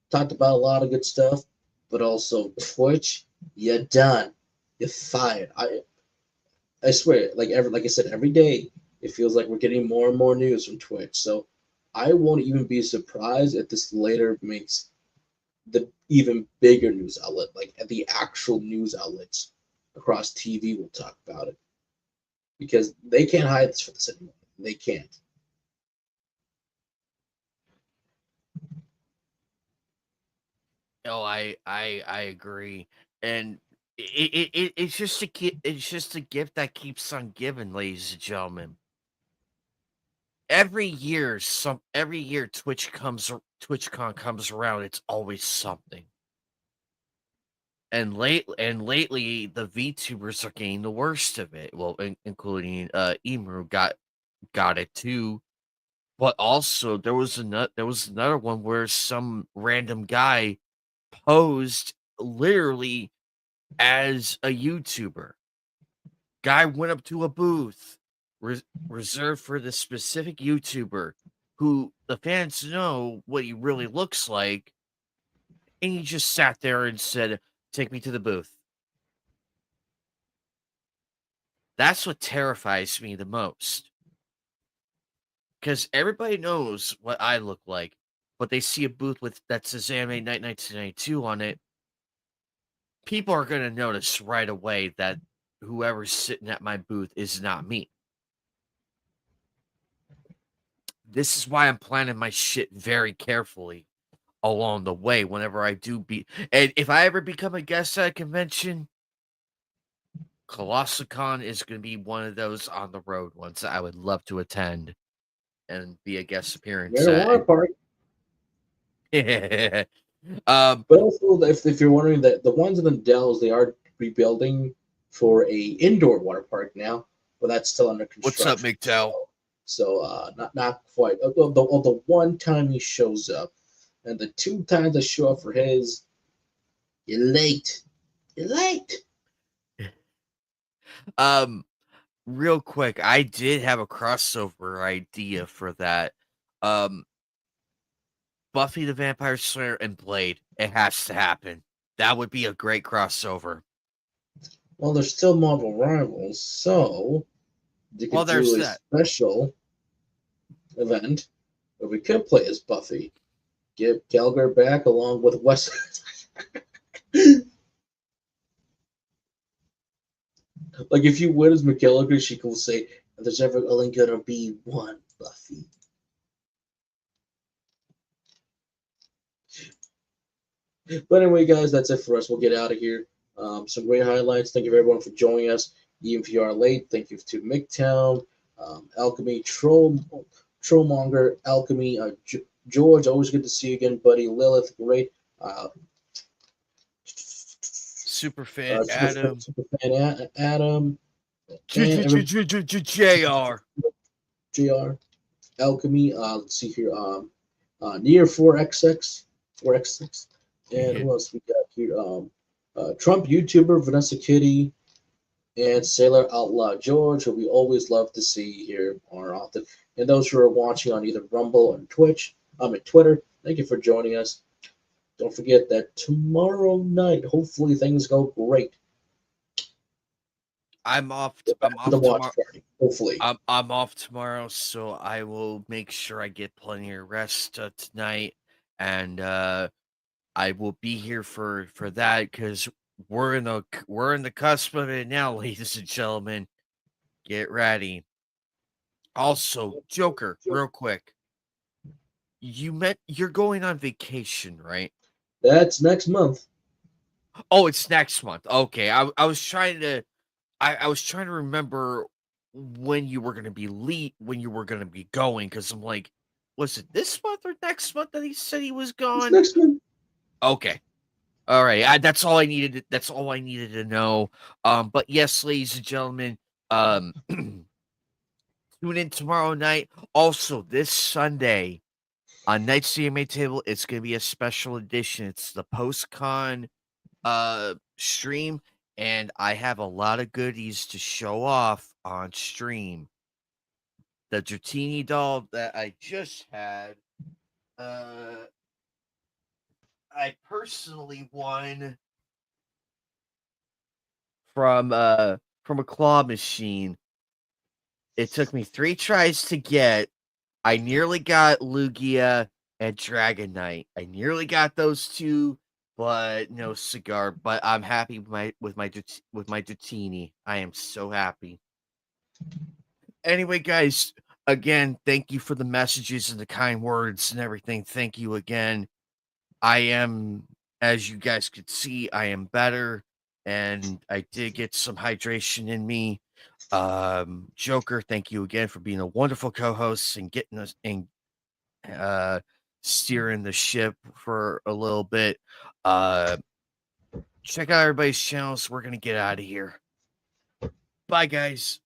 Talked about a lot of good stuff, but also Twitch, you're done. You're fired. I swear, like I said, every day it feels like we're getting more and more news from Twitch. So I won't even be surprised if this later makes the even bigger news outlet, like the actual news outlets across TV will talk about it. Because they can't hide this from the anymore. They can't. Oh, I agree, and it's just it's just a gift that keeps on giving, ladies and gentlemen. Every year TwitchCon comes around, it's always something. And lately, the VTubers are getting the worst of it. Well, including Emu got it too. But also there was another one where some random guy posed literally as a YouTuber. Guy went up to a booth reserved for the specific YouTuber who the fans know what he really looks like, and he just sat there and said, "Take me to the booth." That's what terrifies me the most. Because everybody knows what I look like, but they see a booth with that says Anime Night 1992 on it. People are going to notice right away that whoever's sitting at my booth is not me. This is why I'm planning my shit very carefully along the way whenever I do be. And if I ever become a guest at a convention, ColossalCon is going to be one of those on the road ones that I would love to attend and be a guest appearance Near a water at. park. um, But also, if you're wondering, that the ones in the Dells, they are rebuilding for a indoor water park now, but that's still under what's up, construction. McDowell? Not quite. The one time he shows up, and the two times I show up for his, you're late. You're late. Um, real quick, I did have a crossover idea for that. Um, Buffy the Vampire Slayer and Blade. It has to happen. That would be a great crossover. Well, there's still Marvel Rivals, so they Well, could there's do a that. special event where we could play as Buffy. Get Gallagher back along with Wes. Like if you win as McGallagher, she can say, "There's ever only gonna be one Buffy." But anyway, guys, that's it for us. We'll get out of here. Some great highlights. Thank you everyone for joining us. Even if you are late, thank you to McTown, Alchemy, Trollmonger, Alchemy, George. Always good to see you again, buddy. Lilith, great. Superfan Adam. Superfan Adam. JR. JR. Alchemy. Let's see here. Near 4XX. 4XX. And who else we got here? Trump YouTuber Vanessa Kitty and Sailor Outlaw George, who we always love to see here more often. And those who are watching on either Rumble or Twitch, at Twitter, thank you for joining us. Don't forget that tomorrow night, hopefully things go great. I'm off The watch tomorrow. party, hopefully. I'm off tomorrow, so I will make sure I get plenty of rest tonight, and I will be here for that because we're in the cusp of it now, ladies and gentlemen. Get ready. Also, Joker, real quick. You're going on vacation, right? That's next month. Oh, it's next month. Okay. I was trying to I was trying to remember when you were gonna be when you were gonna be going, because I'm like, was it this month or next month that he said he was It's gone? next month. Okay. All right. That's all I needed. That's all I needed to know. But yes, ladies and gentlemen, tune in tomorrow night. Also, this Sunday on Night CMA Table, it's gonna be a special edition. It's the post-con stream, and I have a lot of goodies to show off on stream. the Dratini doll that I just had. I personally won from a claw machine. It took me 3 tries to get. I nearly got Lugia and Dragon Knight. I nearly got those 2, but no cigar. But I'm happy with my Dratini. I am so happy. Anyway, guys, again, thank you for the messages and the kind words and everything. Thank you again. I am, as you guys could see, I am better, and I did get some hydration in me. Joker, thank you again for being a wonderful co-host and getting us and steering the ship for a little bit. Check out everybody's channels. We're gonna get out of here. Bye, guys.